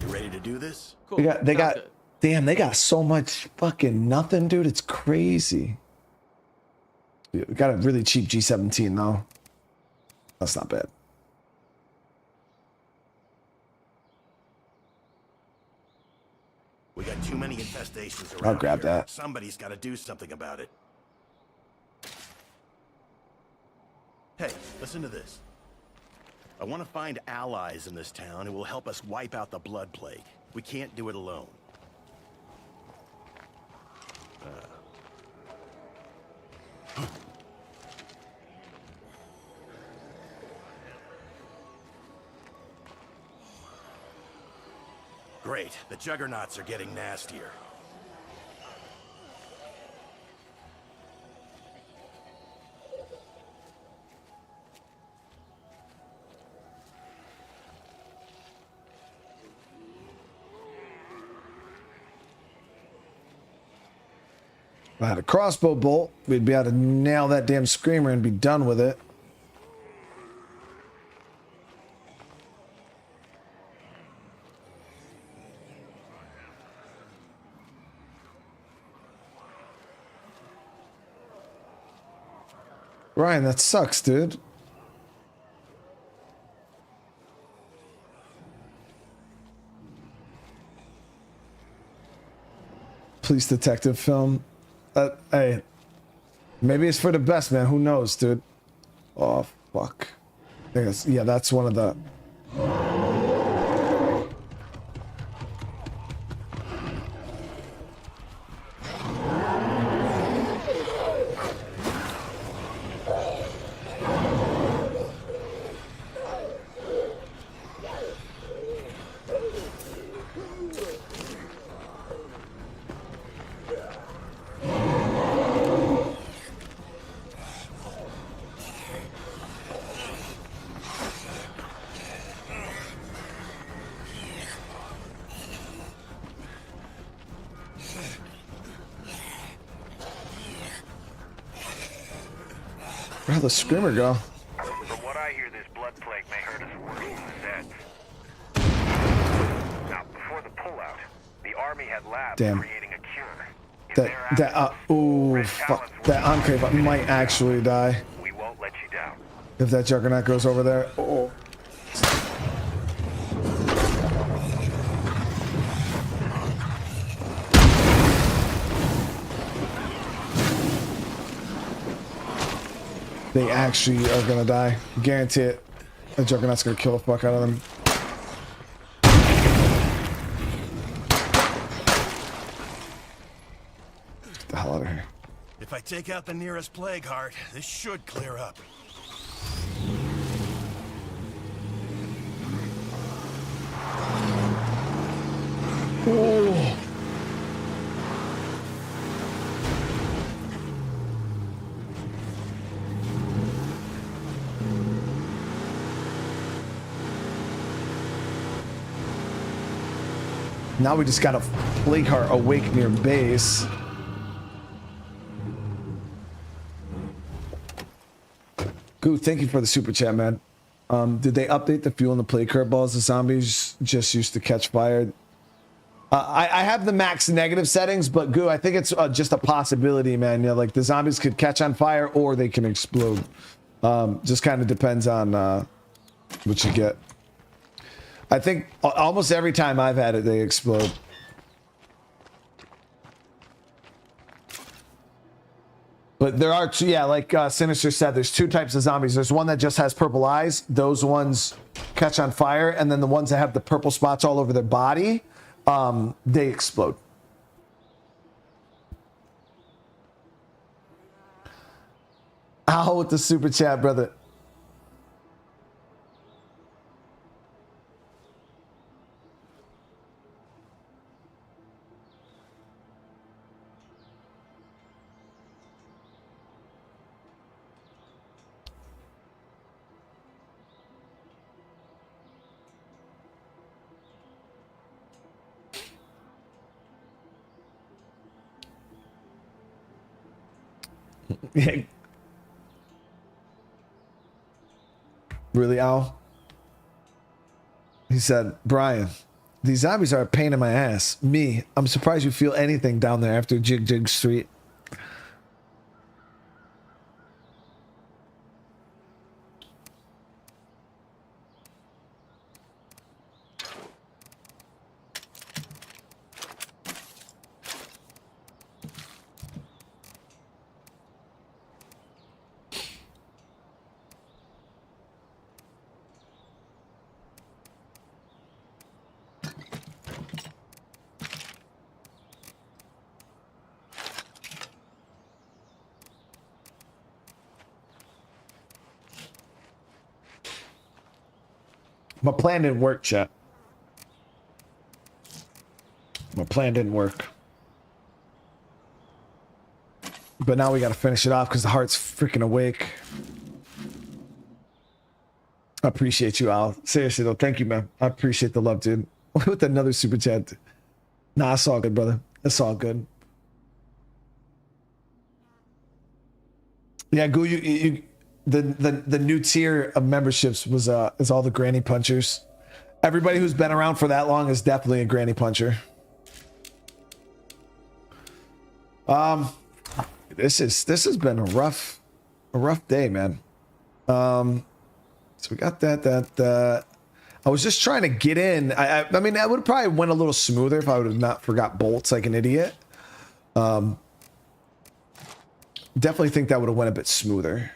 You ready to do this? Cool. They got, Sounds good. damn, they got so much fucking nothing, dude. It's crazy. Dude, we got a really cheap G17 though. That's not bad. We got too many infestations around. I'll grab here. that. Somebody's got to do something about it. Hey, listen to this. I want to find allies in this town who will help us wipe out the blood plague. We can't do it alone. Great. The juggernauts are getting nastier. If I had a crossbow bolt, we'd be able to nail that damn screamer and be done with it. Ryan, that sucks, dude. Police detective film. Hey, maybe it's for the best, man. Who knows, dude? Oh, fuck. I think that's, yeah, that's one of the... Where'd the screamer go? From what I hear, this blood plague may hurt us worse than the Zeds. Now, before the pullout, the army had labs Damn. creating a cure. If they're Ooh, Red fuck. Talons will That Enclave might actually die. We won't let you down. If that Juggernaut goes over there. Oh. They actually are gonna die. Guarantee it. The Juggernaut's gonna kill the fuck out of them. Get the hell out of here. If I take out the nearest plague heart, this should clear up. Now we just got a plague heart awake near base. Goo, thank you for the super chat, man. Did they update the fuel in the plague heart balls? The zombies just used to catch fire. I have the max negative settings, but Goo, I think it's just a possibility, man. Yeah, like the zombies could catch on fire or they can explode. Just kind of depends on what you get. I think almost every time I've had it, they explode. But there are two, yeah, like Sinister said, there's two types of zombies. There's one that just has purple eyes. Those ones catch on fire. And then the ones that have the purple spots all over their body, they explode. Ow with the super chat, brother. Really, Al? He said, Brian, these zombies are a pain in my ass. Me, I'm surprised you feel anything down there after Jig Jig Street. My plan didn't work, chat. My plan didn't work. But now we gotta finish it off because the heart's freaking awake. I appreciate you, Al. Seriously though, thank you, man. I appreciate the love, dude. With another super chat. Nah, it's all good, brother. It's all good. Yeah, Goo, the new tier of memberships was is all the granny punchers. Everybody who's been around for that long is definitely a granny puncher. This has been a rough day, man. So we got that. I was just trying to get in. I mean, that would probably went a little smoother if I would have not forgot bolts like an idiot. Definitely think that would have went a bit smoother.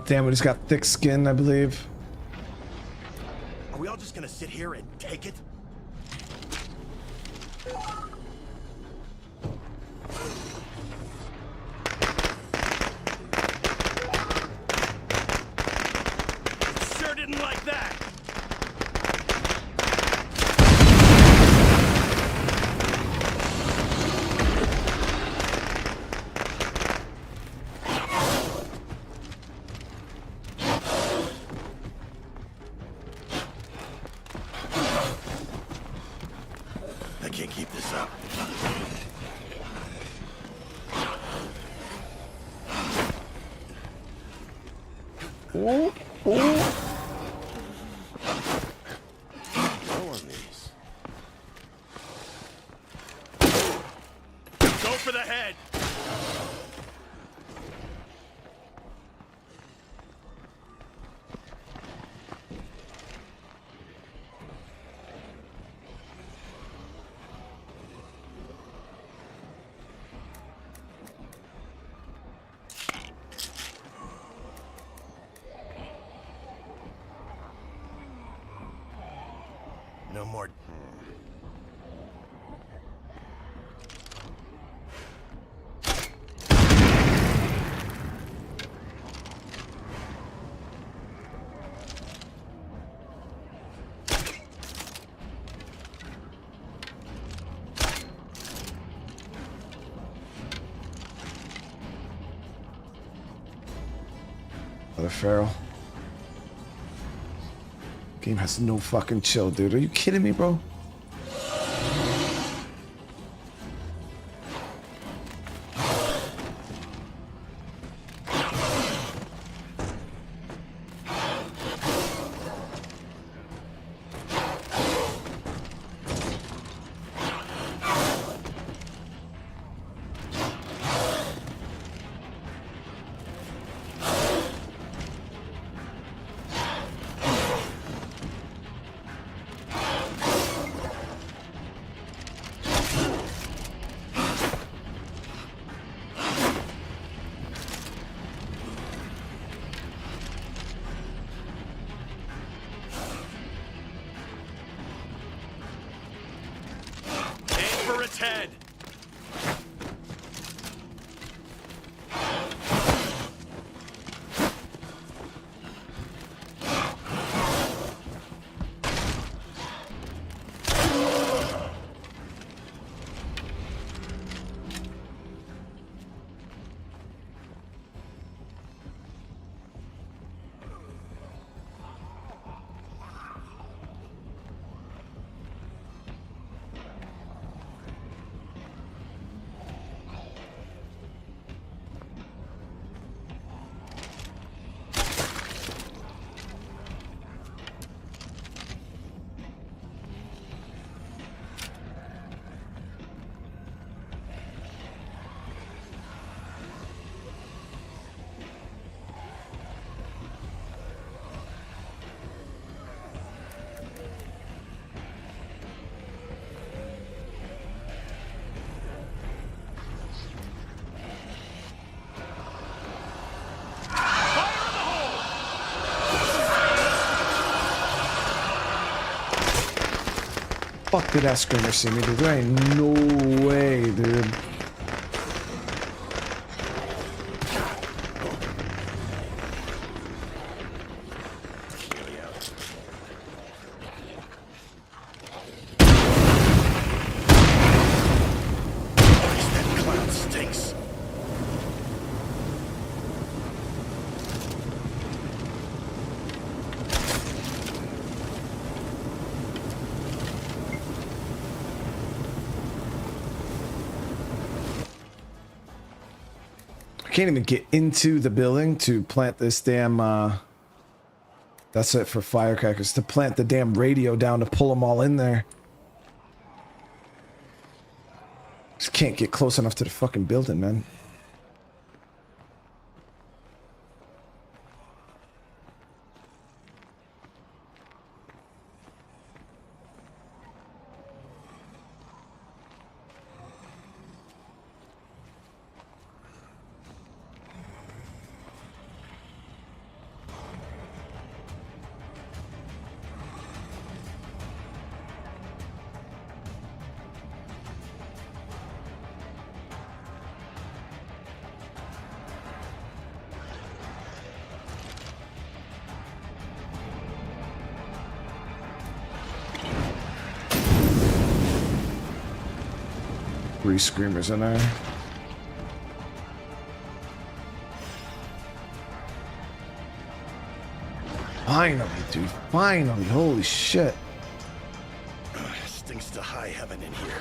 Damn, we just got thick skin, I believe. Are we all just gonna sit here and take it? Sure didn't like that. Ooh, ooh. Go on these. Go for the head. No more. Another feral. Game has no fucking chill, dude. Are you kidding me, bro? For its head. Fuck did that screamer see me, dude? There ain't no way, dude. That clown stinks. I can't even get into the building to plant this damn, that's it for firecrackers, to plant the damn radio down to pull them all in there. Just can't get close enough to the fucking building, man. Three screamers in there. Finally, dude. Finally. Holy shit. Stinks to high heaven in here.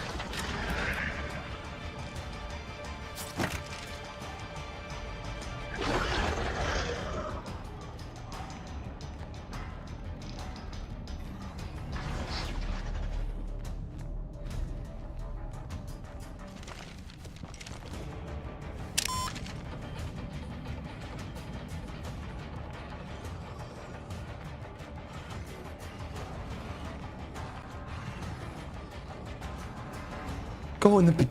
Go in the...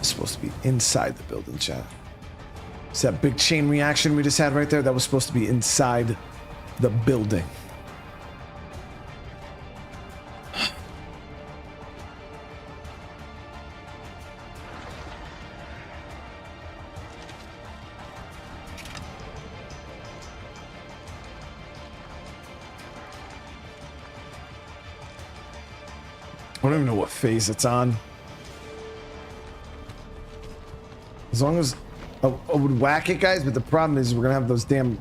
Supposed to be inside the building, chat. See that big chain reaction we just had right there? That was supposed to be inside the building. I don't even know what phase it's on. As long as I would whack it, guys, but the problem is we're gonna have those damn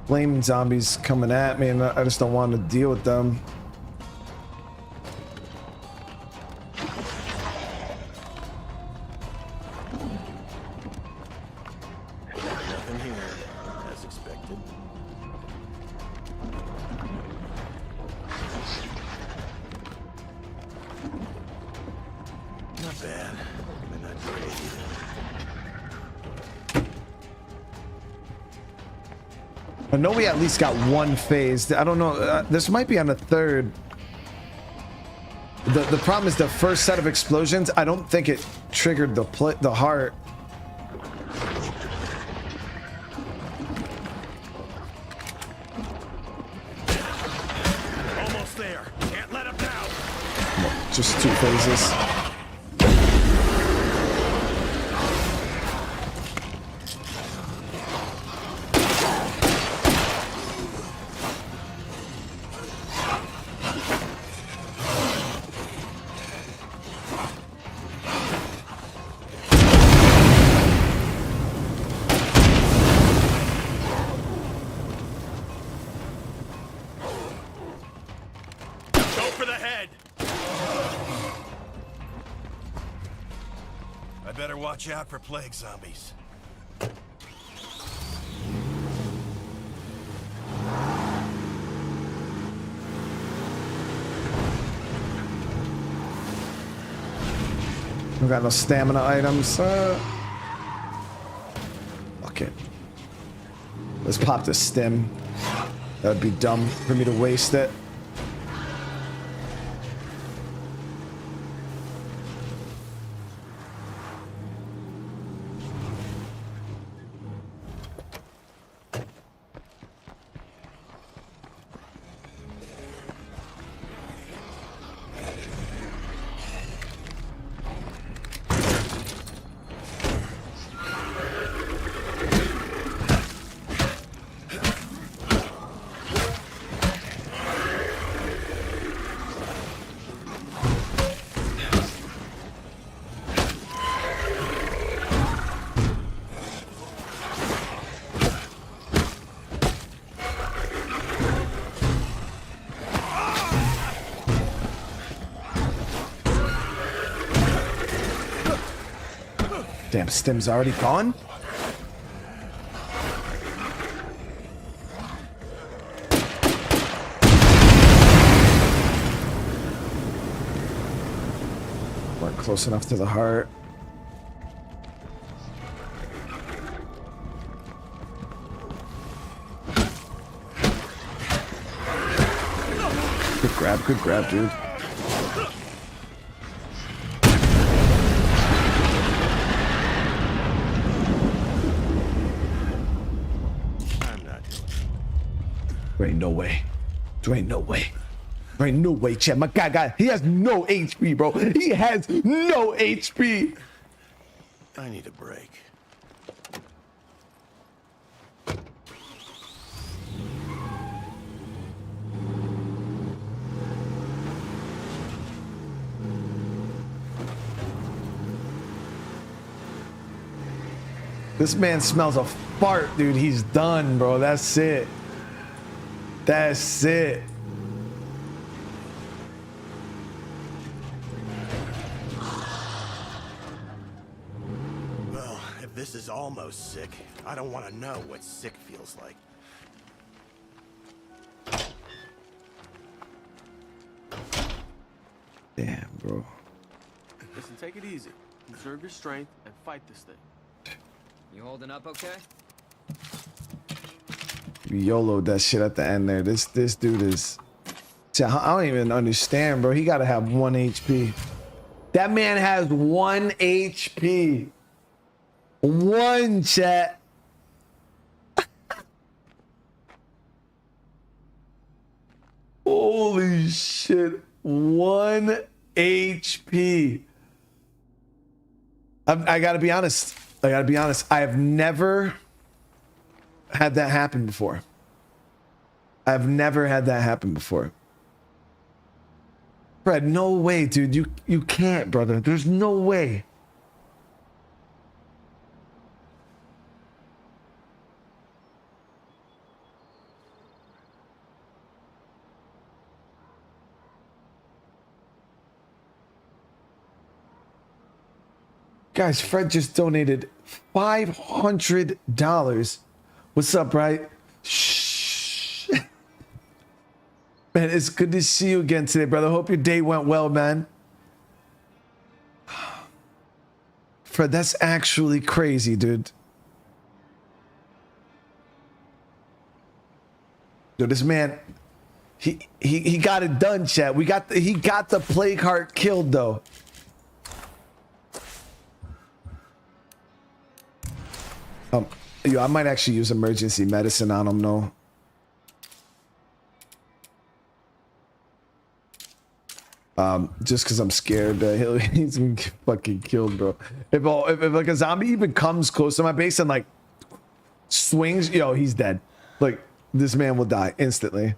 flaming zombies coming at me, and I just don't want to deal with them. Nothing here, as expected. Not bad, but not great either. I know we at least got one phase. I don't know. This might be on a third. The problem is the first set of explosions. I don't think it triggered the heart. Almost there. Can't let him down. Just 2 phases. Watch out for plague zombies. We got no stamina items. Okay. Let's pop the stim. That would be dumb for me to waste it. Damn, stim's already gone? Weren't close enough to the heart. Good grab, dude. There ain't no way. There ain't no way. There ain't no way, Chad. My guy, he has no HP, bro. He has no HP. I need a break. This man smells a fart, dude. He's done, bro. That's it. That's it. Well, if this is almost sick, I don't want to know what sick feels like. Damn, bro. Listen, take it easy. Conserve your strength and fight this thing. You holding up okay? You YOLO'd that shit at the end there. This dude is... I don't even understand, bro. He gotta have 1 HP. That man has 1 HP. 1, chat. Holy shit. 1 HP. I gotta be honest. I have never had that happen before. I've never had that happen before. Fred, no way, dude. You can't, brother. There's no way. Guys, Fred just donated $500. What's up, right? Shh. Man, it's good to see you again today, brother. Hope your day went well, man. Fred, that's actually crazy, dude. Dude, this man, he got it done, chat. He got the plague heart killed, though. Yo, I might actually use emergency medicine on him, though. Just because I'm scared that he's gonna get fucking killed, bro. If like a zombie even comes close to my base and like swings, yo, he's dead. Like, this man will die instantly.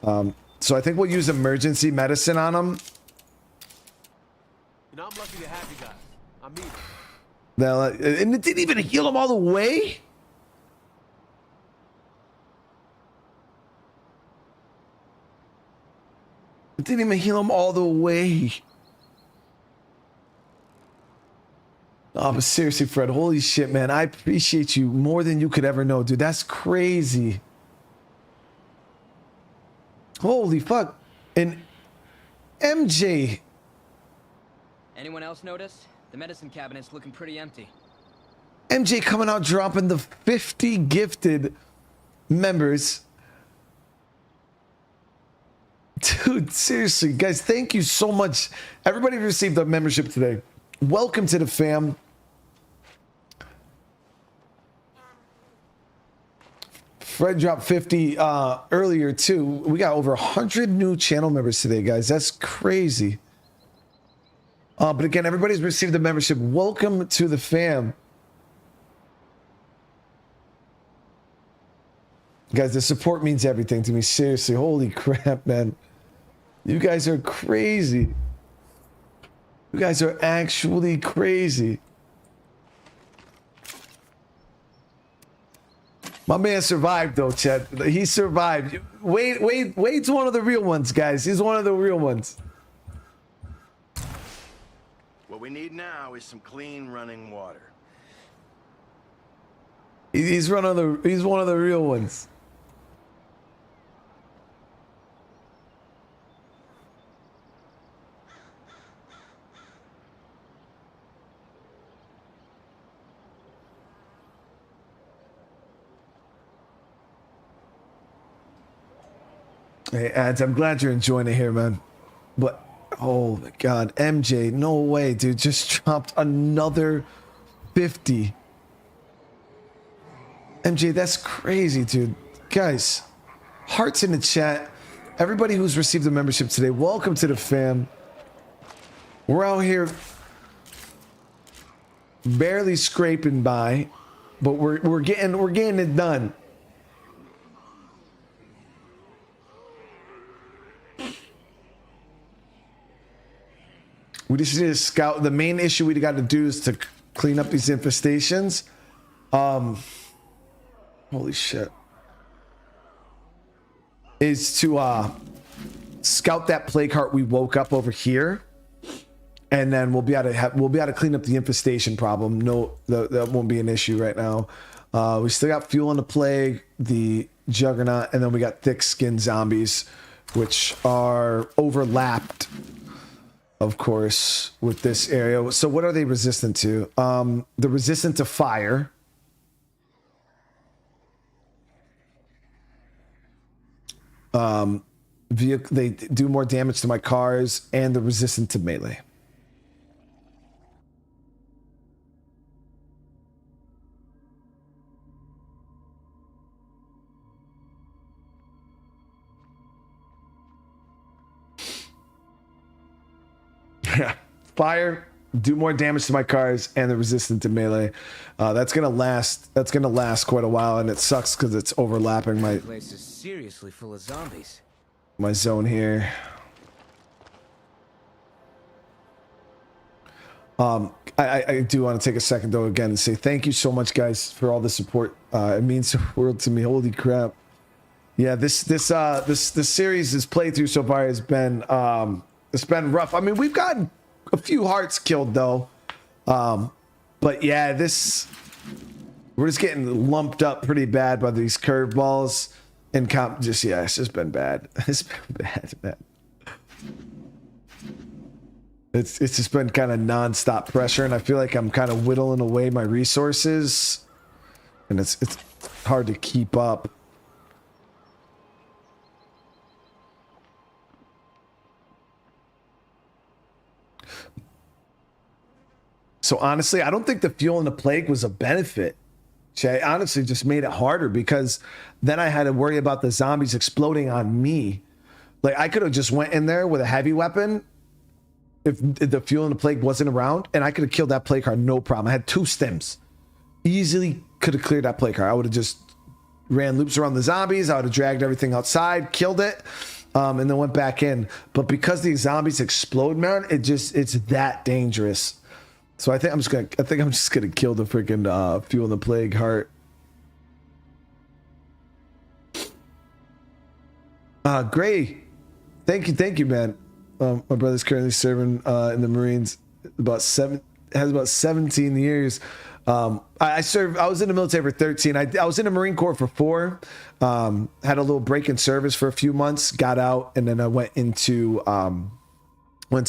So I think we'll use emergency medicine on him. You know, I'm lucky to have you guys. I mean it. Now, and it didn't even heal him all the way. It didn't even heal him all the way. Oh, but seriously, Fred, holy shit, man. I appreciate you more than you could ever know, dude. That's crazy. Holy fuck. And MJ. Anyone else notice? The medicine cabinet's looking pretty empty. MJ coming out dropping the 50 gifted members. Dude, seriously, guys, thank you so much. Everybody received a membership today. Welcome to the fam. Fred dropped 50 earlier too. We got over 100 new channel members today, guys. That's crazy. But again, everybody's received the membership. Welcome to the fam. Guys, the support means everything to me. Seriously, holy crap, man. You guys are crazy. You guys are actually crazy. My man survived, though, Chet. He survived. Wade's one of the real ones, guys. He's one of the real ones. What we need now is some clean running water. He's one of the real ones. Hey, Ads, I'm glad you're enjoying it here, man. But, oh my God, MJ, no way, dude. Just dropped another 50. MJ, that's crazy, dude. Guys, hearts in the chat. Everybody who's received a membership today, welcome to the fam. We're out here barely scraping by, but we're getting it done. We just need to scout. The main issue we got to do is to clean up these infestations. Holy shit. Is to scout that plague heart we woke up over here, and then we'll be able to clean up the infestation problem. No, that won't be an issue right now. We still got fuel on the plague, the juggernaut, and then we got thick-skinned zombies, which are overlapped, of course, with this area. So what are they resistant to? They're resistant to fire. They do more damage to my cars, and they're resistant to melee. Fire, do more damage to my cars, and they're resistant to melee. That's gonna last quite a while, and it sucks because it's overlapping my Place is seriously full of zombies. my zone here. I do want to take a second though again and say thank you so much, guys, for all the support. It means the world to me. Holy crap! Yeah, this series, this playthrough so far has been it's been rough. I mean, we've gotten a few hearts killed though, but yeah, we're just getting lumped up pretty bad by these curveballs and it's just been bad. It's been bad, man. It's just been kind of non-stop pressure, and I feel like I'm kind of whittling away my resources, and it's hard to keep up. So honestly, I don't think the fuel in the plague was a benefit. I honestly just made it harder because then I had to worry about the zombies exploding on me. Like I could have just went in there with a heavy weapon if the fuel in the plague wasn't around, and I could have killed that plague card no problem. I had 2 stems. Easily could have cleared that plague card. I would have just ran loops around the zombies. I would have dragged everything outside, killed it, and then went back in. But because these zombies explode, man, it's that dangerous. So I think I'm just gonna kill the freaking fuel in the plague heart. Gray, thank you, man. My brother's currently serving in the Marines. Has about 17 years. I was in the military for 13. I was in the Marine Corps for 4. Had a little break in service for a few months. Got out, and then I went to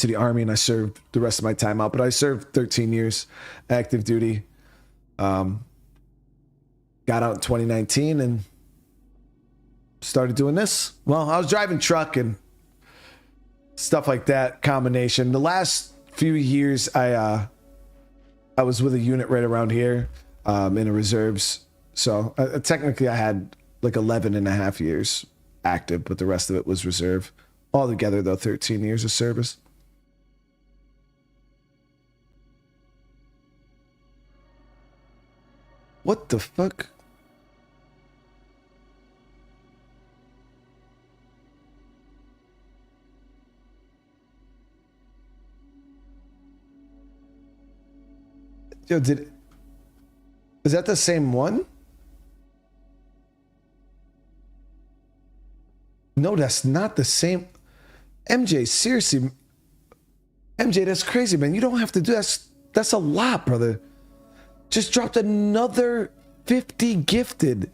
the Army, and I served the rest of my time out. But I served 13 years active duty. Got out in 2019 and started doing this. Well, I was driving truck and stuff like that combination. The last few years I was with a unit right around here in the reserves. So technically I had like 11 and a half years active, but the rest of it was reserve. Altogether though, 13 years of service. What the fuck? Yo, is that the same one? No, that's not the same. MJ, seriously. MJ, that's crazy, man. You don't have to do that. That's a lot, brother. Just dropped another 50 gifted.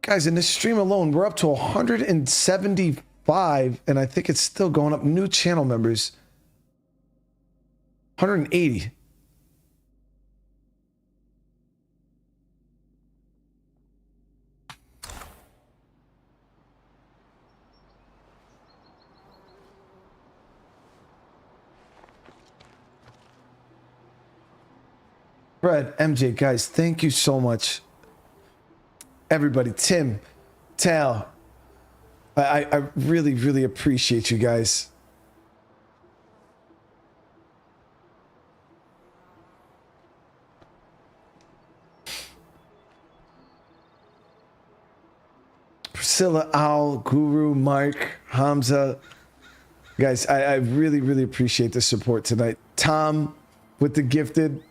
Guys, in this stream alone, we're up to 175, and I think it's still going up. New channel members. 180. Fred, MJ, guys, thank you so much. Everybody, Tim, Tal, I really, really appreciate you guys. Priscilla, Owl, Guru, Mark, Hamza. Guys, I really, really appreciate the support tonight. Tom with the gifted.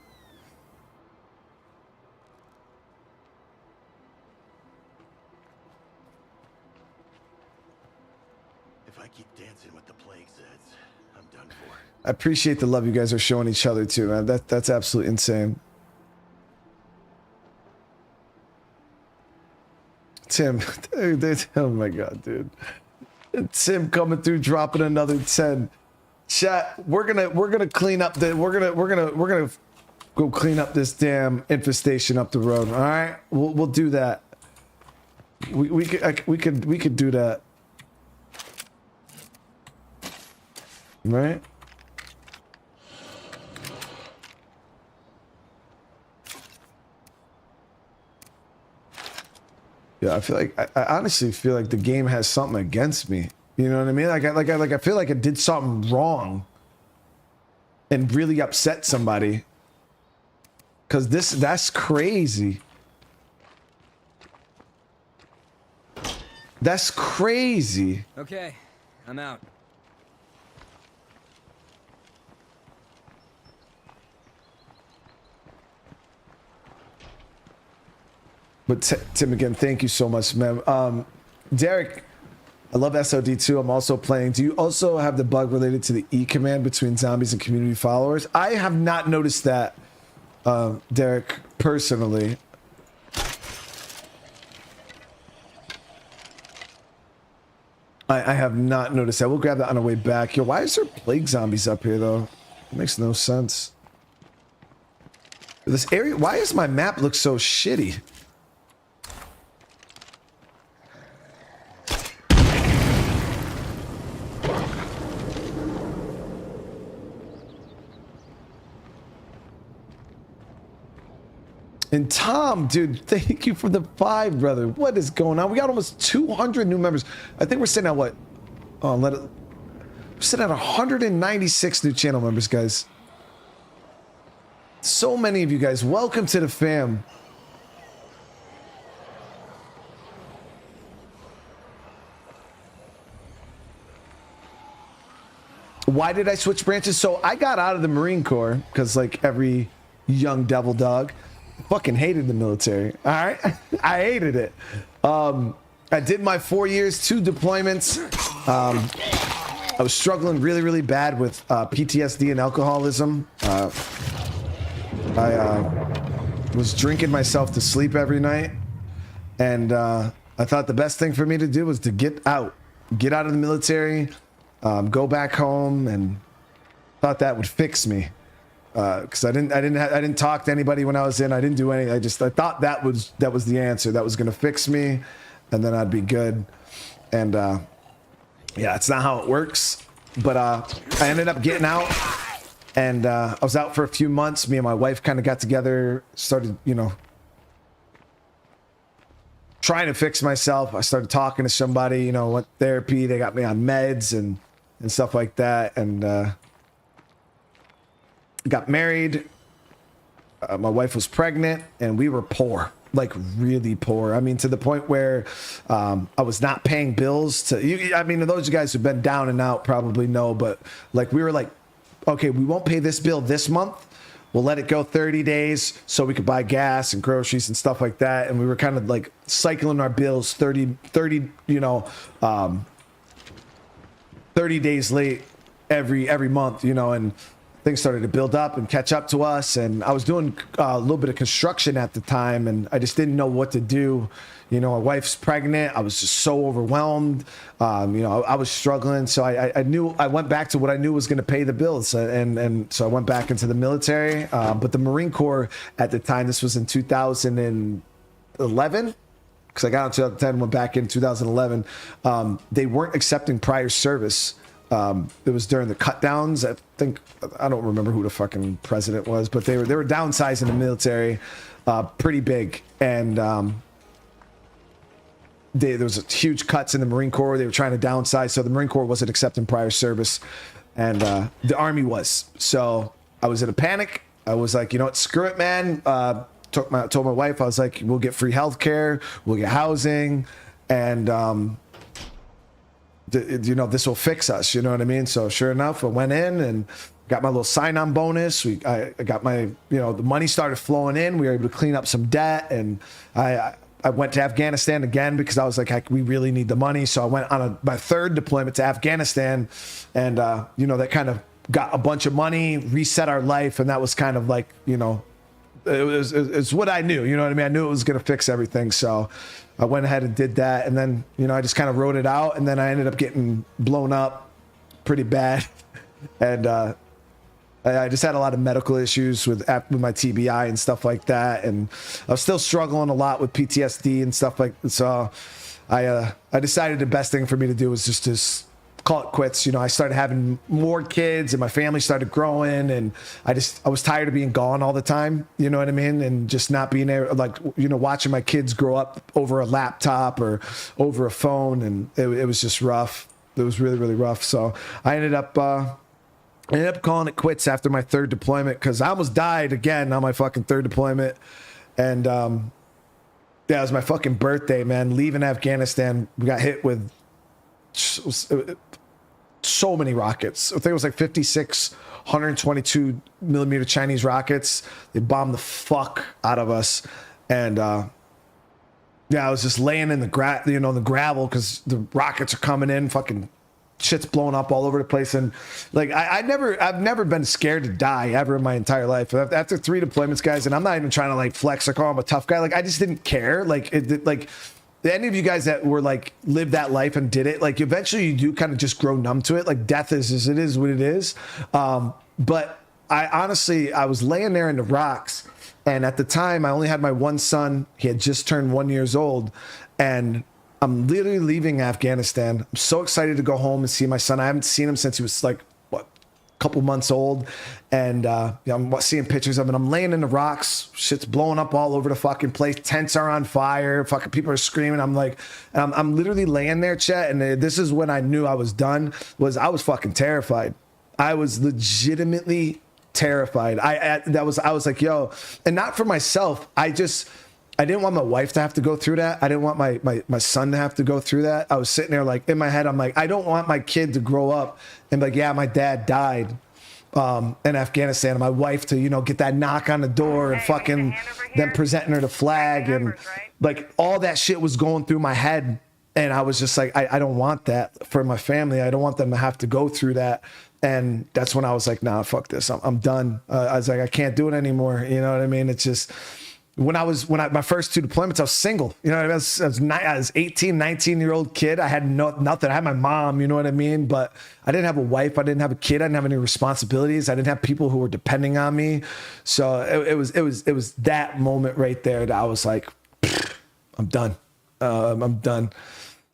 If I keep dancing with the plague Zeds, I'm done for. I appreciate the love you guys are showing each other too, man. That's absolutely insane. Tim, dude, oh my god, dude. Tim coming through, dropping another 10. Chat, we're gonna clean up the we're gonna go clean up this damn infestation up the road. All right, we'll do that. We could do that. Right? Yeah, I feel like I honestly feel like the game has something against me. You know what I mean? I feel like I did something wrong and really upset somebody. Cause that's crazy. That's crazy. Okay, I'm out. But Tim, again, thank you so much, man. Derek, I love SOD too. I'm also playing. Do you also have the bug related to the E command between zombies and community followers? I have not noticed that, Derek, personally. I have not noticed that. We'll grab that on our way back. Yo, why is there plague zombies up here, though? It makes no sense. This area, why does my map look so shitty? And Tom, dude, thank you for the 5, brother. What is going on? We got almost 200 new members. I think we're sitting at what? Oh, we're sitting at 196 new channel members, guys. So many of you guys. Welcome to the fam. Why did I switch branches? So I got out of the Marine Corps because, like every young devil dog, fucking hated the military. All right, I hated it. I did my 4 years, 2 deployments. I was struggling really, really bad with PTSD and alcoholism. I was drinking myself to sleep every night, and I thought the best thing for me to do was to get out of the military, go back home, and thought that would fix me. Because I didn't talk to anybody when I was in. I didn't do anything. I thought that was the answer. That was gonna fix me, and then I'd be good. And yeah, it's not how it works. But I ended up getting out, and I was out for a few months. Me and my wife kind of got together, started, you know, trying to fix myself. I started talking to somebody, you know, went therapy. They got me on meds and stuff like that, and got married. My wife was pregnant, and we were poor, like really poor. I mean, to the point where I was not paying bills to, I mean, those guys who've been down and out probably know, but like we were like, okay, we won't pay this bill this month. We'll let it go 30 days so we could buy gas and groceries and stuff like that. And we were kind of like cycling our bills 30, you know, 30 days late every month, you know, and things started to build up and catch up to us. And I was doing a little bit of construction at the time, and I just didn't know what to do. You know, my wife's pregnant. I was just so overwhelmed. You know, I was struggling. So I knew, I went back to what I knew was going to pay the bills. And so I went back into the military. But the Marine Corps at the time, this was in 2011. Because I got out in 2010, went back in 2011. They weren't accepting prior service It was during the cut downs. I don't remember who the fucking president was, but they were downsizing the military pretty big, and there was a huge cuts in the Marine Corps. They were trying to downsize, so the Marine Corps wasn't accepting prior service, and the Army was. So I was in a panic. I was like, you know what, screw it, man. Told my wife, I was like, we'll get free healthcare, we'll get housing, and this will fix us. You know what I mean? So sure enough, I went in and got my little sign-on bonus. I got my, the money started flowing in. We were able to clean up some debt, and I went to Afghanistan again because I was like, we really need the money. So I went on my third deployment to Afghanistan, and that kind of got a bunch of money, reset our life, and that was kind of like, it's what I knew. You know what I mean? I knew it was going to fix everything. So I went ahead and did that, and then I just kind of wrote it out, and then I ended up getting blown up pretty bad, and I just had a lot of medical issues with my TBI and stuff like that, and I was still struggling a lot with PTSD and stuff like that. So I decided the best thing for me to do was just call it quits. I started having more kids, and my family started growing, and I was tired of being gone all the time. You know what I mean? And just not being there, like, watching my kids grow up over a laptop or over a phone, and it was just rough. It was really, really rough. So I ended up calling it quits after my third deployment, because I almost died again on my fucking third deployment. And it was my fucking birthday, man. Leaving Afghanistan, we got hit with so many rockets. I think it was like 56 122 millimeter Chinese rockets. They bombed the fuck out of us, and I was just laying in the gravel because the rockets are coming in, fucking shit's blowing up all over the place. And like I've never been scared to die ever in my entire life. After 3 deployments, guys, and I'm not even trying to like flex like, oh, I'm a tough guy. Like, I just didn't care. Like any of you guys that were like lived that life and did it, like eventually you do kind of just grow numb to it. Like, death is it is what it is. But I was laying there in the rocks, and at the time I only had my one son. He had just turned 1 year old, and I'm literally leaving Afghanistan. I'm so excited to go home and see my son. I haven't seen him since he was like, a couple months old. And I'm seeing pictures of him. I'm laying in the rocks. Shit's blowing up all over the fucking place. Tents are on fire. Fucking people are screaming. I'm like, I'm literally laying there, chat. And this is when I knew I was done. I was fucking terrified. I was legitimately terrified. I was like, yo, and not for myself. I didn't want my wife to have to go through that. I didn't want my son to have to go through that. I was sitting there like in my head, I'm like, I don't want my kid to grow up and be like, yeah, my dad died in Afghanistan. And my wife to, get that knock on the door and fucking them presenting her the flag. And like all that shit was going through my head. And I was just like, I don't want that for my family. I don't want them to have to go through that. And that's when I was like, nah, fuck this. I'm done. I was like, I can't do it anymore. You know what I mean? It's just, my first 2 deployments, I was single. You know what I mean? I was 18, 19-year-old kid. I had nothing. I had my mom, you know what I mean? But I didn't have a wife. I didn't have a kid. I didn't have any responsibilities. I didn't have people who were depending on me. So it was that moment right there that I was like, I'm done. I'm done.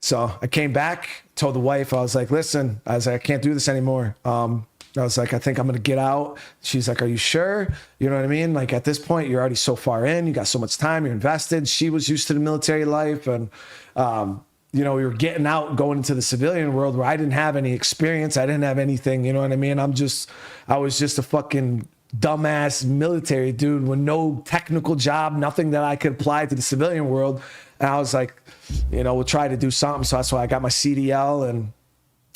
So I came back, told the wife, I was like, listen, I can't do this anymore. I was like, I think I'm going to get out. She's like, are you sure? You know what I mean? Like, at this point, you're already so far in. You got so much time. You're invested. She was used to the military life. And, we were getting out and going into the civilian world where I didn't have any experience. I didn't have anything. You know what I mean? I was just a fucking dumbass military dude with no technical job, nothing that I could apply to the civilian world. And I was like, we'll try to do something. So that's why I got my CDL and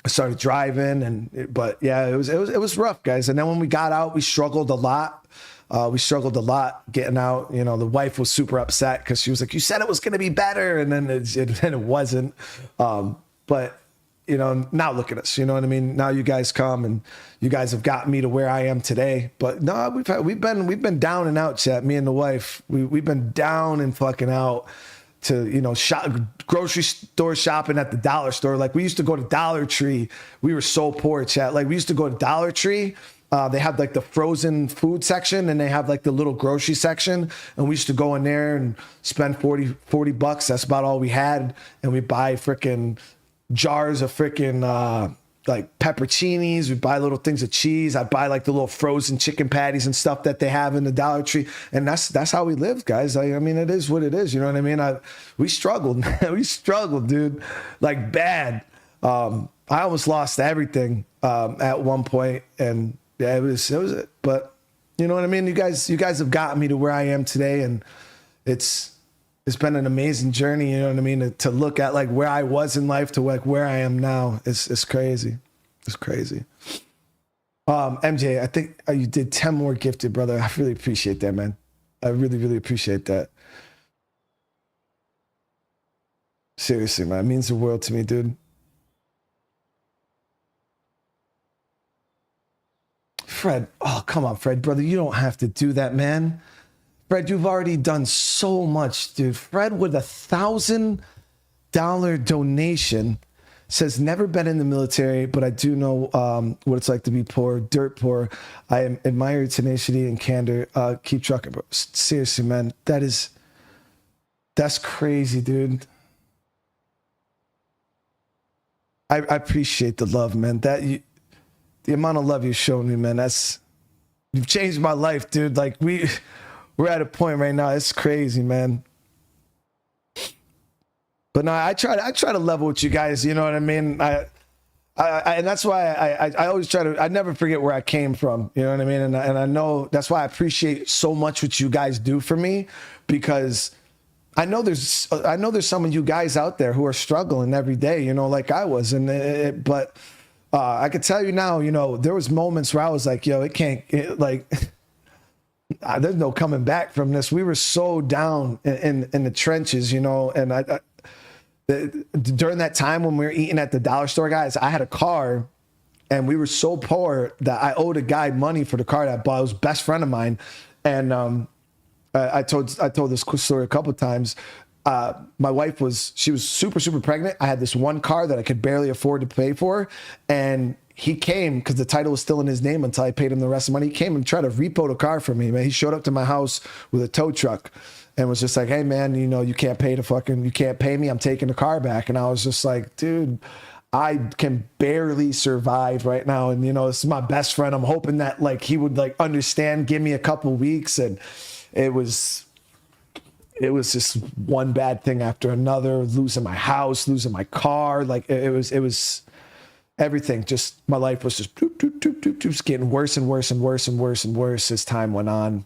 I started driving, but yeah, it was rough, guys. And then when we got out, we struggled a lot. Getting out. The wife was super upset because she was like, "You said it was going to be better," and then it wasn't. But now look at us. You know what I mean? Now you guys come and you guys have gotten me to where I am today. But no, we've been down and out, chat. Me and the wife, we've been down and fucking out. To shop, grocery store shopping at the dollar store. Like, we used to go to Dollar Tree. We were so poor, chat. Like, we used to go to Dollar Tree. They have like the frozen food section, and they have like the little grocery section. And we used to go in there and spend 40 bucks. That's about all we had. And we buy freaking jars of freaking like pepperoncinis. We buy little things of cheese. I buy like the little frozen chicken patties and stuff that they have in the Dollar Tree. And that's how we live, guys. I mean, it is what it is. You know what I mean? We struggled. We struggled, dude. Like bad. I almost lost everything at one point, and yeah, it was it. But you know what I mean? You guys have gotten me to where I am today, and it's been an amazing journey. You know what I mean? To look at like where I was in life to like where I am now, it's crazy. It's crazy. MJ, I think you did 10 more gifted, brother. I really appreciate that, man. I really, really appreciate that. Seriously, man, it means the world to me, dude. Fred, oh, come on, Fred, brother. You don't have to do that, man. Fred, you've already done so much, dude. Fred with $1,000 donation says, never been in the military, but I do know what it's like to be poor, dirt poor. I admire your tenacity and candor. Keep trucking, bro. Seriously, man. That's crazy, dude. I appreciate the love, man. The amount of love you've shown me, man, you've changed my life, dude. Like we're at a point right now. It's crazy, man. But no, I try to level with you guys. You know what I mean? And that's why I always try to. I never forget where I came from. You know what I mean? And I know that's why I appreciate so much what you guys do for me, because I know there's some of you guys out there who are struggling every day. You know, like I was, but. I could tell you now, you know, there was moments where I was like, yo, there's no coming back from this. We were so down in the trenches, you know, and during that time when we were eating at the dollar store, guys, I had a car and we were so poor that I owed a guy money for the car that I bought. It was a best friend of mine. And I told this story a couple of times. My wife was super, super pregnant. I had this one car that I could barely afford to pay for. And he came because the title was still in his name until I paid him the rest of the money. He came and tried to repo the car for me, man. He showed up to my house with a tow truck and was just like, hey man, you know, you can't pay me. I'm taking the car back. And I was just like, dude, I can barely survive right now. And you know, this is my best friend. I'm hoping that like, he would like understand, give me a couple weeks. And it was just one bad thing after another, losing my house, losing my car. Like it was everything. Just my life was just just getting worse and worse and worse and worse and worse as time went on.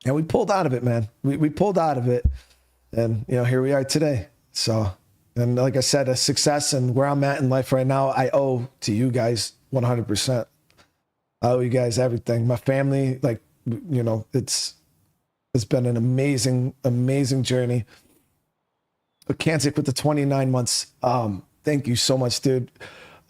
And we pulled out of it, man. We pulled out of it, and you know, here we are today. So, and like I said, a success and where I'm at in life right now, I owe to you guys 100%. I owe you guys everything. My family, like, you know, it's been an amazing, amazing journey. But Kanzik with the 29 months. Thank you so much, dude.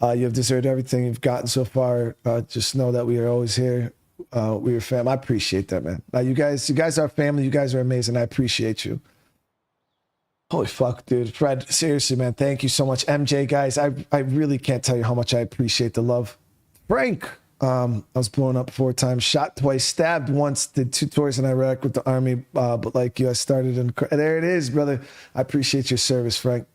You have deserved everything you've gotten so far. Just know that we are always here. We are family. I appreciate that, man. You guys are family. You guys are amazing. I appreciate you. Holy fuck, dude. Fred, seriously, man. Thank you so much. MJ, guys, I really can't tell you how much I appreciate the love. Frank. I was blown up 4 times, shot twice, stabbed once, did 2 tours in Iraq with the army. But like you, I started there it is, brother. I appreciate your service, Frank.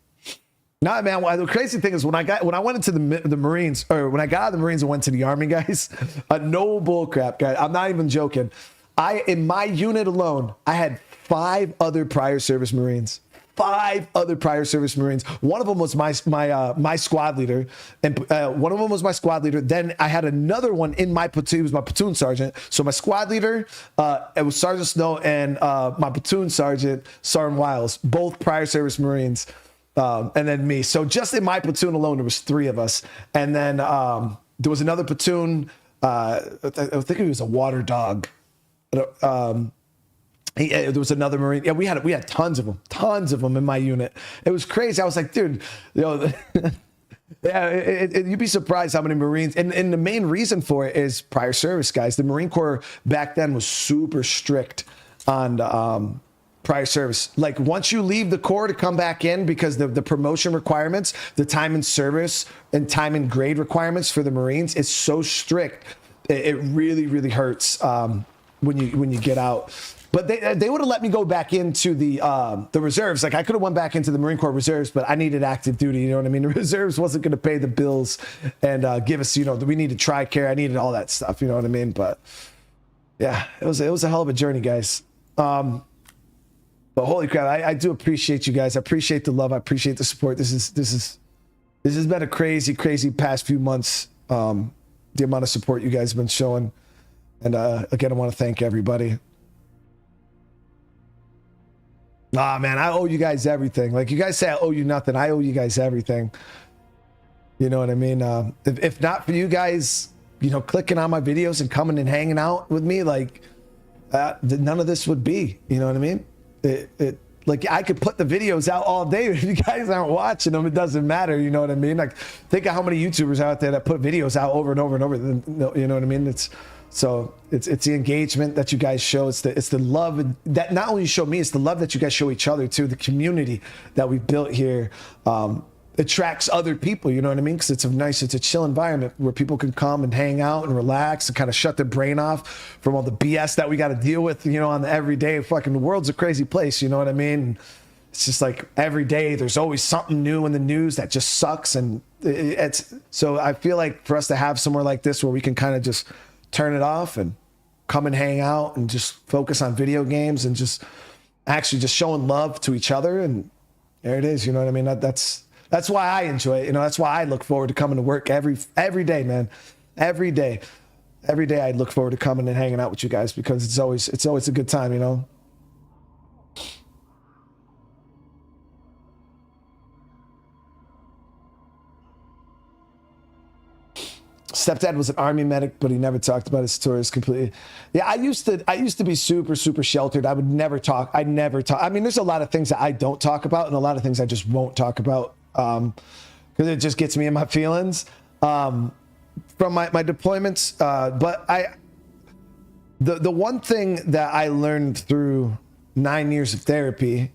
Nah, man. The crazy thing is when I went into the Marines, or when I got out of the Marines and went to the Army, guys, no bull crap, guys. I'm not even joking. In my unit alone, I had 5 other prior service Marines. 5 other prior service Marines. One of them was my squad leader, and one of them was my squad leader. Then I had another one in my platoon. He was my platoon sergeant. So my squad leader, it was Sergeant Snow, and my platoon sergeant, Sergeant Wiles, both prior service Marines, and then me. So just in my platoon alone, there was 3 of us. And then there was another platoon. I think he was a water dog. There was another Marine. Yeah, we had tons of them in my unit. It was crazy. I was like, dude, you know, yeah, you'd be surprised how many Marines. And the main reason for it is prior service, guys. The Marine Corps back then was super strict on prior service. Like once you leave the Corps to come back in, because the promotion requirements, the time in service and time in grade requirements for the Marines is so strict. It really, really hurts when you get out. but they would have let me go back into the reserves. Like I could have went back into the Marine Corps reserves, but I needed active duty. You know what I mean? The reserves wasn't going to pay the bills and give us, we needed TRICARE. I needed all that stuff. You know what I mean? But yeah, it was a hell of a journey, guys. But holy crap, I do appreciate you guys. I appreciate the love. I appreciate the support. This has been a crazy past few months. The amount of support you guys have been showing. And again, I want to thank everybody. Man, I owe you guys everything. Like you guys say I owe you nothing. I owe you guys everything. You know what I mean? If not for you guys, clicking on my videos and coming and hanging out with me, like none of this would be. You know what I mean? Like I could put the videos out all day. If you guys aren't watching them, it doesn't matter. You know what I mean? Like think of how many YouTubers out there that put videos out over and over and over. You know what I mean? It's the engagement that you guys show. It's the love that not only you show me, it's the love that you guys show each other too. The community that we built here attracts other people. You know what I mean? Because it's a chill environment where people can come and hang out and relax and kind of shut their brain off from all the BS that we got to deal with. On the everyday. Fucking the world's a crazy place. You know what I mean? It's just like every day there's always something new in the news that just sucks. And so I feel like for us to have somewhere like this where we can kind of just turn it off and come and hang out and just focus on video games and just actually just showing love to each other. And there it is. You know what I mean? That's why I enjoy it. That's why I look forward to coming to work every day, man. Every day I look forward to coming and hanging out with you guys because it's always a good time, Stepdad was an army medic, but he never talked about his stories completely. Yeah, I used to be super sheltered. I would never talk. I mean, there's a lot of things that I don't talk about and a lot of things I just won't talk about because it just gets me in my feelings from my deployments. But the one thing that I learned through 9 years of therapy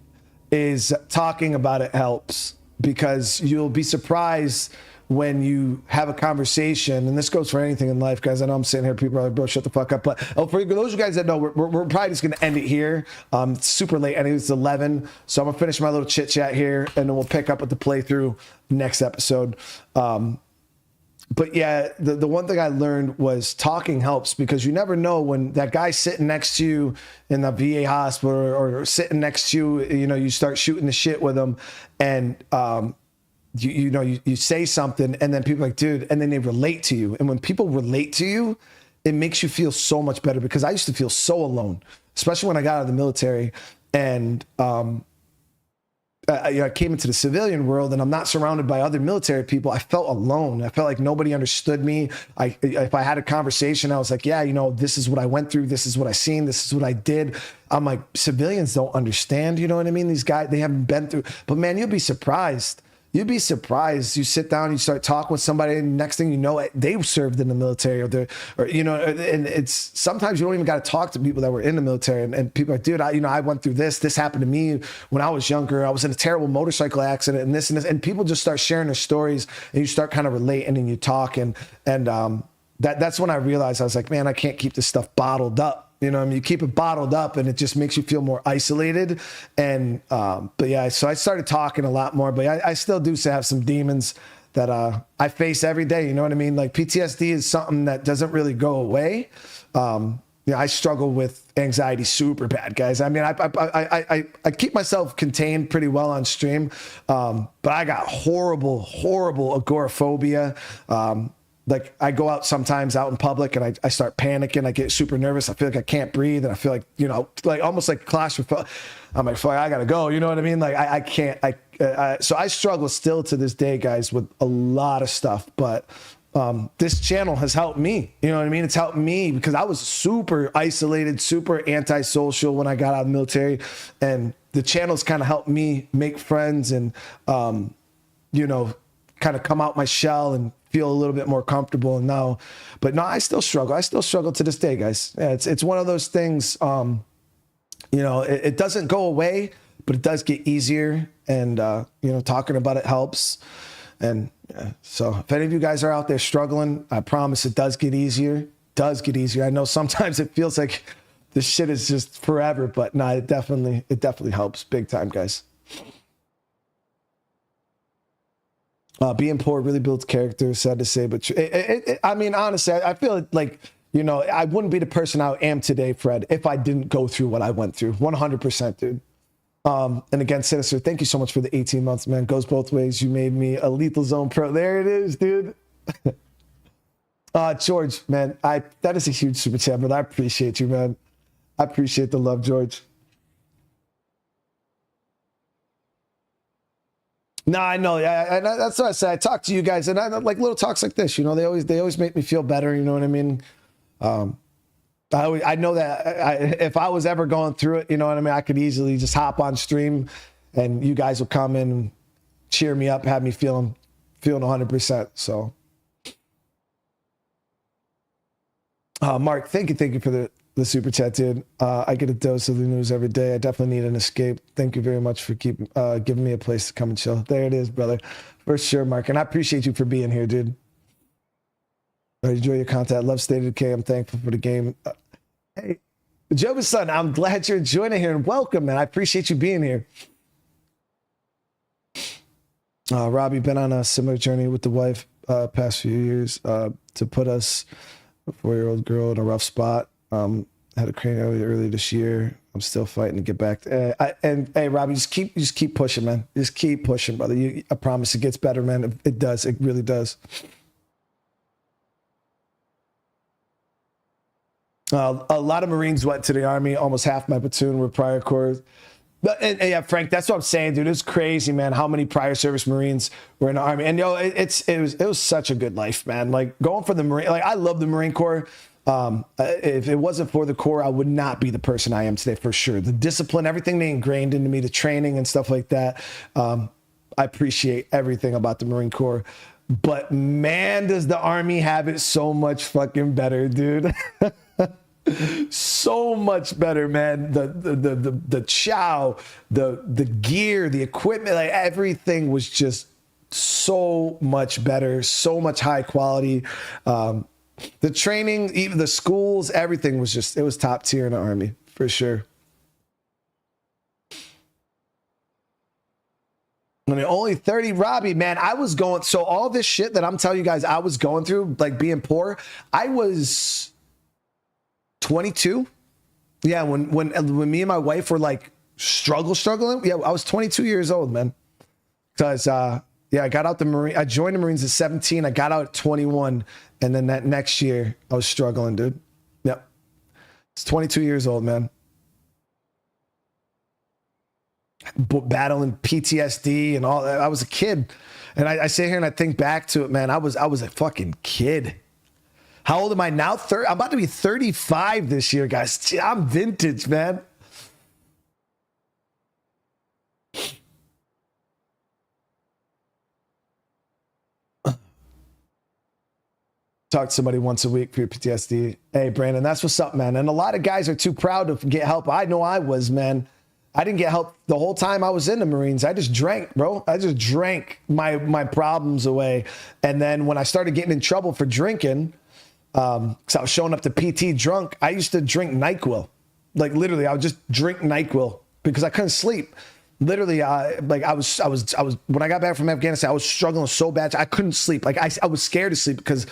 is talking about it helps because you'll be surprised when you have a conversation, and this goes for anything in life, guys. I know I'm sitting here, people are like, bro, shut the fuck up. But for those of you guys that know, we're probably just going to end it here. It's super late. I think it's 11. So I'm going to finish my little chit chat here, and then we'll pick up with the playthrough next episode. But yeah, the one thing I learned was talking helps because you never know when that guy's sitting next to you in the VA hospital or sitting next to you, you start shooting the shit with them. And, you say something and then people are like, dude, and then they relate to you. And when people relate to you, it makes you feel so much better because I used to feel so alone, especially when I got out of the military and I came into the civilian world and I'm not surrounded by other military people. I felt alone. I felt like nobody understood me. If I had a conversation, I was like, yeah, this is what I went through. This is what I seen. This is what I did. I'm like, civilians don't understand. You know what I mean? These guys, they haven't been through, but man, you'll be surprised. You'd be surprised. You sit down, you start talking with somebody, and next thing you know, they served in the military, and it's sometimes you don't even got to talk to people that were in the military, and people are like, dude, I went through this. This happened to me when I was younger. I was in a terrible motorcycle accident, and this, and people just start sharing their stories, and you start kind of relating, and you talk, and that's when I realized I was like, man, I can't keep this stuff bottled up. You keep it bottled up and it just makes you feel more isolated. And, but yeah, so I started talking a lot more, but I still do have some demons that, I face every day. You know what I mean? Like PTSD is something that doesn't really go away. I struggle with anxiety super bad, guys. I mean, I keep myself contained pretty well on stream. But I got horrible agoraphobia. Like I go out sometimes out in public and I start panicking. I get super nervous. I feel like I can't breathe. And I feel like, like almost like claustrophobic. I'm like, fuck, I gotta go. You know what I mean? Like I can't, so I struggle still to this day, guys, with a lot of stuff, but this channel has helped me. You know what I mean? It's helped me because I was super isolated, super antisocial when I got out of the military, and the channel's kind of helped me make friends and, kind of come out my shell and feel a little bit more comfortable. And now, but no, I still struggle. I still struggle to this day, guys. Yeah, it's one of those things, it doesn't go away, but it does get easier. And, talking about it helps. And so if any of you guys are out there struggling, I promise it does get easier. I know sometimes it feels like this shit is just forever. But no, it definitely helps big time, guys. Being poor really builds character. Sad to say, but I mean, honestly, I feel like, you know, I wouldn't be the person I am today, Fred, if I didn't go through what I went through. 100%, dude. And again, Sinister, thank you so much for the 18 months, man. Goes both ways. You made me a Lethal Zone pro. There it is, dude. George, man, that is a huge super chat, but I appreciate you, man. I appreciate the love, George. No, I know. Yeah, that's what I say. I talk to you guys, and I like little talks like this. You know, they always make me feel better. You know what I mean? I know that if I was ever going through it, you know what I mean, I could easily just hop on stream, and you guys will come in and cheer me up, have me feeling 100%. So, Mark, thank you for the super chat, dude. I get a dose of the news every day. I definitely need an escape. Thank you very much for giving me a place to come and chill. There it is, brother. For sure, Mark. And I appreciate you for being here, dude. I enjoy your content. I love State of Decay. I'm thankful for the game. Hey, Job's son, I'm glad you're enjoying it here, and welcome, man. I appreciate you being here. Robbie, been on a similar journey with the wife past few years to put us, a 4-year-old girl, in a rough spot. Had a crane early this year. I'm still fighting to get back. And hey, Robbie, just keep pushing, man. Just keep pushing, brother. I promise it gets better, man. It does. It really does. A lot of Marines went to the Army. Almost half my platoon were prior corps. And yeah, Frank, that's what I'm saying, dude. It's crazy, man, how many prior service Marines were in the Army. And it was such a good life, man. Like going for the Marine, like I love the Marine Corps. If it wasn't for the Corps, I would not be the person I am today, for sure. The discipline, everything they ingrained into me, the training and stuff like that. I appreciate everything about the Marine Corps. But man, does the Army have it so much fucking better, dude. So much better, man. The chow, the gear, the equipment, like everything was just so much better, so much high quality. The training, even the schools, everything was it was top tier in the Army, for sure. I mean, only 30, Robbie, man, so all this shit that I'm telling you guys I was going through, like being poor, I was 22. Yeah, when me and my wife were like struggling. Yeah, I was 22 years old, man. Because I got out I joined the Marines at 17. I got out at 21. And then that next year, I was struggling, dude. Yep. It's 22 years old, man. Battling PTSD and all that. I was a kid. And I sit here and I think back to it, man. I was a fucking kid. How old am I now? I'm about to be 35 this year, guys. I'm vintage, man. Talk to somebody once a week for your PTSD. Hey, Brandon, that's what's up, man. And a lot of guys are too proud to get help. I know I was, man. I didn't get help the whole time I was in the Marines. I just drank, bro. I just drank my problems away. And then when I started getting in trouble for drinking, because I was showing up to PT drunk, I used to drink NyQuil. Like literally, I would just drink NyQuil because I couldn't sleep. Literally, I was when I got back from Afghanistan, I was struggling so bad. I couldn't sleep. Like I was scared to sleep because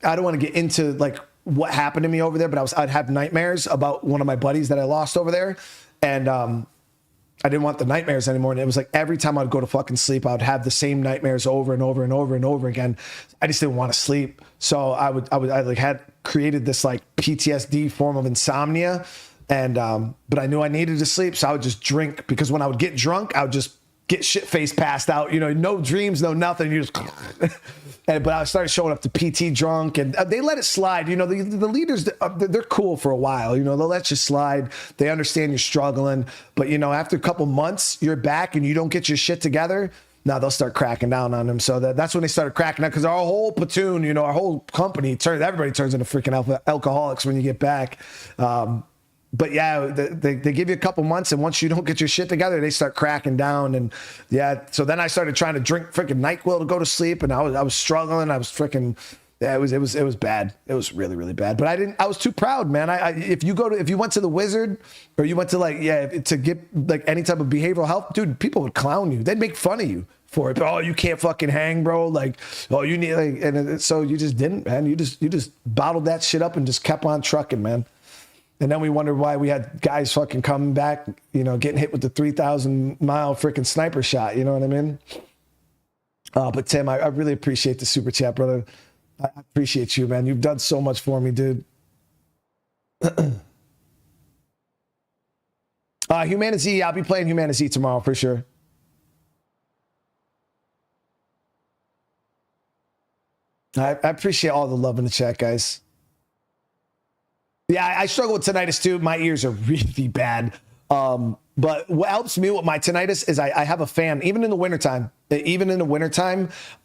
I don't want to get into like what happened to me over there, but I'd have nightmares about one of my buddies that I lost over there. And I didn't want the nightmares anymore. And it was like every time I'd go to fucking sleep, I would have the same nightmares over and over and over and over again. I just didn't want to sleep. So I had created this like PTSD form of insomnia. And, but I knew I needed to sleep. So I would just drink, because when I would get drunk, I would just get shit faced passed out, you know, no dreams, no nothing. You just, but I started showing up to PT drunk, and they let it slide. You know, the leaders, they're cool for a while. You know, they'll let you slide. They understand you're struggling. But, you know, after a couple months, you're back and you don't get your shit together. Now they'll start cracking down on them. So that's when they started cracking down, because our whole platoon, you know, our whole company, everybody turns into freaking alcoholics when you get back. But yeah, they give you a couple months, and once you don't get your shit together, they start cracking down. And yeah, so then I started trying to drink freaking NyQuil to go to sleep, and I was struggling. I was freaking, Yeah, it was bad. It was really, really bad. But I was too proud, man. If you went to the Wizard or you went to to get like any type of behavioral health, dude, people would clown you. They'd make fun of you for it. Oh, you can't fucking hang, bro. Like, oh, you need so you just didn't, man. You just bottled that shit up and just kept on trucking, man. And then we wondered why we had guys fucking coming back, getting hit with the 3,000-mile freaking sniper shot. You know what I mean? But Tim, I really appreciate the super chat, brother. I appreciate you, man. You've done so much for me, dude. Humanity, I'll be playing Humanity tomorrow for sure. I appreciate all the love in the chat, guys. Yeah, I struggle with tinnitus too. My ears are really bad. But what helps me with my tinnitus is I have a fan, even in the wintertime.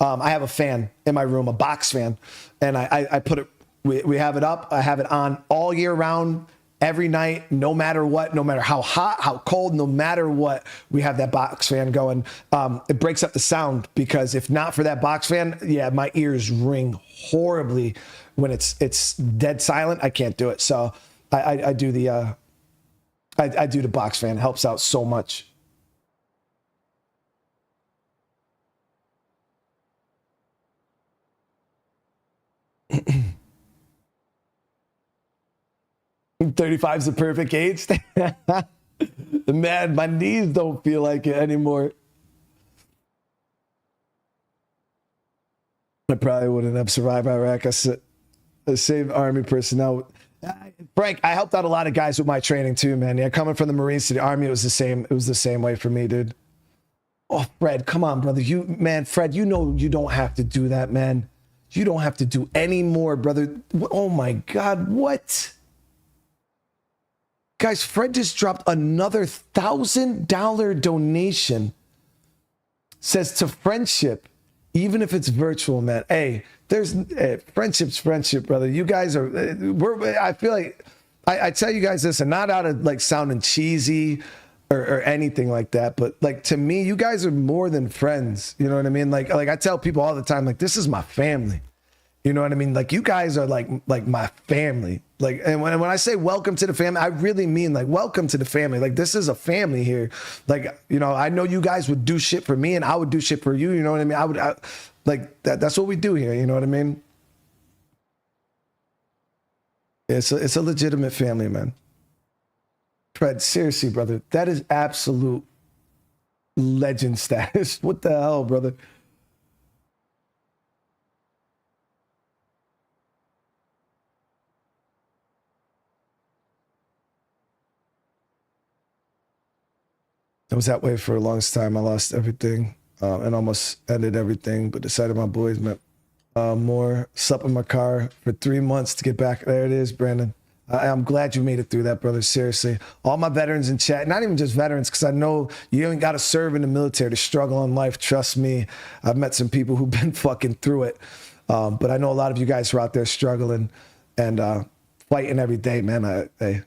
I have a fan in my room, a box fan. And I put it, we have it up. I have it on all year round, every night, no matter what, no matter how hot, how cold, no matter what, we have that box fan going. It breaks up the sound because if not for that box fan, yeah, my ears ring horribly when it's dead silent. I can't do it. So I do the I do the box fan. It helps out so much. $35 is the perfect age. Man, my knees don't feel like it anymore. I probably wouldn't have survived Iraq. I saved Army personnel. Frank, I helped out a lot of guys with my training too, man. Yeah, coming from the Marines to the Army, it was the same. It was the same way for me, dude. Oh, Fred, come on, brother. Fred, you don't have to do that, man. You don't have to do any more, brother. Oh my God, what? Guys, Fred just dropped another $1,000 donation. Says to friendship, even if it's virtual, man. Hey, friendship's friendship, brother. You guys are, I feel like, I tell you guys this, and not out of like sounding cheesy or anything like that, but like to me, you guys are more than friends. You know what I mean? Like I tell people all the time, like, this is my family. You know what I mean? Like, you guys are like my family. Like, and when I say welcome to the family, I really mean like welcome to the family. Like, this is a family here. Like, I know you guys would do shit for me, and I would do shit for you. You know what I mean? Like that's what we do here. You know what I mean? It's a legitimate family, man. Fred, seriously, brother, that is absolute legend status. What the hell, brother? I was that way for a long time. I lost everything and almost ended everything, but decided my boys meant more. Slept in my car for 3 months to get back. There it is, Brandon. I'm glad you made it through that, brother. Seriously. All my veterans in chat, not even just veterans, because I know you ain't got to serve in the military to struggle in life. Trust me. I've met some people who've been fucking through it. But I know a lot of you guys are out there struggling and fighting every day, man. I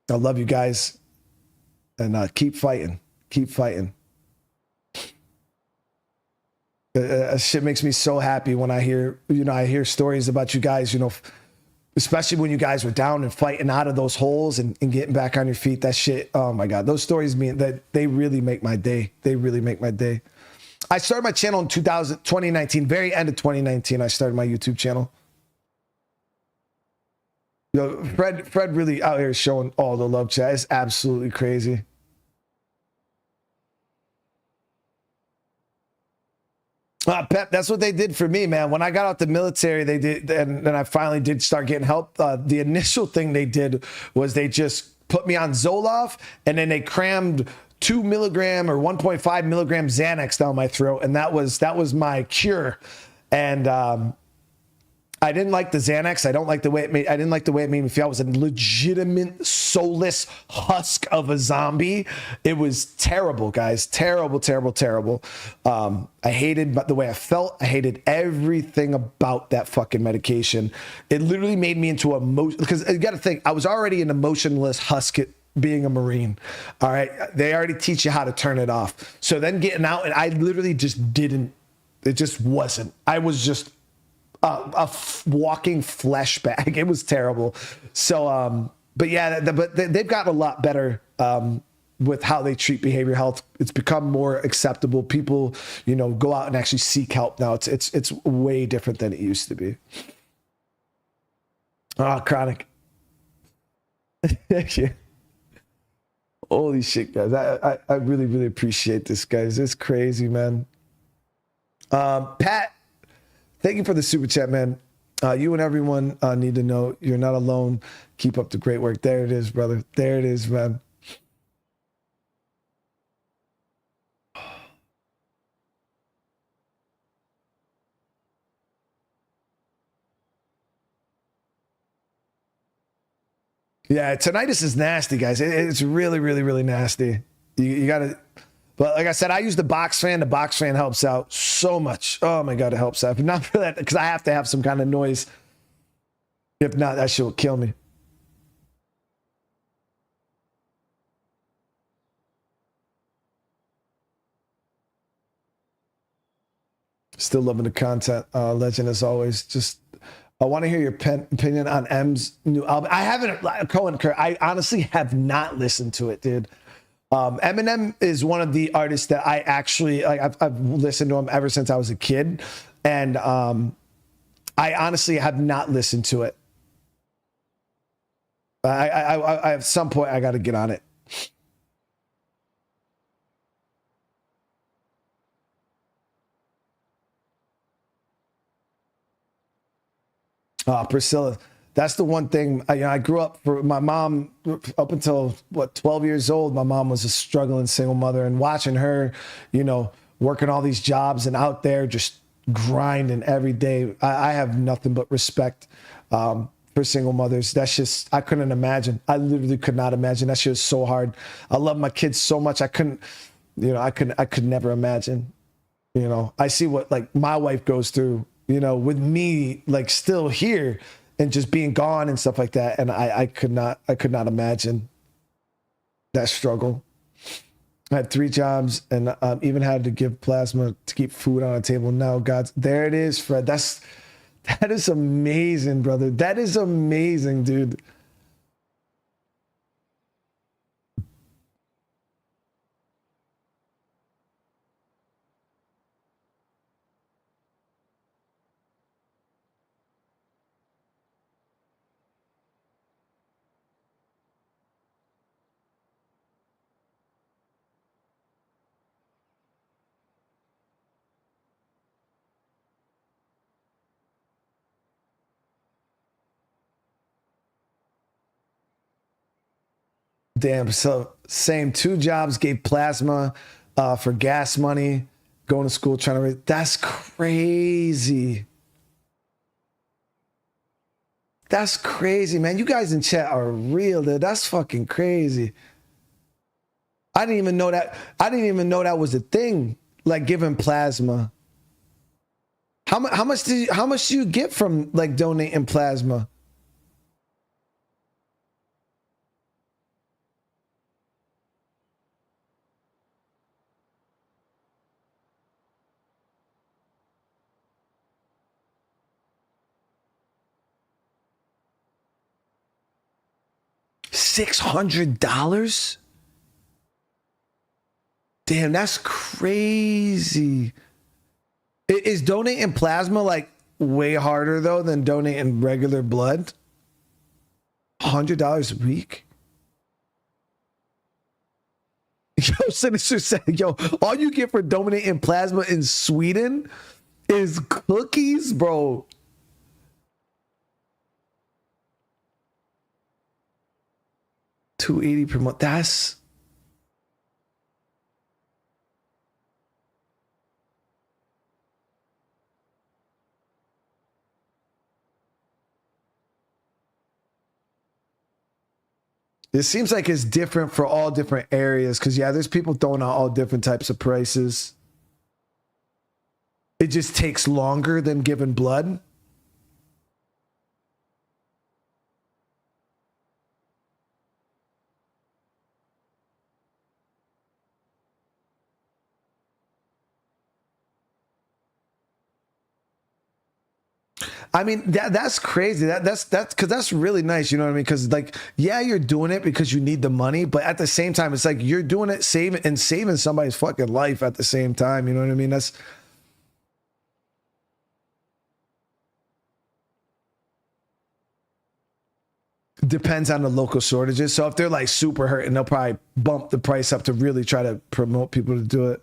love you guys. And keep fighting. Keep fighting. Shit makes me so happy when I hear stories about you guys, especially when you guys were down and fighting out of those holes and getting back on your feet. That shit, oh my God. Those stories mean that they really make my day. They really make my day. I started my channel in 2019, very end of 2019, I started my YouTube channel. Fred really out here showing all the love, chat. It's absolutely crazy. Pep, that's what they did for me, man. When I got out the military, they did, and then I finally did start getting help. The initial thing they did was they just put me on Zoloft, and then they crammed 2 milligram or 1.5 milligram Xanax down my throat, and that was my cure. And I didn't like the Xanax. I didn't like the way it made me feel. I was a legitimate soulless husk of a zombie. It was terrible, guys. Terrible, terrible, terrible. I hated the way I felt. I hated everything about that fucking medication. It literally made me into because you got to think, I was already an emotionless husk being a Marine. All right. They already teach you how to turn it off. So then getting out, and I literally just didn't, it just wasn't. I was just walking flesh bag. It was terrible. So, but yeah, they've gotten a lot better with how they treat behavioral health. It's become more acceptable. People, go out and actually seek help now. It's way different than it used to be. Chronic. Thank you. Holy shit, guys. I really, really appreciate this, guys. It's crazy, man. Pat, thank you for the super chat, man. You and everyone need to know you're not alone. Keep up the great work. There it is, brother. There it is, man. Yeah, tinnitus is nasty, guys. It's really, really, really nasty. You got to, but like I said, I use the box fan. The box fan helps out so much. Oh my God, it helps out. If not for that, because I have to have some kind of noise. If not, that shit will kill me. Still loving the content. Legend as always. Just, I want to hear your opinion on M's new album. I haven't, Cohen Kerr, I honestly have not listened to it, dude. Eminem is one of the artists that I actually, I've listened to him ever since I was a kid. And I honestly have not listened to it. I at some point, I got to get on it. Priscilla, that's the one thing. I grew up for my mom up until 12 years old. My mom was a struggling single mother, and watching her, working all these jobs and out there just grinding every day. I have nothing but respect for single mothers. That's just, I couldn't imagine. I literally could not imagine. That shit is so hard. I love my kids so much. I couldn't, I could never imagine. I see what my wife goes through, with me still here and just being gone and stuff like that. And I could not imagine that struggle. I had 3 jobs and even had to give plasma to keep food on the table. Now, God, there it is, Fred. That is amazing, brother. That is amazing, dude. Damn. So same 2 jobs, gave plasma for gas money, going to school, trying to raise. That's crazy. That's crazy, man. You guys in chat are real, dude. That's fucking crazy. I didn't even know that. I didn't even know that was a thing. Giving plasma. How much do you get from donating plasma? $600? Damn, that's crazy. Is donating plasma way harder though than donating regular blood? $100 a week? Yo, Sinister said, yo, all you get for donating plasma in Sweden is cookies, bro. $280 per month. That's it seems like it's different for all different areas because there's people throwing out all different types of prices. It just takes longer than giving blood. I mean, that's crazy. That's because that's really nice. You know what I mean? Because like, yeah, you're doing it because you need the money, but at the same time, it's like you're doing it saving somebody's fucking life at the same time. You know what I mean? That's depends on the local shortages. So if they're like super hurting, they'll probably bump the price up to really try to promote people to do it.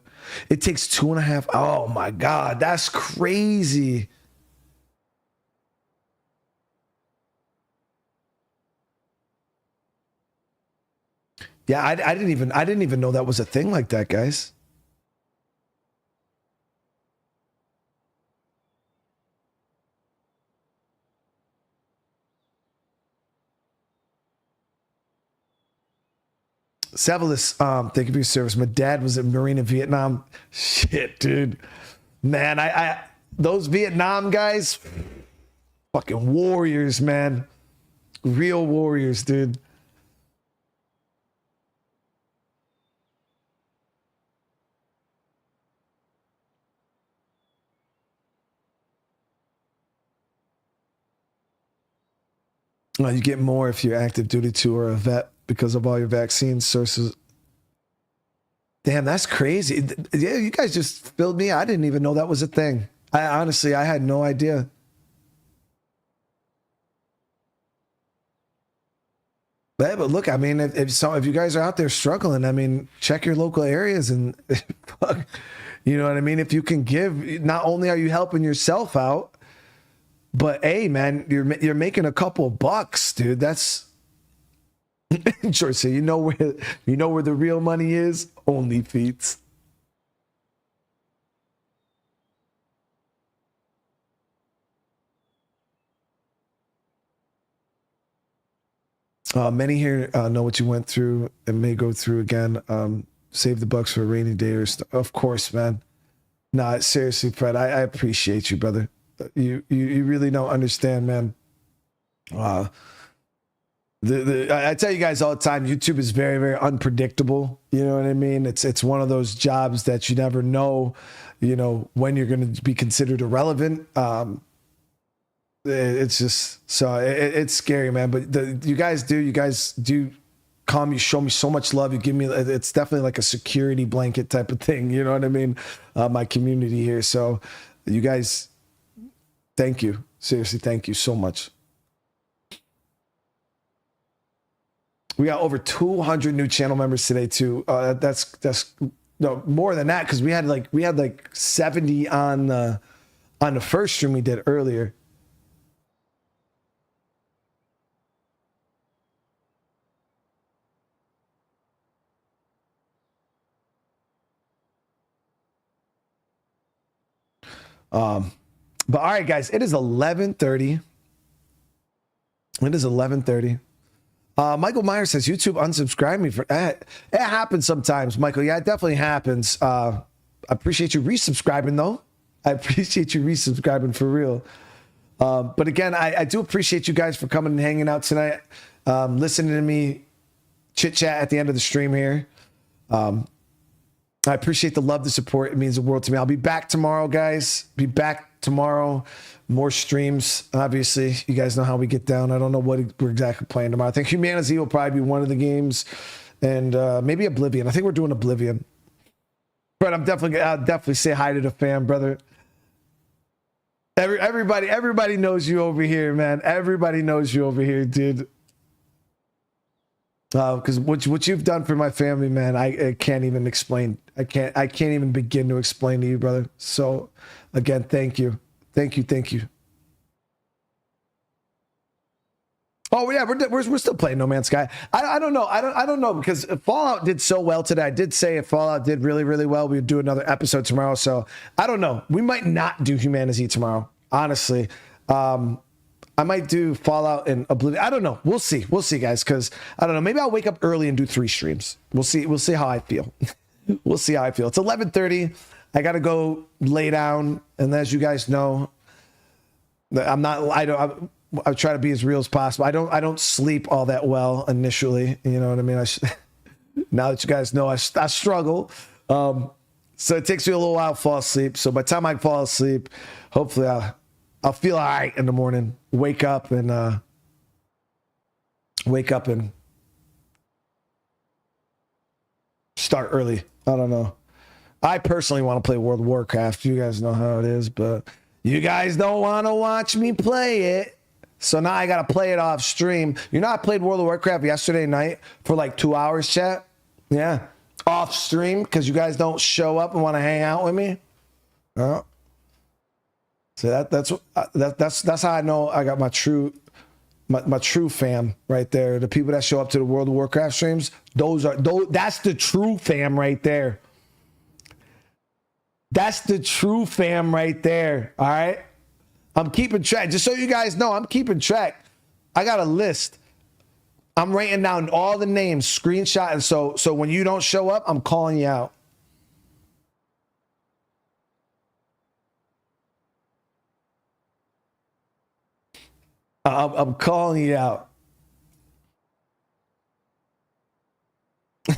It takes 2.5. Oh my God, that's crazy. Yeah, I didn't even know that was a thing like that, guys. Severus, thank you for your service. My dad was a Marine in Vietnam. Shit, dude. Man, I those Vietnam guys, fucking warriors, man. Real warriors, dude. You get more if you're active duty too or a vet because of all your vaccine sources. Damn, that's crazy. Yeah, you guys just filled me. I didn't even know that was a thing. I honestly, I had no idea. But look, I mean, if you guys are out there struggling, I mean, check your local areas and fuck, you know what I mean? If you can give, not only are you helping yourself out, but hey, man, you're making a couple bucks, dude. That's sure. So you know where the real money is. Only feats. Many here know what you went through and may go through again. Save the bucks for a rainy day or of course, man. Nah, seriously, Fred, I appreciate you, brother. You really don't understand, man. I tell you guys all the time, YouTube is very, very unpredictable. You know what I mean? It's one of those jobs that you never know, you know, when you're going to be considered irrelevant. It's just so it's scary, man. But you guys do call me, show me so much love. You give me, it's definitely like a security blanket type of thing. You know what I mean? My community here. So you guys, thank you. Seriously, thank you so much. We got over 200 new channel members today too. That's no more than that because we had like 70 on the first stream we did earlier. But all right, guys, it is 11:30. It is 11:30. Michael Myers says YouTube unsubscribed me for it happens sometimes, Michael. Yeah, it definitely happens. I appreciate you resubscribing though. I appreciate you resubscribing for real. But again, I do appreciate you guys for coming and hanging out tonight, listening to me chit chat at the end of the stream here. I appreciate the love, the support. It means the world to me. I'll be back tomorrow, guys. Be back tomorrow. More streams. Obviously, you guys know how we get down. I don't know what we're exactly playing tomorrow. I think Humanity will probably be one of the games, and maybe Oblivion. I think we're doing Oblivion. But I'll definitely say hi to the fam, brother. Everybody knows you over here, man. Everybody knows you over here, dude. Because what you've done for my family, man, I can't even explain. I can't even begin to explain to you, brother. So, again, thank you. Oh yeah, we're still playing No Man's Sky. I don't know. I don't know because Fallout did so well today. I did say if Fallout did really, really well, we would do another episode tomorrow. So I don't know. We might not do Humanity tomorrow. Honestly, I might do Fallout and Oblivion. I don't know. We'll see, guys. Because I don't know. Maybe I'll wake up early and do 3 streams. We'll see how I feel. We'll see how I feel. It's 11:30. I gotta go lay down, and as you guys know, I try to be as real as possible. I don't sleep all that well initially. You know what I mean? Now that you guys know, I struggle. So it takes me a little while to fall asleep. So by the time I fall asleep, hopefully I'll feel all right in the morning. Wake up and start early. I don't know. I personally want to play World of Warcraft. You guys know how it is, but you guys don't want to watch me play it. So now I got to play it off stream. You know, I played World of Warcraft yesterday night for like 2 hours, chat. Yeah. Off stream because you guys don't show up and want to hang out with me. Oh. So that's how I know I got my true fam right there. The people that show up to the World of Warcraft streams, that's the true fam right there. That's the true fam right there. All right. I'm keeping track. Just so you guys know, I'm keeping track. I got a list. I'm writing down all the names, screenshot, and so when you don't show up, I'm calling you out. I'm calling you out.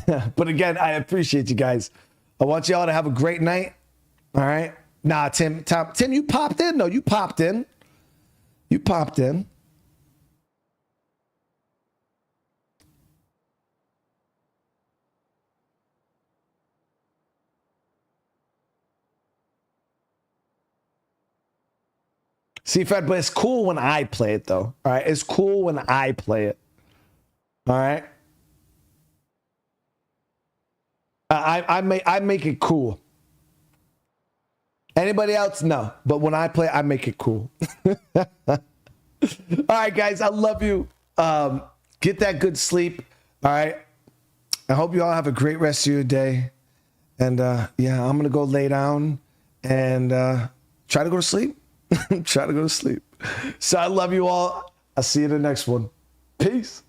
But again, I appreciate you guys. I want y'all to have a great night. All right. Nah, Tim, you popped in? No, you popped in. You popped in. See, Fred, but it's cool when I play it, though. All right. It's cool when I play it. All right. I make it cool. Anybody else? No. But when I play, I make it cool. All right, guys. I love you. Get that good sleep. All right. I hope you all have a great rest of your day. And yeah, I'm going to go lay down and try to go to sleep. Try to go to sleep. So I love you all. I'll see you in the next one. Peace.